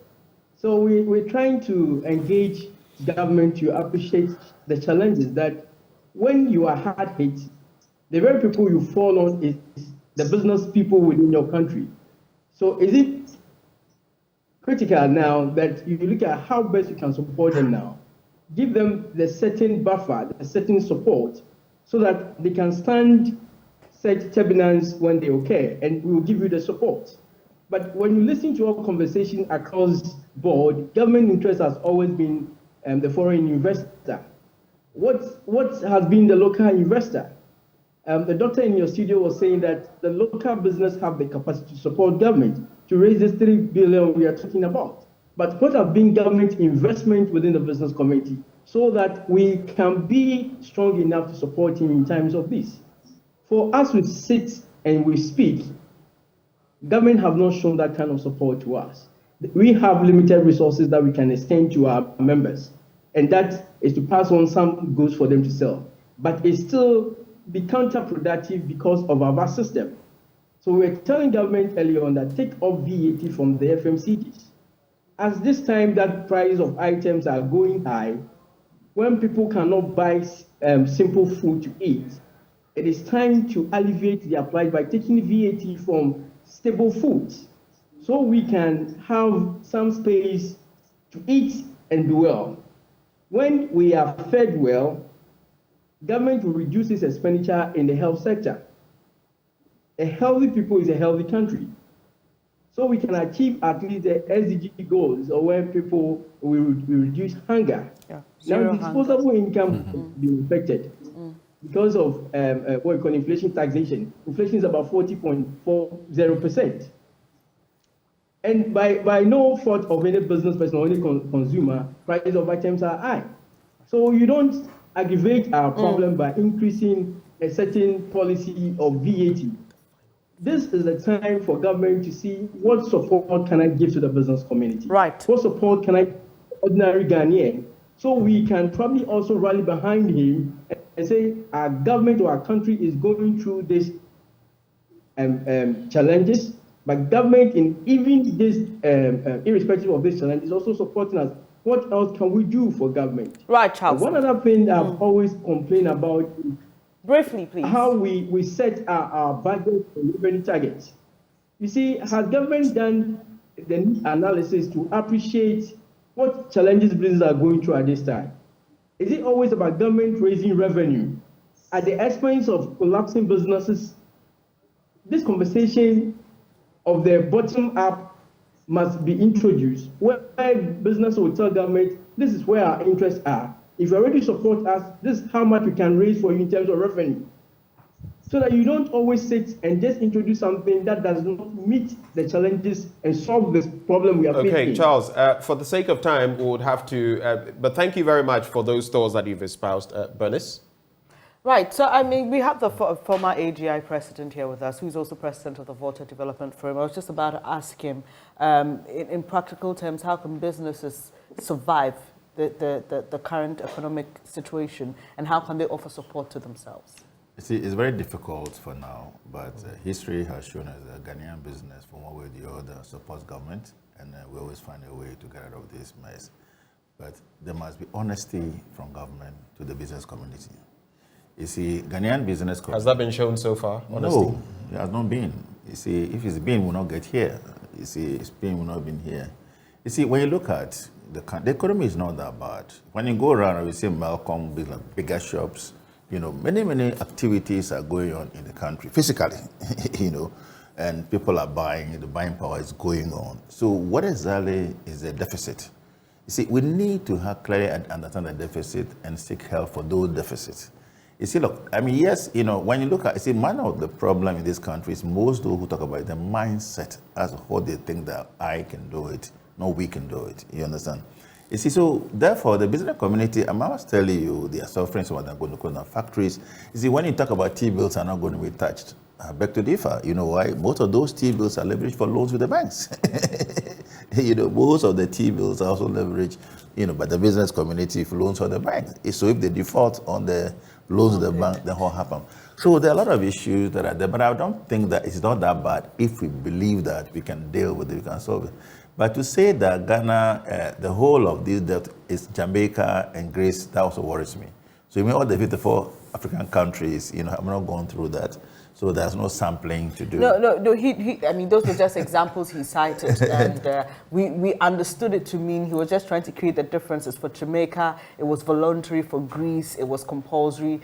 So we're trying to engage government to appreciate the challenges that when you are hard hit, the very people you fall on is the business people within your country. So is it critical now that you look at how best you can support them now? Give them the certain buffer, the certain support, so that they can stand such turbulence when they occur, and we will give you the support. But when you listen to our conversation across board, government interest has always been the foreign investor. What has been the local investor? The doctor in your studio was saying that the local business have the capacity to support government to raise this 3 billion we are talking about. But what have been government investment within the business community so that we can be strong enough to support him in times of this? For us to sit and we speak, government have not shown that kind of support to us. We have limited resources that we can extend to our members, and that is to pass on some goods for them to sell. But it's still be counterproductive because of our vast system. So we're telling government earlier on that take off VAT from the FMCGs. As this time that price of items are going high, when people cannot buy simple food to eat, it is time to alleviate their price by taking VAT from stable foods, so we can have some space to eat and do well. When we are fed well, government will reduce its expenditure in the health sector. A healthy people is a healthy country. So we can achieve at least the SDG goals, or where people will reduce hunger. Yeah. Now, disposable income will be affected because of what we call inflation taxation. Inflation is about 40.40%. And by no fault of any business person or any consumer, prices of items are high. So you don't aggravate our problem by increasing a certain policy of VAT. This is the time for government to see what support can I give to the business community. Right. What support can I give to ordinary Ghanaian, so we can probably also rally behind him and say our government or our country is going through these challenges, but government in even this, irrespective of this challenge, is also supporting us. What else can we do for government? Right, Charles. One other thing I've always complained about is briefly, please, how we set our budget and revenue targets. You see, has government done the analysis to appreciate what challenges businesses are going through at this time? Is it always about government raising revenue at the expense of collapsing businesses? This conversation of the bottom up must be introduced, where business will tell government, this is where our interests are. If you already support us, this is how much we can raise for you in terms of revenue. so that you don't always sit and just introduce something that does not meet the challenges and solve this problem we are facing. Okay, Charles, for the sake of time, we would have to, but thank you very much for those thoughts that you've espoused. Bernice? Right, so I mean, we have the former AGI president here with us, who's also president of the Water Development Forum. I was just about to ask him, in practical terms, how can businesses survive the current economic situation, and how can they offer support to themselves? You see, it's very difficult for now, but history has shown us that Ghanaian business, from one way or the other, supports government, and we always find a way to get out of this mess. But there must be honesty from government to the business community. You see, Ghanaian business community... Has that been shown so far, honesty? No, it has not been. You see, if it's been, we'll not get here. You see, it's been, we'll not been here. You see, when you look at the economy is not that bad. When you go around, we see Malcolm, bigger shops, you know, many activities are going on in the country, physically, you know, and people are buying, the buying power is going on. So what exactly is the deficit? You see, we need to have clearly understand the deficit and seek help for those deficits. You see, look, I mean, yes, you know, when you look at, you see, one of the problem in this country is most those who talk about the mindset as what they think that I can do it, no, we can do it. You understand? You see, so therefore, the business community, I must tell you, they are suffering, so they're going to close down factories. You see, when you talk about T-bills are not going to be touched, I beg to differ. You know why? Most of those T-bills are leveraged for loans with the banks. You know, most of the T-bills are also leveraged, you know, by the business community for loans for the bank. So if they default on the loans of the bank, then what happens? So there are a lot of issues that are there, but I don't think that it's not that bad if we believe that we can deal with it, we can solve it. But to say that Ghana, the whole of this debt is Jamaica and Greece, that also worries me. So you mean all the 54 African countries, you know, I'm not going through that. So there's no sampling to do. No, I mean, those were just examples he cited. And we understood it to mean he was just trying to create the differences. For Jamaica, it was voluntary. For Greece, it was compulsory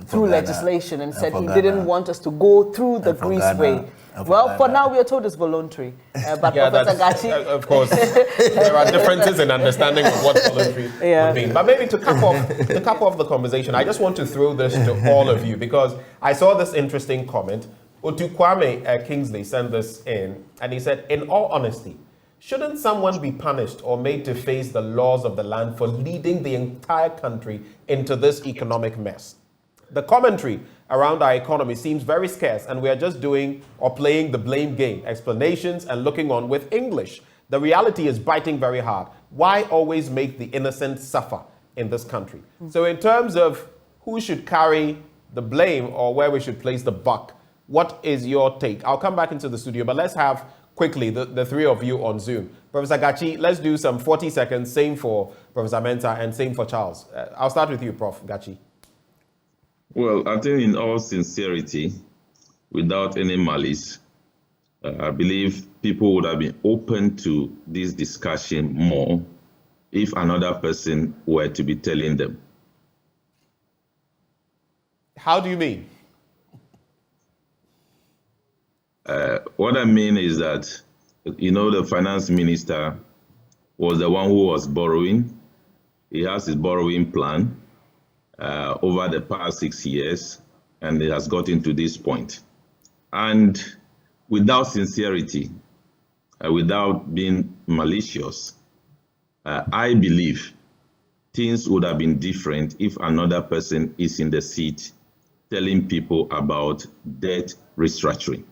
through legislation, and said he didn't want us to go through the Greece way. Well, for now, we are told it's voluntary. But yeah, Professor Gachi... Of course, there are differences in understanding of what voluntary would mean. But maybe to cap off the conversation, I just want to throw this to all of you, because I saw this interesting comment. Otukwame Kingsley sent this in, and he said, in all honesty, shouldn't someone be punished or made to face the laws of the land for leading the entire country into this economic mess? The commentary around our economy seems very scarce, and we are just doing or playing the blame game, explanations and looking on with English. The reality is biting very hard. Why always make the innocent suffer in this country? So in terms of who should carry the blame or where we should place the buck, what is your take? I'll come back into the studio, but let's have quickly the three of you on Zoom. Professor Gachi, let's do some 40 seconds, same for Professor Mensah and same for Charles. I'll start with you, Prof. Gachi. Well, I think in all sincerity, without any malice, I believe people would have been open to this discussion more if another person were to be telling them. How do you mean? What I mean is that, you know, the finance minister was the one who was borrowing. He has his borrowing plan. Over the past 6 years, and it has gotten to this point. And without sincerity, without being malicious, I believe things would have been different if another person is in the seat telling people about debt restructuring.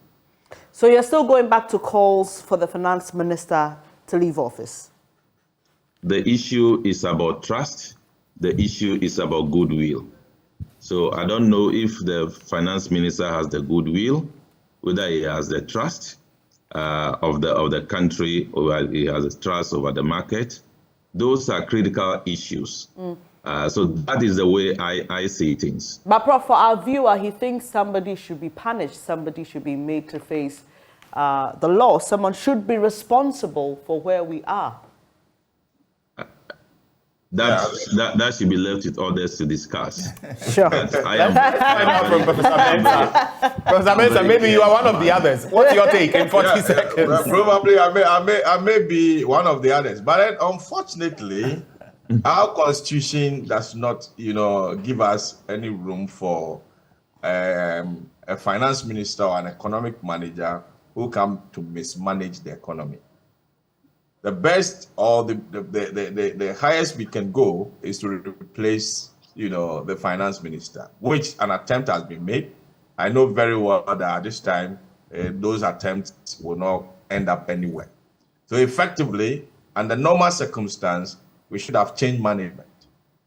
So you're still going back to calls for the finance minister to leave office? The issue is about trust. The issue is about goodwill. So I don't know if the finance minister has the goodwill, whether he has the trust of the country, or he has the trust over the market. Those are critical issues. So that is the way I see things. But Prof, for our viewer, he thinks somebody should be punished, somebody should be made to face the law, someone should be responsible for where we are. That should be left with others to discuss. Sure. I am from Professor Mensah. Professor Mensah, maybe you are one of the others. What's your take in 40 seconds? Well, probably I may be one of the others, but then, unfortunately, our constitution does not, give us any room for a finance minister or an economic manager who come to mismanage the economy. The best or the highest we can go is to replace, the finance minister, which an attempt has been made. I know very well that at this time, those attempts will not end up anywhere. So effectively, under normal circumstance, we should have changed management.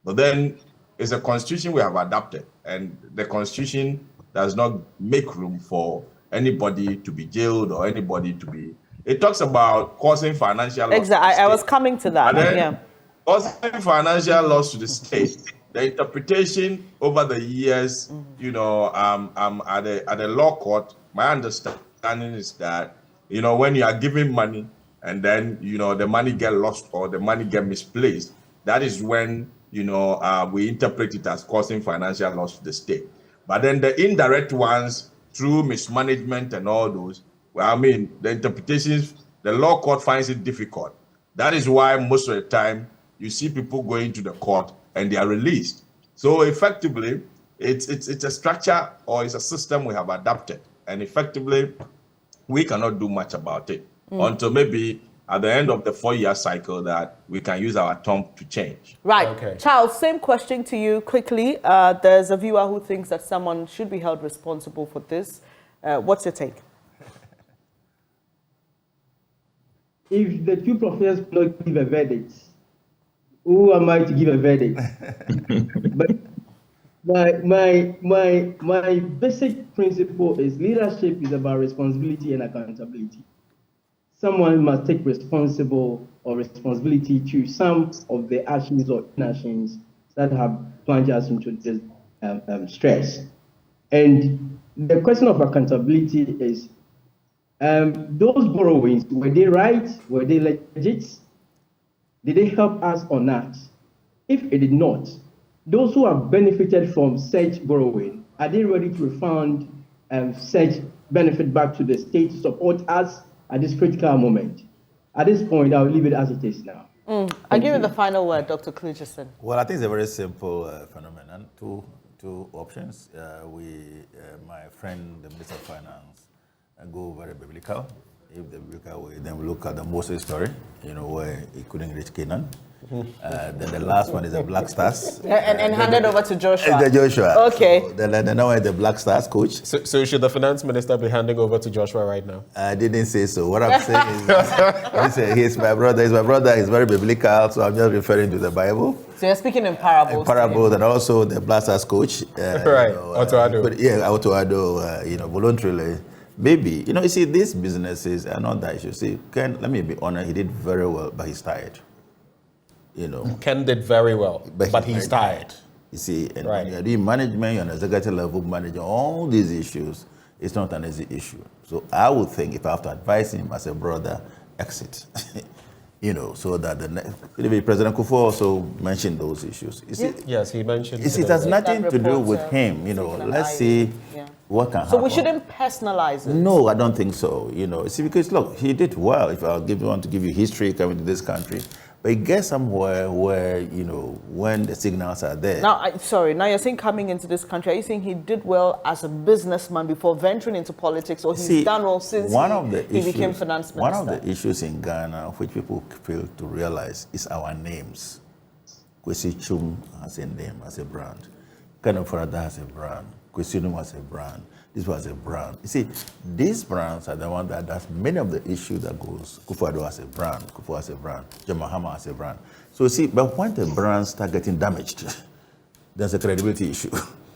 But then it's a constitution we have adopted, and the constitution does not make room for anybody to be jailed or anybody to be. It talks about causing financial loss. Exactly. I was coming to that. Yeah. Causing financial loss to the state. The interpretation over the years, at the law court, my understanding is that, when you are giving money and then, the money get lost or the money get misplaced, that is when, we interpret it as causing financial loss to the state. But then the indirect ones, through mismanagement and all those, the interpretations, the law court finds it difficult. That is why most of the time you see people going to the court and they are released. So effectively, it's a structure or it's a system we have adapted. And effectively, we cannot do much about it until maybe at the end of the 4-year cycle that we can use our thumb to change. Right. Okay. Charles, same question to you quickly. There's a viewer who thinks that someone should be held responsible for this. What's your take? If the two professors do not give a verdict, who am I to give a verdict? But my basic principle is leadership is about responsibility and accountability. Someone must take responsibility to some of the actions or inactions that have plunged us into this stress. And the question of accountability is, those borrowings, were they right? Were they legit? Did they help us or not? If it did not, those who have benefited from such borrowing, are they ready to refund such benefit back to the state to support us at this critical moment? At this point, I'll leave it as it is now. I'll give you the final word, Dr. Klugerson. Well, I think it's a very simple phenomenon. Two options. My friend, the Minister of Finance, go very biblical. If the biblical way, then we look at the Moses story, where he couldn't reach Canaan. Then the last one is the Black Stars. And hand it over to Joshua. The Joshua. Okay. So the now the Black Stars coach. So should the finance minister be handing over to Joshua right now? I didn't say so. What I'm saying is, he's my brother. He's very biblical, so I'm just referring to the Bible. So you're speaking in parables. In parables, and also the Black Stars coach. Right. Otoado. Otoado, voluntarily. Maybe, you see, these businesses are not that issue. See, Ken, let me be honest, he did very well, but he's tired. Ken did very well, but he's tired. You see, and when you're doing management, you're an executive level manager, all these issues, it's not an easy issue. So I would think if I have to advise him as a brother, exit. So that President Kufuor also mentioned those issues. Yes, he mentioned. It has nothing to do with him. Let's see what can happen. So we shouldn't personalize it. No, I don't think so. Because look, he did well. If I want to give you history coming to this country, but it gets somewhere where when the signals are there. Now, now you're saying coming into this country, are you saying he did well as a businessman before venturing into politics, or he's done well since he became finance minister? One of the issues in Ghana which people fail to realize is our names. Kwesi Chum has a name, as a brand. Kano Farada has a brand. Kwesi Num has a brand. This was a brand. You see, these brands are the ones that does many of the issues that goes. Kufuor has a brand. Kufuor has a brand. John Mahama has a brand. So you see, but when the brands start getting damaged, there's a credibility issue.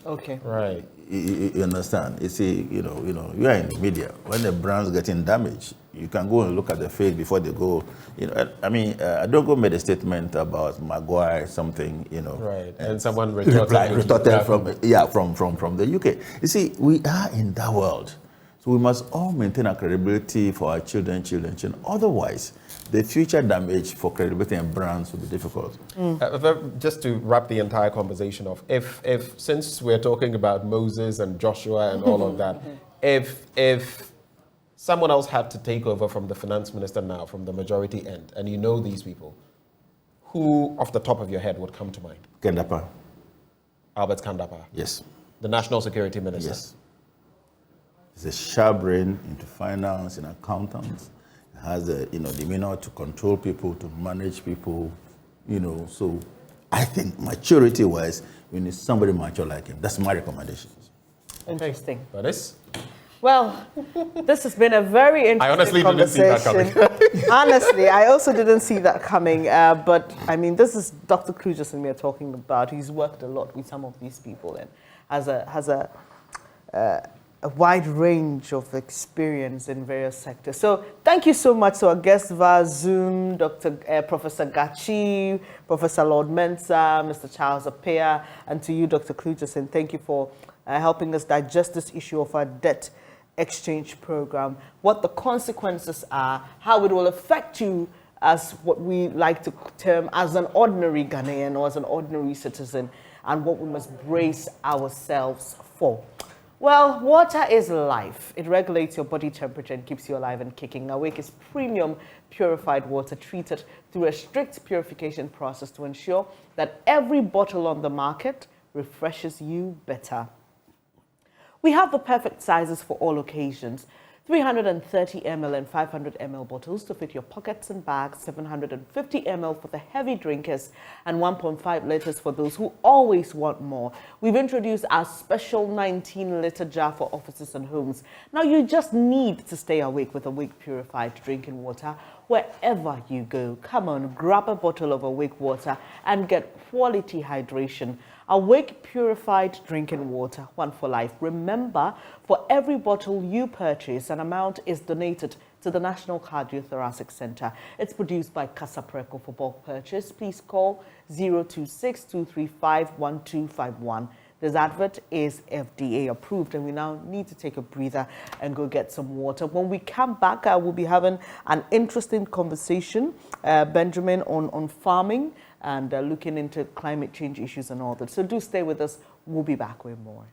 Okay. Right. You understand? You see, you are in the media. When the brand's getting damaged, you can go and look at the face before they go. I don't go made a statement about Maguire something. Right. And someone retorted from the UK. You see, we are in that world, so we must all maintain our credibility for our children. Otherwise, the future damage for credibility and brands will be difficult. Just to wrap the entire conversation off, if since we're talking about Moses and Joshua and all of that, if someone else had to take over from the finance minister now, from the majority end, and these people, who off the top of your head would come to mind? Kendapa. Albert Kandapa. Yes. The national security minister. Yes. He's a sharp brain into finance and accountants. He has the demeanor to control people, to manage people, So I think maturity-wise, we need somebody mature like him. That's my recommendation. Interesting. Bernice? Well, this has been a very interesting I honestly didn't see that coming. Honestly, I also didn't see that coming. But I mean, this is Dr. Kluges and we are talking about. He's worked a lot with some of these people and has a wide range of experience in various sectors. So thank you so much to our guests via Zoom, Professor Gachi, Professor Lord Mensah, Mr. Charles Appiah, and to you, Dr. Kluges, and thank you for helping us digest this issue of our debt exchange program, what the consequences are, how it will affect you as what we like to term as an ordinary Ghanaian or as an ordinary citizen, and what we must brace ourselves for. Well, water is life. It regulates your body temperature and keeps you alive and kicking. Awake is premium purified water treated through a strict purification process to ensure that every bottle on the market refreshes you better. We have the perfect sizes for all occasions. 330 ml and 500 ml bottles to fit your pockets and bags, 750 ml for the heavy drinkers, and 1.5 liters for those who always want more. We've introduced our special 19-liter jar for offices and homes. Now you just need to stay awake with Awake Purified Drinking Water wherever you go. Come on, grab a bottle of Awake water and get quality hydration. Awake Purified Drinking Water, one for life. Remember, for every bottle you purchase, an amount is donated to the National Cardiothoracic Center. It's produced by Casa Preco for bulk purchase. Please call 026-235-1251. This advert is FDA approved, and we now need to take a breather and go get some water. When we come back, we'll be having an interesting conversation, Benjamin, on farming and looking into climate change issues and all that. So do stay with us. We'll be back with more.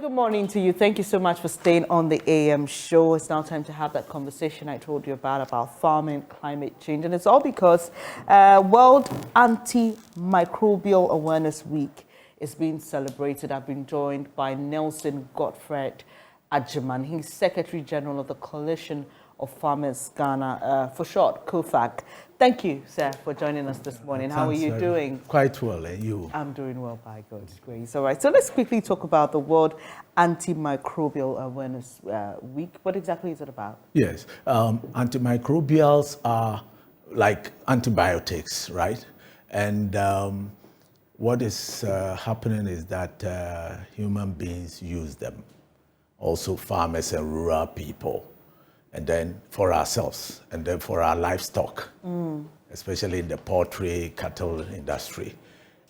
Good morning to you. Thank you so much for staying on the AM show. It's now time to have that conversation I told you about farming, climate change. And it's all because World Antimicrobial Awareness Week is being celebrated. I've been joined by Nelson Godfred Ajiman. He's Secretary General of the Coalition of Farmers Ghana, for short, COFAG. Thank you, sir, for joining us this morning. How are you doing? Quite well, and you? I'm doing well, by God's grace. All right, so let's quickly talk about the World Antimicrobial Awareness Week. What exactly is it about? Yes, antimicrobials are like antibiotics, right? And what is happening is that human beings use them, also farmers and rural people, and then for ourselves, and then for our livestock, especially in the poultry, cattle industry.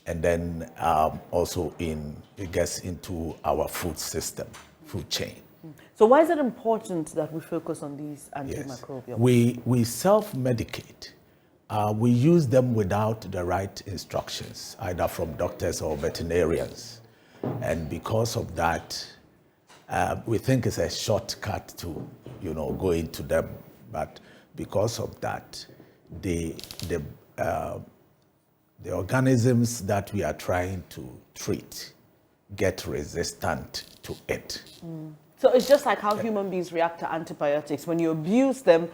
And then also it gets into our food system, food chain. So why is it important that we focus on these antimicrobials? Yes. We self-medicate. We use them without the right instructions, either from doctors or veterinarians. And because of that, we think it's a shortcut to, go into them. But because of that, the organisms that we are trying to treat get resistant to it. So it's just like how human beings react to antibiotics. When you abuse them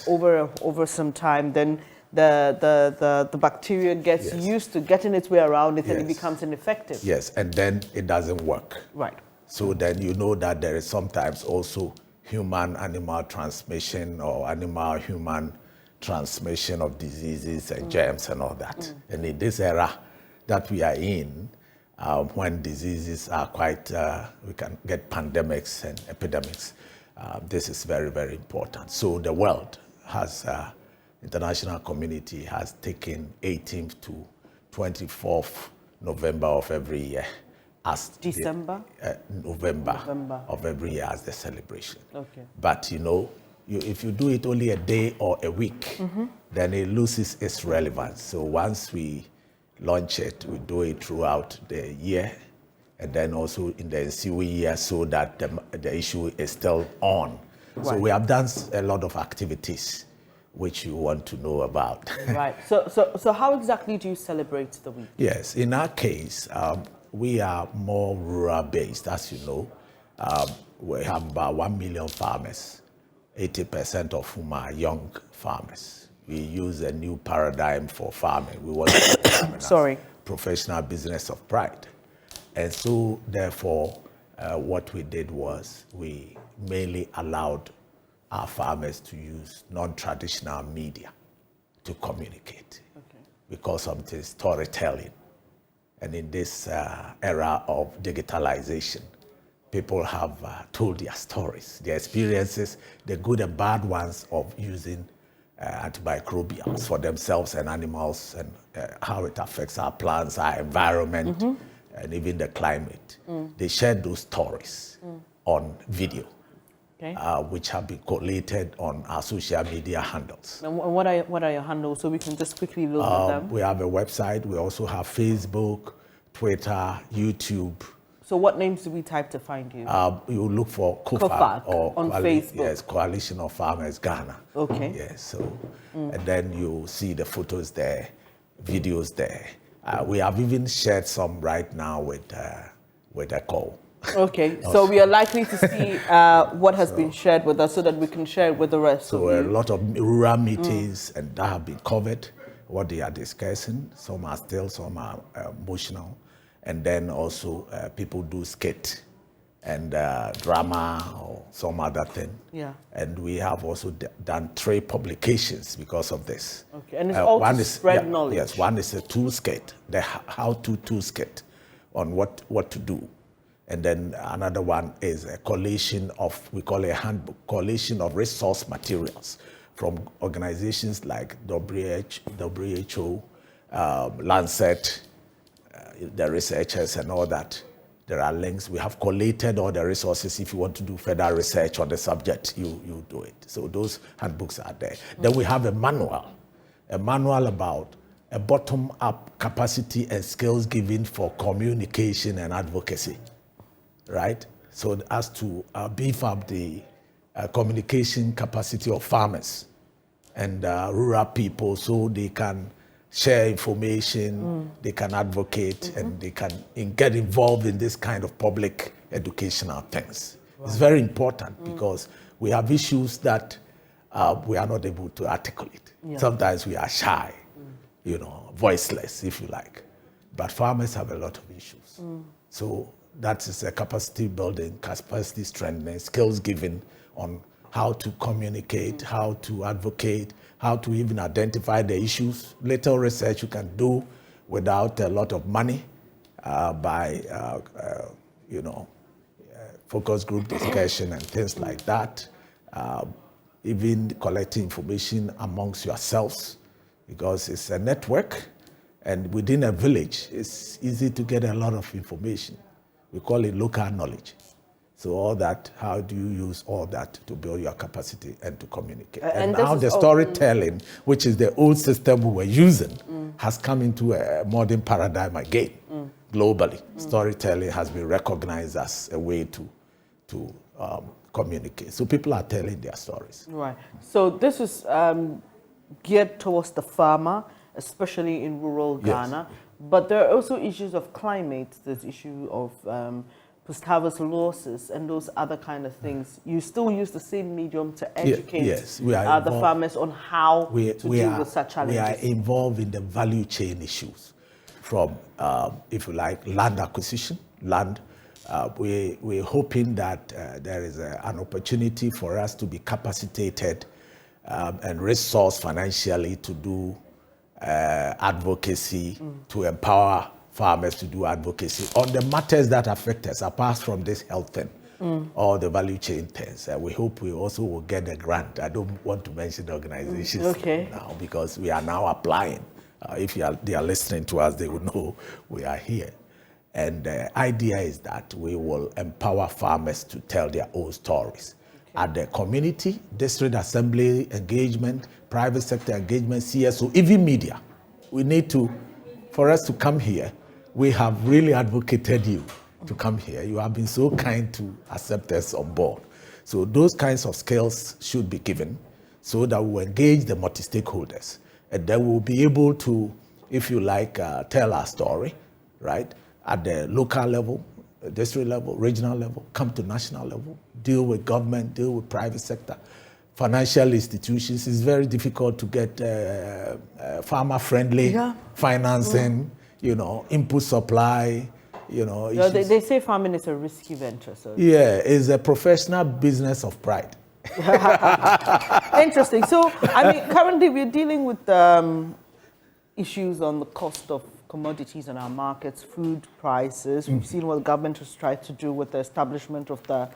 over some time, then the bacteria gets used to getting its way around it and it becomes ineffective. Yes, and then it doesn't work. Right. So then you know that there is sometimes also human-animal transmission or animal-human transmission of diseases and germs and all that. And in this era that we are in, when diseases are quite, we can get pandemics and epidemics, this is very, very important. So the world has, international community has taken 18th to 24th November of every year as November of every year as the celebration. Okay. But you if you do it only a day or a week, then it loses its relevance. So once we launch it, we do it throughout the year, and then also in the ensuing year, so that the issue is still on. Right. So we have done a lot of activities which you want to know about. Right. So how exactly do you celebrate the week? Yes, in our case, we are more rural-based, as you know. We have about 1 million farmers, 80% of whom are young farmers. We use a new paradigm for farming. We want to professional business of pride. And so, therefore, what we did was we mainly allowed our farmers to use non-traditional media to communicate because of the storytelling. And in this era of digitalization, people have told their stories, their experiences, the good and bad ones of using antimicrobials for themselves and animals, and how it affects our plants, our environment, and even the climate. They shared those stories on video, which have been collated on our social media handles. And what are your handles, so we can just quickly look at them? We have a website. We also have Facebook, Twitter, YouTube. So what names do we type to find you? You look for COFAG or on Facebook. Yes, Coalition of Farmers Ghana. Okay. Yes, so and then you see the photos there, videos there. We have even shared some right now with a call. Okay, so we are likely to see what has been shared with us so that we can share it with the rest of you. So a lot of rural meetings and that have been covered, what they are discussing. Some are still, some are emotional. And then also people do skit and drama or some other thing. Yeah. And we have also done 3 publications because of this. Okay, and it's all to spread knowledge. Yes, one is a toolkit, the how-to toolkit on what to do. And then another one is a collation of, we call it a handbook, collation of resource materials from organizations like WHO, Lansah, the researchers and all that. There are links. We have collated all the resources. If you want to do further research on the subject, you do it. So those handbooks are there. Then we have a manual about a bottom-up capacity and skills given for communication and advocacy, right? So as to beef up the communication capacity of farmers and rural people so they can share information, they can advocate, and they can get involved in this kind of public educational things. Wow. It's very important because we have issues that we are not able to articulate. Yeah. Sometimes we are shy, voiceless, if you like. But farmers have a lot of issues. So that is a capacity building, capacity strengthening, skills given on how to communicate, how to advocate, how to even identify the issues. Little research you can do without a lot of money by, focus group discussion and things like that. Even collecting information amongst yourselves, because it's a network, and within a village, it's easy to get a lot of information. We call it local knowledge. So all that, how do you use all that to build your capacity and to communicate? And now the storytelling, which is the old system we were using, has come into a modern paradigm again, globally. Storytelling has been recognized as a way to communicate. So people are telling their stories. Right. So this is geared towards the farmer, especially in rural Ghana. Yes. But there are also issues of climate, there's issue of post-harvest losses and those other kind of things. You still use the same medium to educate the farmers on how to deal with such challenges. We are involved in the value chain issues from, if you like, land acquisition, land. We're hoping that there is an opportunity for us to be capacitated and resourced financially to do advocacy, to empower farmers to do advocacy on the matters that affect us, apart from this health thing, or the value chain things. We hope we also will get a grant. I don't want to mention the organizations now because we are now applying. If they are listening to us, they will know we are here. And the idea is that we will empower farmers to tell their own stories. at the community, district assembly engagement, private sector engagement, CSO, even media. We need to, for us to come here, we have really advocated you to come here. You have been so kind to accept us on board. So those kinds of skills should be given so that we engage the multi-stakeholders. And then we'll be able to, if you like, tell our story, right? At the local level, district level, regional level, come to national level, deal with government, deal with private sector. Financial institutions, it's very difficult to get farmer-friendly financing, you know, input supply, you know. They say farming is a risky venture. So yeah, it's a professional business of pride. Interesting. So, I mean, currently we're dealing with issues on the cost of commodities in our markets, food prices. We've seen what the government has tried to do with the establishment of the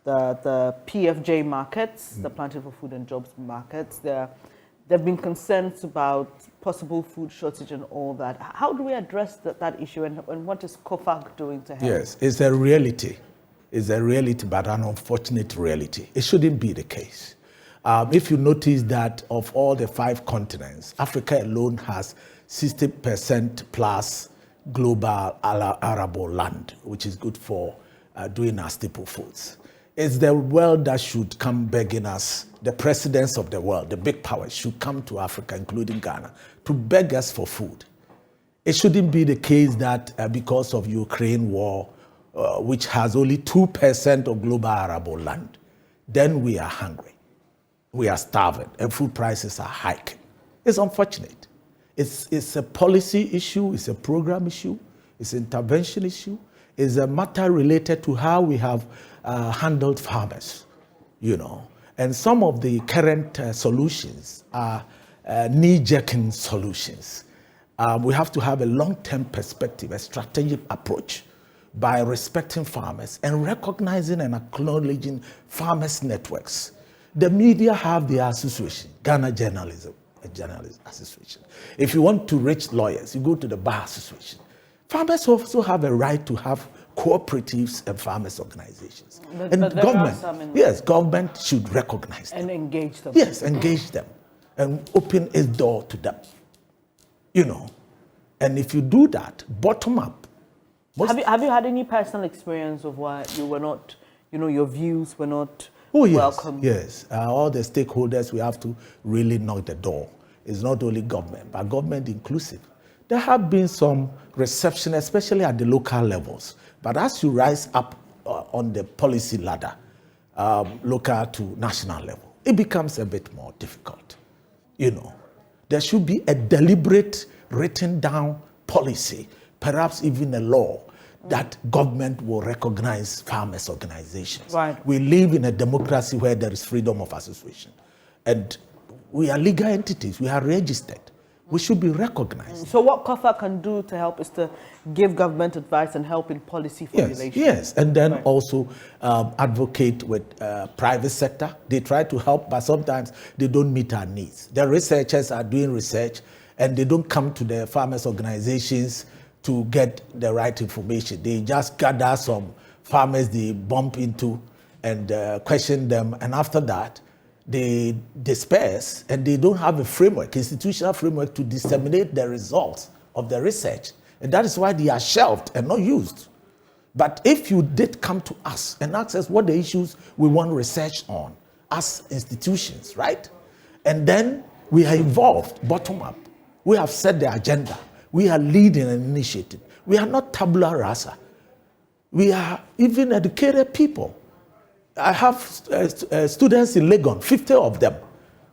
PFJ markets, the Planting for Food and Jobs markets. There have been concerns about possible food shortage and all that. How do we address that issue, and what is COFAG doing to help? Yes, it's a reality. It's a reality, but an unfortunate reality. It shouldn't be the case. If you notice that of all the 5 continents, Africa alone has 60% plus global arable land, which is good for doing our staple foods. It's the world that should come begging us. The presidents of the world, the big powers, should come to Africa, including Ghana, to beg us for food. It shouldn't be the case that because of Ukraine war, which has only 2% of global arable land, then we are hungry, we are starving, and food prices are hiking. It's unfortunate. It's a policy issue, it's a program issue, it's an intervention issue, it's a matter related to how we have handled farmers, you know. And some of the current solutions are knee-jerking solutions. We have to have a long-term perspective, a strategic approach by respecting farmers and recognizing and acknowledging farmers' networks. The media have their association, Ghana Journalism, a journalist association. If you want to reach lawyers, you go to the Bar Association. Farmers also have a right to have cooperatives and farmers' organizations. But government, yes, government should recognize them. And engage them. Yes, engage them and open its door to them, you know. And if you do that, bottom up. Have you had any personal experience of why you were not, you know, your views were not welcome? Yes, all the stakeholders, we have to really knock the door. It's not only government, but government inclusive. There have been some reception, especially at the local levels. But as you rise up on the policy ladder, local to national level, it becomes a bit more difficult. You know, there should be a deliberate, written down policy, perhaps even a law, that government will recognize farmers' organizations. Right. We live in a democracy where there is freedom of association. And we are legal entities, we are registered. We should be recognized. So what COFAG can do to help is to give government advice and help in policy formulation. Yes, and then also advocate with private sector. They try to help, but sometimes they don't meet our needs. The researchers are doing research, and they don't come to the farmers' organizations to get the right information. They just gather some farmers they bump into and question them, and after that, they disperse, and they don't have a framework, institutional framework, to disseminate the results of the research. And that is why they are shelved and not used. But if you did come to us and ask us what the issues we want research on as institutions, right? And then we are involved, bottom up. We have set the agenda. We are leading an initiative. We are not tabula rasa. We are even educated people. I have students in Legon, 50 of them,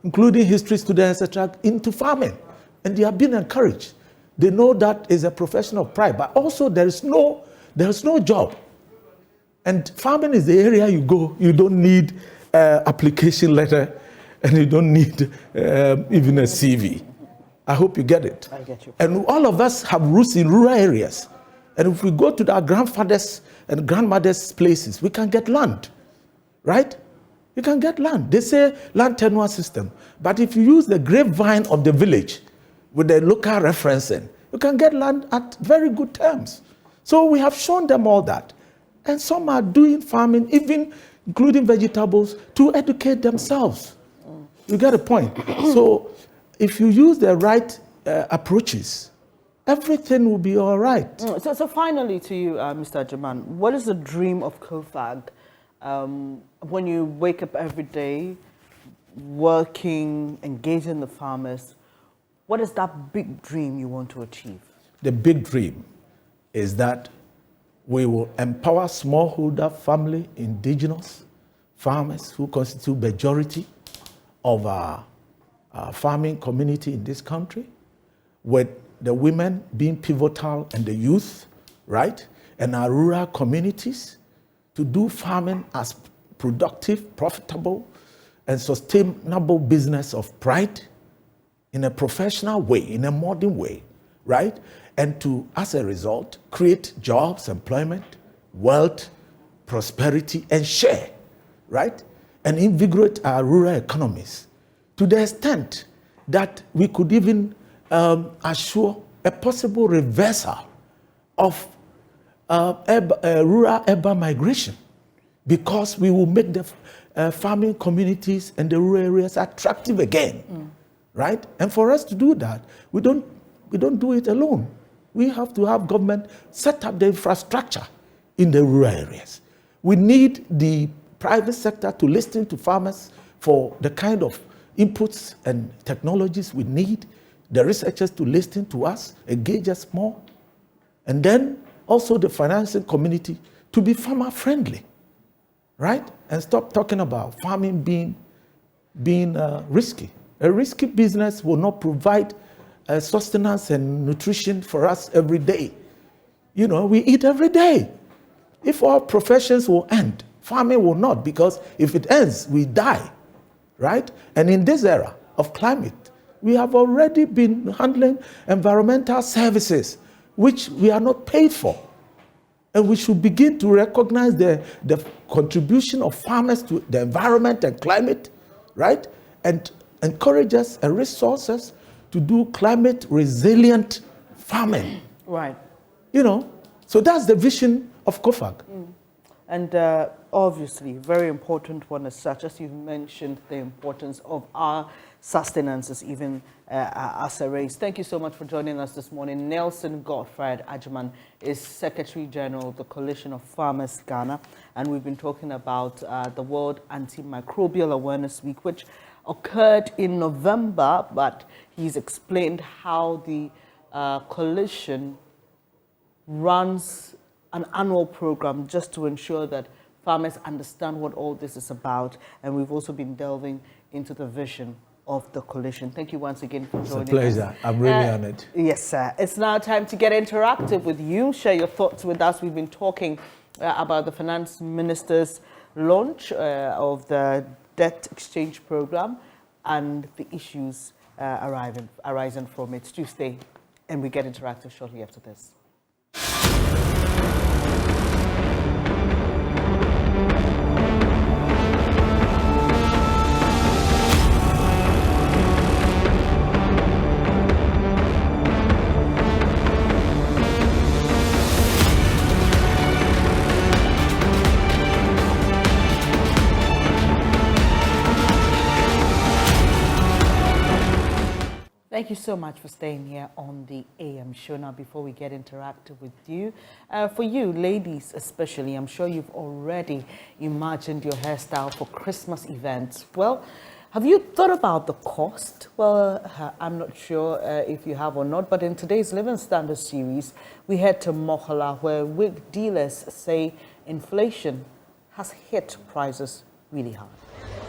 including history students, etc., into farming. And they have been encouraged. They know that is a profession of pride, but also there is no job. And farming is the area you go. You don't need application letter, and you don't need even a CV. I hope you get it. I get you. And all of us have roots in rural areas. And if we go to our grandfathers and grandmothers' places, we can get land. Right? You can get land. They say land tenure system. But if you use the grapevine of the village with the local referencing, you can get land at very good terms. So we have shown them all that. And some are doing farming, even including vegetables, to educate themselves. You get a point. So if you use the right approaches, everything will be all right. So finally to you, Mr. Agyemang, what is the dream of COFAG when you wake up every day, working, engaging the farmers? What is that big dream you want to achieve? The big dream is that we will empower smallholder family, indigenous farmers who constitute majority of our farming community in this country, with the women being pivotal and the youth, right? And our rural communities to do farming as productive, profitable, and sustainable business of pride in a professional way, in a modern way, right? And to, as a result, create jobs, employment, wealth, prosperity, and share, right? And invigorate our rural economies to the extent that we could even assure a possible reversal of rural-urban migration, because we will make the farming communities and the rural areas attractive again, right? And for us to do that, we don't do it alone. We have to have government set up the infrastructure in the rural areas. We need the private sector to listen to farmers for the kind of inputs and technologies we need, the researchers to listen to us, engage us more, and then also the financing community to be farmer friendly, right? And stop talking about farming being risky. A risky business will not provide sustenance and nutrition for us every day. You know, we eat every day. If all professions will end, farming will not, because if it ends, we die, right? And in this era of climate, we have already been handling environmental services, which we are not paid for. And we should begin to recognize the contribution of farmers to the environment and climate, right? And encourage us and resources to do climate resilient farming. Right. You know, so that's the vision of COFAG. And obviously, very important one as such, as you've mentioned, the importance of our sustenance even as a race. Thank you so much for joining us this morning. Nelson Godfrey Agyemang is Secretary General of the Coalition of Farmers Ghana, and we've been talking about the World Antimicrobial Awareness Week, which occurred in November, but he's explained how the coalition runs an annual program just to ensure that farmers understand what all this is about. And we've also been delving into the vision of the coalition. Thank you once again for joining us. It's a pleasure. I'm really honored. Yes, sir. It's now time to get interactive with you. Share your thoughts with us. We've been talking about the Finance Minister's launch of the debt exchange program and the issues arising from it. Do stay, and we get interactive shortly after this. Thank you so much for staying here on the AM show. Now, before we get interactive with you, for you ladies especially, I'm sure you've already imagined your hairstyle for Christmas events. Well, have you thought about the cost? Well, I'm not sure if you have or not, but in today's Living Standard series, we head to Mokola, where wig dealers say inflation has hit prices really hard.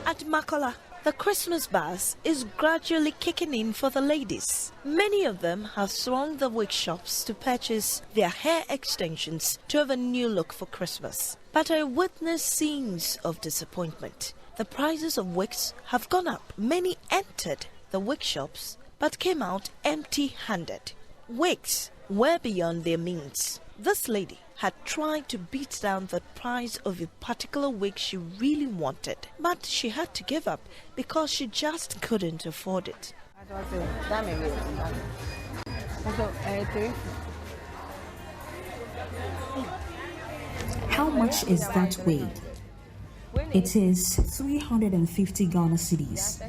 At Mokola, the Christmas buzz is gradually kicking in for the ladies. Many of them have thronged the wig shops to purchase their hair extensions to have a new look for Christmas. But I witnessed scenes of disappointment. The prices of wigs have gone up. Many entered the wig shops but came out empty-handed. Wigs were beyond their means. This lady had tried to beat down the price of a particular wig she really wanted, but she had to give up because she just couldn't afford it. How much is that wig? It is 350 Ghana cedis.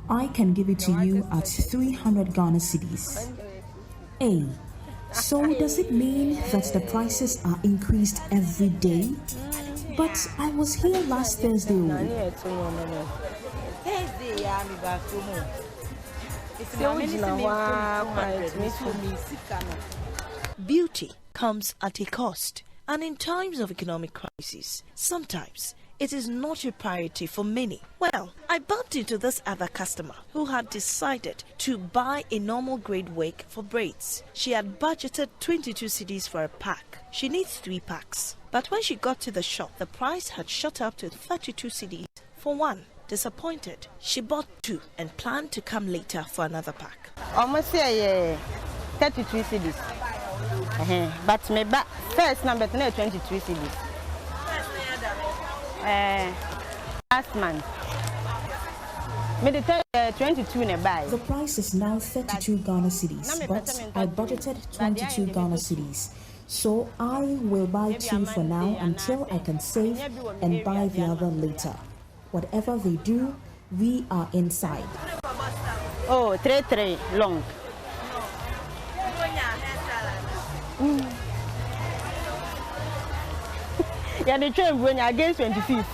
I can give it to you at 300 Ghana cedis. A. So does it mean that the prices are increased every day? But I was here last Thursday. Beauty comes at a cost, and in times of economic crisis, sometimes it is not a priority for many. Well, I bumped into this other customer who had decided to buy a normal grade wig for braids. She had budgeted 22 cedis for a pack. She needs 3 packs. But when she got to the shop, the price had shot up to 32 cedis for one. Disappointed, she bought 2 and planned to come later for another pack. Almost 33 cedis. But my first number 23 cedis. Last month. The 22 in a buy. The price is now 32 Ghana cedis, but I budgeted 22 Ghana cedis. So I will buy 2 for now until I can save and buy the other later. Whatever they do, we are inside. Oh, 3 long. Yeah, the train when against 25th.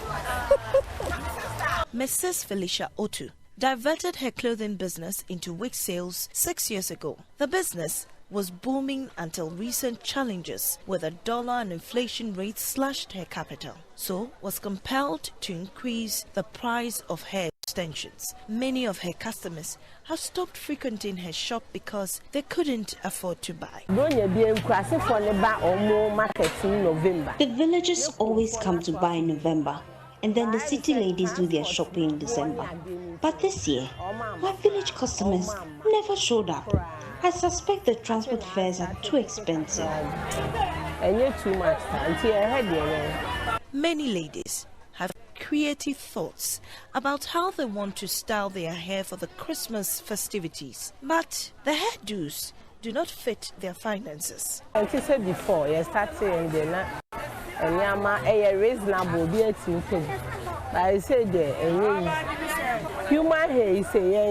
Mrs. Felicia Otu diverted her clothing business into wig sales 6 years ago. The business was booming until recent challenges with the dollar and inflation rates slashed her capital, so was compelled to increase the price of hair extensions. Many of her customers have stopped frequenting her shop because they couldn't afford to buy. The villagers always come to buy in November, and then the city ladies do their shopping in December. But this year, my village customers never showed up. I suspect the transport fares are too expensive. Many ladies have creative thoughts about how they want to style their hair for the Christmas festivities, but the hairdos do not fit their finances. Like I said before, you start saying reasonable, but I said human hair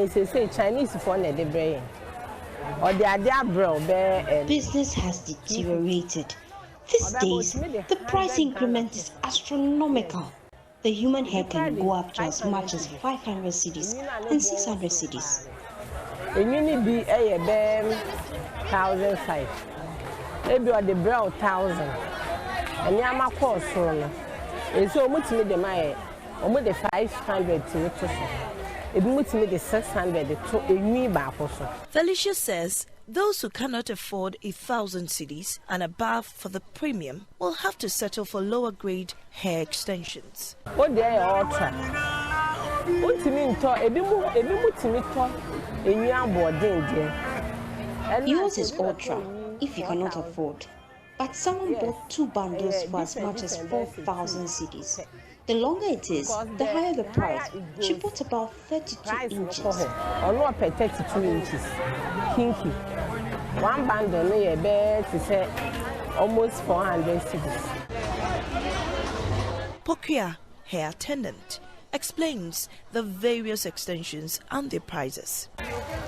is a Chinese for the brain. Or business has deteriorated. These days, the price increment is astronomical. The human hair can go up to as much as 500 cedis and 600 cedis. It may be a 1,005. Maybe or the brown 1,000. And Yama course from it. So much me the my almost the 500 to it. It moves me the 600 to a me back also. Felicia says those who cannot afford 1,000 cedis and above for the premium will have to settle for lower grade hair extensions. What they are ultra. What you mean to a bit yours is ultra if you cannot afford. But someone bought 2 bundles for as much as 4,000 cedis. The longer it is, the higher the price. She bought about 32 inches. Or not 32 inches. Kinky. One bundle may a bed to say almost 400 cedis. Pokia, hair attendant, explains the various extensions and their prices.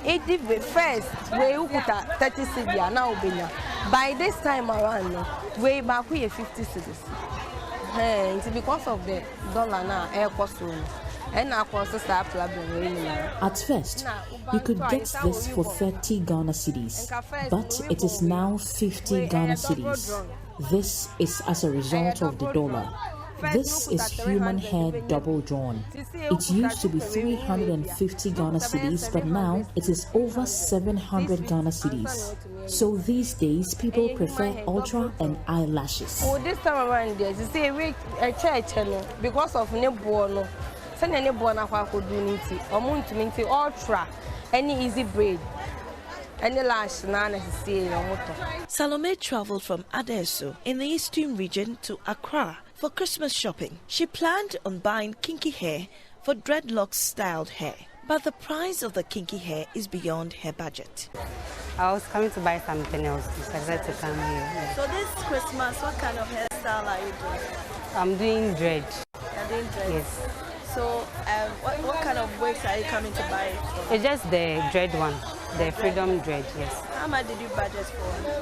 It is the first way we put 30 cedis now. By this time around, way back we 50 cedis. It's because of the dollar now, air cost and our costs start problem. At first, you could get this for 30 Ghana cedis, but it is now 50 Ghana cedis. This is as a result of the dollar. This is human hair double drawn. It used to be 350 Ghana cedis, but now it is over 700 Ghana cedis. So these days, people prefer ultra and eyelashes. Oh, this time around, you see, we a church because of Nebuono. Send any Buona Quacodunity, or Muntimenti ultra, any easy braid. Any lash, none Salome traveled from Adesso in the eastern region to Accra for Christmas shopping. She planned on buying kinky hair for dreadlocks-styled hair, but the price of the kinky hair is beyond her budget. I was coming to buy something else, decided to come here. So this Christmas, what kind of hairstyle are you doing? I'm doing dread. doing dreads? Yes. So, what kind of wigs are you coming to buy from? It's just the dread one, the freedom dread, yes. How much did you budget for?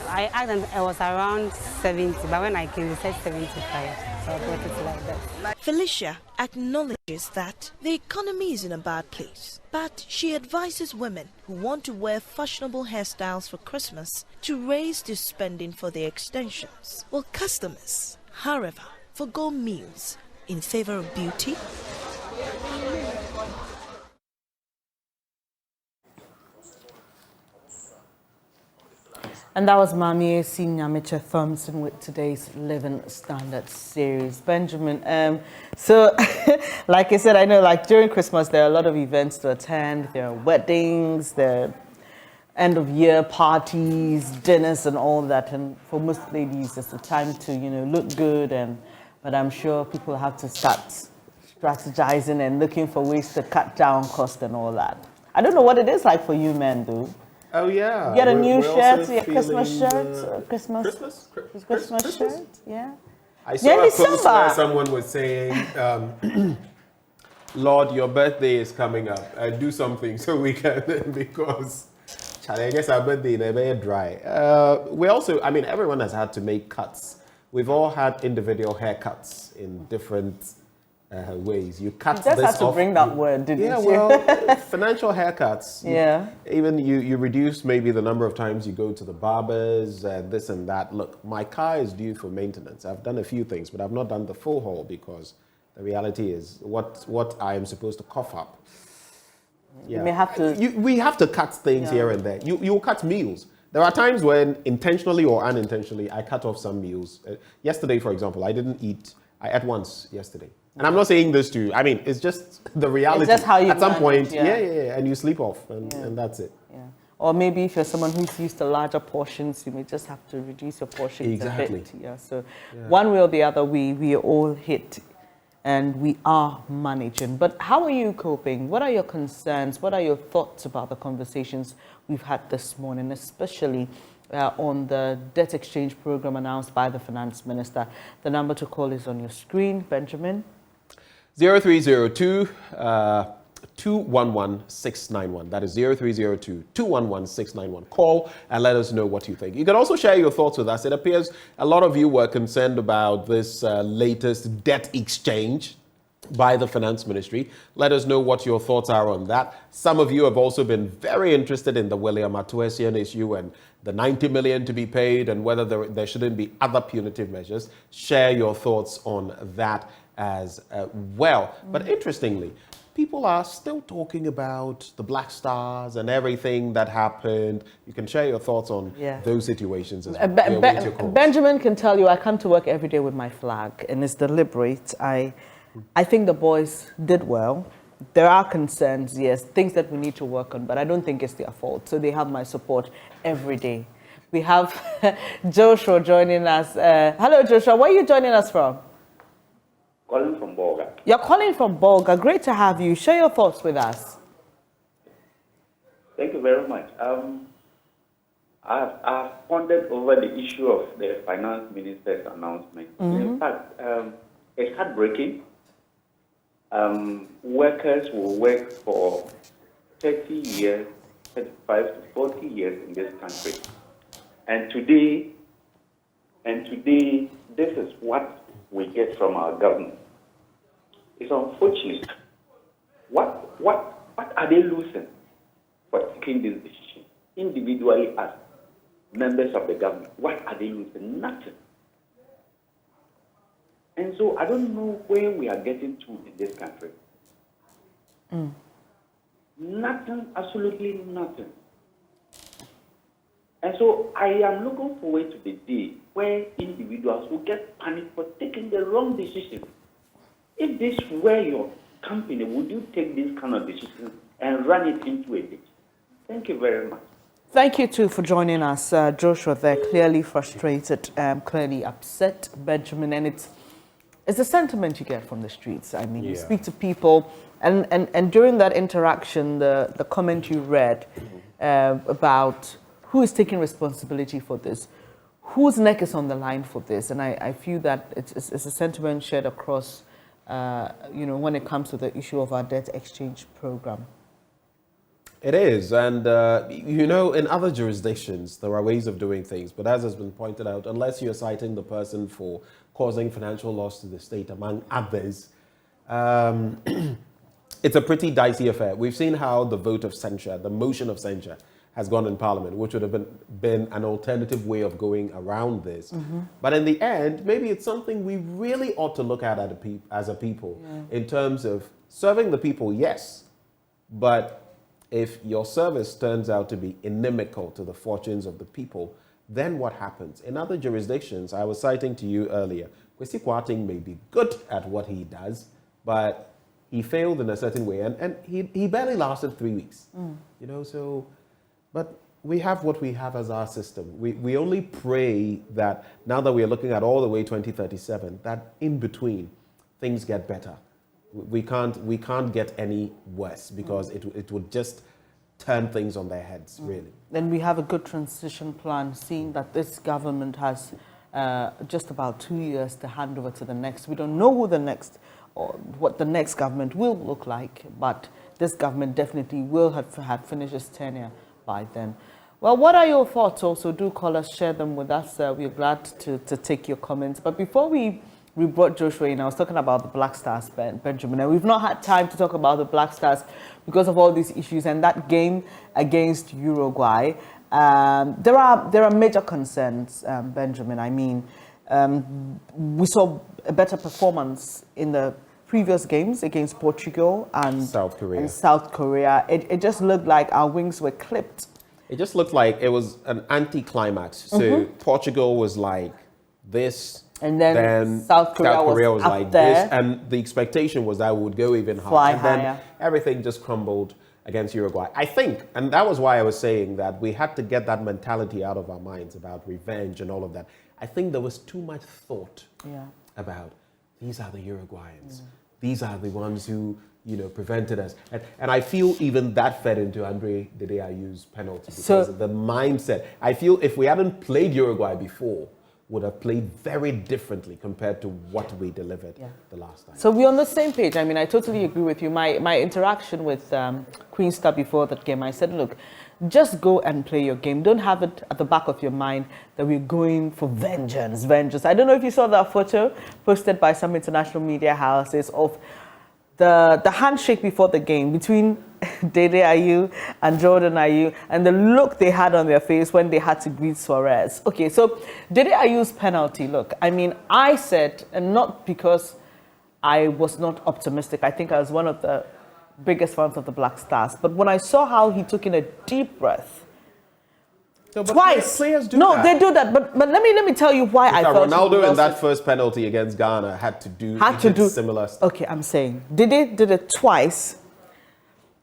I asked them, it was around 70, but when I came, they said 75, so I bought it like that. Felicia acknowledges that the economy is in a bad place, but she advises women who want to wear fashionable hairstyles for Christmas to raise their spending for their extensions, while customers, however, forgo meals in favor of beauty. And that was Mami Nyamiche Thompson with today's Living Standards series. Benjamin, so like I said, I know like during Christmas there are a lot of events to attend. There are weddings, there are end of year parties, dinners and all that. And for most ladies, it's a time to, you know, look good. But I'm sure people have to start strategizing and looking for ways to cut down cost and all that. I don't know what it is like for you men, though. Oh yeah. You get a new shirt, your Christmas shirt, Christmas shirt, yeah. I saw a post where someone was saying, Lord, your birthday is coming up. Do something so we can, because I guess our birthday is very dry. We also, I mean, everyone has had to make cuts. We've all had individual haircuts in different ways. You cut you just this had to off. Bring that word, didn't you? Yeah, well, financial haircuts. Yeah. Even you reduce maybe the number of times you go to the barbers, this and that. Look, my car is due for maintenance. I've done a few things, but I've not done the full haul because the reality is what I am supposed to cough up. Yeah. You may have to. We have to cut things here and there. You cut meals. There are times when intentionally or unintentionally I cut off some meals. Yesterday, for example, I didn't eat. I ate once yesterday. And I'm not saying this to you. I mean, it's just the reality. It's just how you at some manage, point, yeah. and you sleep off, and that's it. Yeah. Or maybe if you're someone who's used to larger portions, you may just have to reduce your portions a bit. Yeah. So one way or the other, we are all hit, and we are managing. But how are you coping? What are your concerns? What are your thoughts about the conversations we've had this morning, especially on the debt exchange program announced by the finance minister? The number to call is on your screen, Benjamin. 0302 211 691. That is 0302 211 691. Call and let us know what you think. You can also share your thoughts with us. It appears a lot of you were concerned about this latest debt exchange by the finance ministry. Let us know what your thoughts are on that. Some of you have also been very interested in the William Atuesian issue and the 90 million to be paid and whether there shouldn't be other punitive measures. Share your thoughts on that as well. But interestingly, people are still talking about the Black Stars and everything that happened. You can share your thoughts on those situations as well. Benjamin can tell you I come to work every day with my flag and it's deliberate. I think the boys did well. There are concerns, yes, things that we need to work on, but I don't think it's their fault. So they have my support every day. We have Joshua joining us. Hello, Joshua. Where are you joining us from? Calling from Bolga. You're calling from Bolga. Great to have you. Share your thoughts with us. Thank you very much. I've pondered over the issue of the finance minister's announcement. In fact, it's heartbreaking. Workers will work for 30 years, 35 to 40 years in this country. And today, this is what we get from our government. It's unfortunate. What are they losing for taking this decision? Individually as members of the government, what are they losing? Nothing. And so I don't know where we are getting to in this country. Nothing, absolutely nothing. And so I am looking forward to the day where individuals will get panicked for taking the wrong decision. If this were your company, would you take this kind of decision and run it into a ditch? Thank you very much. Thank you too for joining us, Joshua. They're clearly frustrated, clearly upset, Benjamin, and it's the sentiment you get from the streets. I mean, you speak to people, and during that interaction, the comment you read about who is taking responsibility for this, whose neck is on the line for this? And I feel that it's a sentiment shared across, when it comes to the issue of our debt exchange program. It is, and in other jurisdictions, there are ways of doing things, but as has been pointed out, unless you're citing the person for causing financial loss to the state, among others, it's a pretty dicey affair. We've seen how the vote of censure, the motion of censure, has gone in Parliament, which would have been an alternative way of going around this. Mm-hmm. But in the end, maybe it's something we really ought to look at as a people, in terms of serving the people, yes, but if your service turns out to be inimical to the fortunes of the people, then what happens? In other jurisdictions, I was citing to you earlier, Kwesi Kwarteng may be good at what he does, but he failed in a certain way, and he barely lasted 3 weeks. But we have what we have as our system. We only pray that now that we are looking at all the way 2037, that in between, things get better. We can't get any worse, because it would just turn things on their heads, really. Then we have a good transition plan, seeing that this government has just about 2 years to hand over to the next. We don't know who the next, or what the next government will look like, but this government definitely will have finished its tenure by then. Well, what are your thoughts? Also, do call us, share them with us. We're glad to take your comments. But before we brought Joshua in, I was talking about the Black Stars, Benjamin, and we've not had time to talk about the Black Stars because of all these issues and that game against Uruguay. There are major concerns, Benjamin. I mean, we saw a better performance in the previous games against Portugal and South Korea. It just looked like our wings were clipped. It just looked like it was an anti-climax. So Portugal was like this, and then South Korea was like there. this, and the expectation was that we would go even higher. Then everything just crumbled against Uruguay. I think, and that was why I was saying that we had to get that mentality out of our minds about revenge and all of that. I think there was too much thought about these are the Uruguayans. These are the ones who, prevented us. And I feel even that fed into Andre Dede Ayew's penalty, because of the mindset. I feel if we hadn't played Uruguay before, would have played very differently compared to what we delivered the last time. So we're on the same page. I mean, I totally agree with you. My interaction with Queen Star before that game, I said, look, just go and play your game. Don't have it at the back of your mind that we're going for vengeance. I don't know if you saw that photo posted by some international media houses of the handshake before the game between Dede Ayew and Jordan Ayew, and the look they had on their face when they had to greet Suarez. Okay, so Dede Ayew's penalty, look, I mean, I said, and not because I was not optimistic, I think I was one of the biggest fans of the Black Stars, but when I saw how he took in a deep breath, twice. Players do that. They do that. But let me tell you why I felt Ronaldo in that first penalty against Ghana had to do similar stuff. Okay, I'm saying did it twice.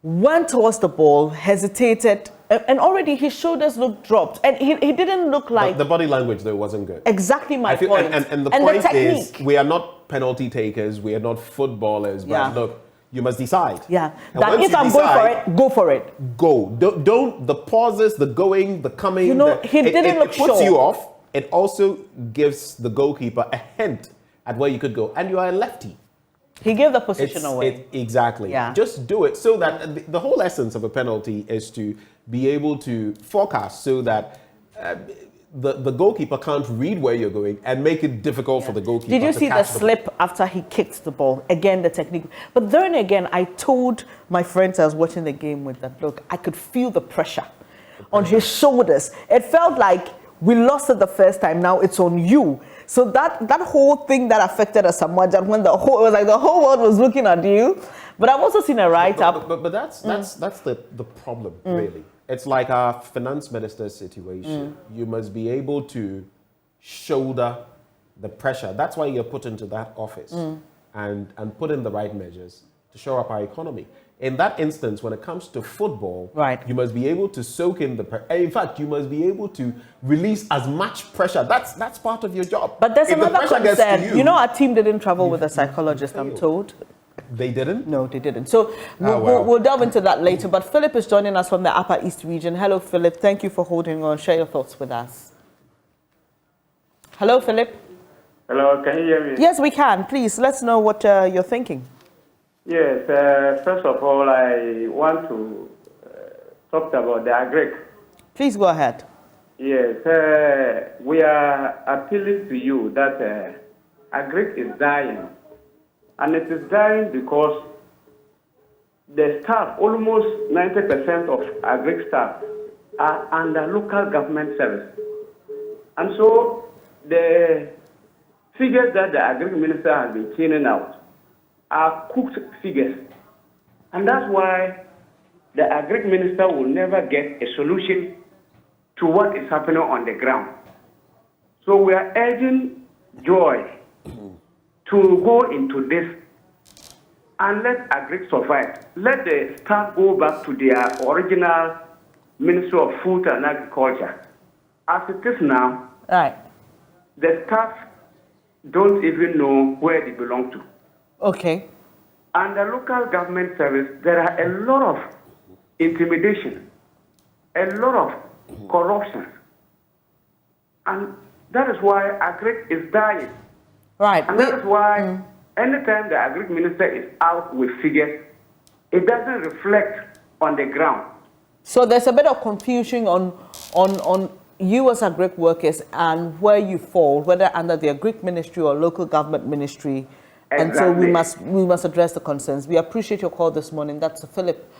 Went towards the ball, hesitated, and already his shoulders looked dropped, and he didn't look like the body language though wasn't good. Exactly my point. And the point is, we are not penalty takers, we are not footballers, but look. You must decide. Yeah. That if I'm going for it, go for it. Go. Don't the pauses, the going, the coming. He didn't look sure. It puts you off. It also gives the goalkeeper a hint at where you could go. And you are a lefty. He gave the position away. Exactly. Yeah. Just do it so that the whole essence of a penalty is to be able to forecast so that the goalkeeper can't read where you're going and make it difficult for the goalkeeper. Did you see the slip after he kicked the ball? Again, the technique. But then again, I told my friends I was watching the game with that, look, I could feel the pressure on his shoulders. It felt like we lost it the first time, now it's on you. So that whole thing that affected us somewhat, when it was like the whole world was looking at you. But I've also seen a write-up. But that's the problem, really. It's like our finance minister's situation. You must be able to shoulder the pressure. That's why you're put into that office and put in the right measures to shore up our economy. In that instance, when it comes to football, you must be able to soak in the pressure. In fact, you must be able to release as much pressure. That's part of your job. But there's another concern. You know, our team didn't travel with a psychologist, I'm told. They didn't? No, they didn't. So we'll delve into that later. But Philip is joining us from the Upper East region. Hello, Philip. Thank you for holding on. Share your thoughts with us. Hello, Philip. Hello, can you hear me? Yes, we can. Please, let's know what you're thinking. Yes, first of all, I want to talk about the agric. Please go ahead. Yes, we are appealing to you that agric is dying. And it is dying because the staff, almost 90% of agric staff, are under local government service. And so the figures that the agric minister has been cleaning out are cooked figures. And that's why the agric minister will never get a solution to what is happening on the ground. So we are urging Joy to go into this and let agric survive. Let the staff go back to their original Ministry of Food and Agriculture. As it is now, right, the staff don't even know where they belong to. Okay. And the local government service, there are a lot of intimidation, a lot of corruption. And that is why agric is dying. Right. And that is why anytime the agric minister is out with figures, it doesn't reflect on the ground. So there's a bit of confusion on you as agric workers and where you fall, whether under the agric ministry or local government ministry. Exactly. And so we must address the concerns. We appreciate your call this morning. That's Philip,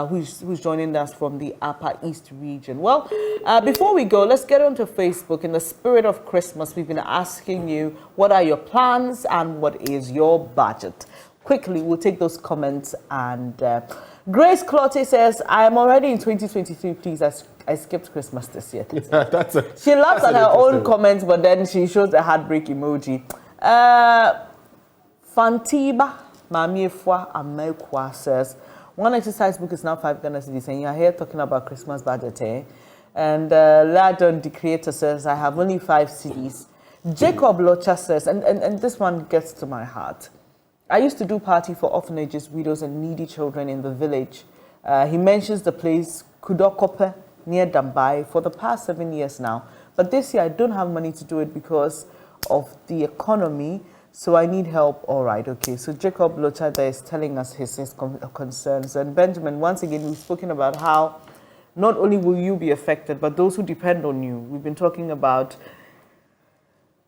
who's joining us from the Upper East region. Well, before we go, let's get onto Facebook. In the spirit of Christmas, we've been asking you, what are your plans and what is your budget? Quickly, we'll take those comments. And Grace Clotte says, I am already in 2023, please. I skipped Christmas this year. She laughs at her own comments, but then she shows a heartbreak emoji. Fantiba Mamiefwa Amekwa says, one exercise book is now 5 Ghana cedis, and you're here talking about Christmas budget, eh? And Ladon the creator says, I have only 5 cedis. Jacob Locha says, and this one gets to my heart. I used to do party for orphanages, widows, and needy children in the village. He mentions the place Kudokope near Dambai for the past 7 years now. But this year I don't have money to do it because of the economy. So I need help. All right, okay. So Jacob Lochada is telling us his concerns. And Benjamin, once again, we've spoken about how not only will you be affected, but those who depend on you. We've been talking about,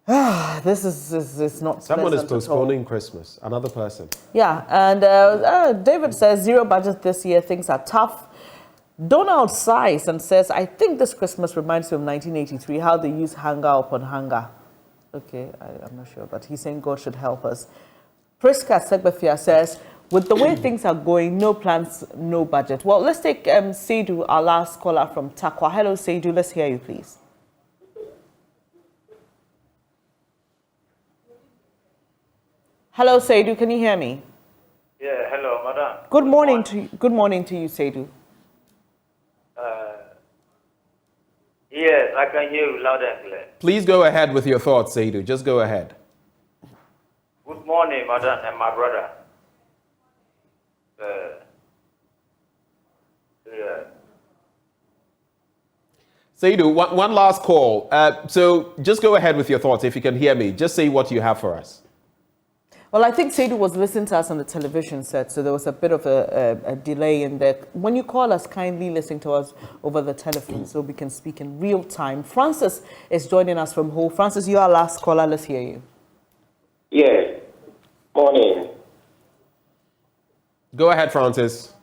this is not Someone is postponing Christmas. Another person. Yeah, and David says, 0 budget this year. Things are tough. Donald sighs and says, I think this Christmas reminds me of 1983, how they use hunger upon hunger. Okay, I'm not sure, but he's saying God should help us. Priska Segbefia says, with the way things are going, no plans, no budget. Well, let's take Seidu, our last caller from Takwa. Hello, Seidu. Let's hear you, please. Hello, Seidu. Can you hear me? Yeah, hello, madam. Good morning to you. Good morning to you, Seidu. Yes, I can hear you loud and clear. Please go ahead with your thoughts, Seidu. Just go ahead. Good morning, madam and my brother. Seidu, one last call. So just go ahead with your thoughts. If you can hear me, just say what you have for us. Well, I think Seidu was listening to us on the television set, so there was a bit of a delay in that. When you call us, kindly listen to us over the telephone so we can speak in real time. Francis is joining us from Hull. Francis, you are our last caller. Let's hear you. Yes. Morning. Go ahead, Francis.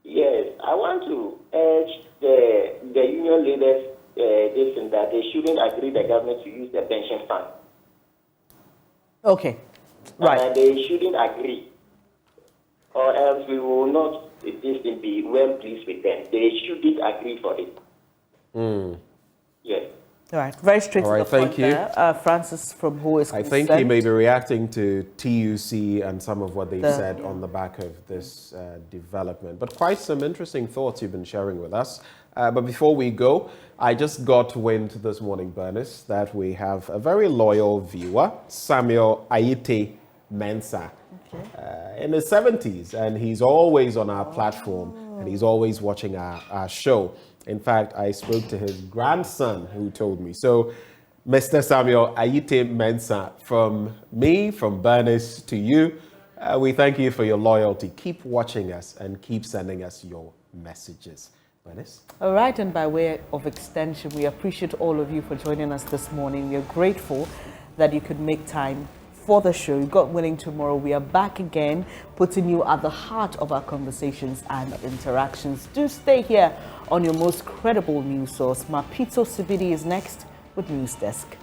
Yes, I want to urge the union leaders that they shouldn't agree the government to use the pension fund. Okay, right. They shouldn't agree, or else we will not be well pleased with them. They shouldn't agree for it. Yes. All right, very straight All right, to the point thank you. there. Francis from Who is I think he may be reacting to TUC and some of what they've said on the back of this development. But quite some interesting thoughts you've been sharing with us. But before we go, I just got wind this morning, Bernice, that we have a very loyal viewer, Samuel Ayite Mensah, in his 70s. And he's always on our platform and he's always watching our show. In fact, I spoke to his grandson who told me. So Mr. Samuel Ayite Mensah, from me, from Bernice to you, we thank you for your loyalty. Keep watching us and keep sending us your messages. Bernice? All right, and by way of extension, we appreciate all of you for joining us this morning. We are grateful that you could make time for the show. God willing, tomorrow we are back again, putting you at the heart of our conversations and interactions. Do stay here on your most credible news source. Mapito Sibidi is next with News Desk.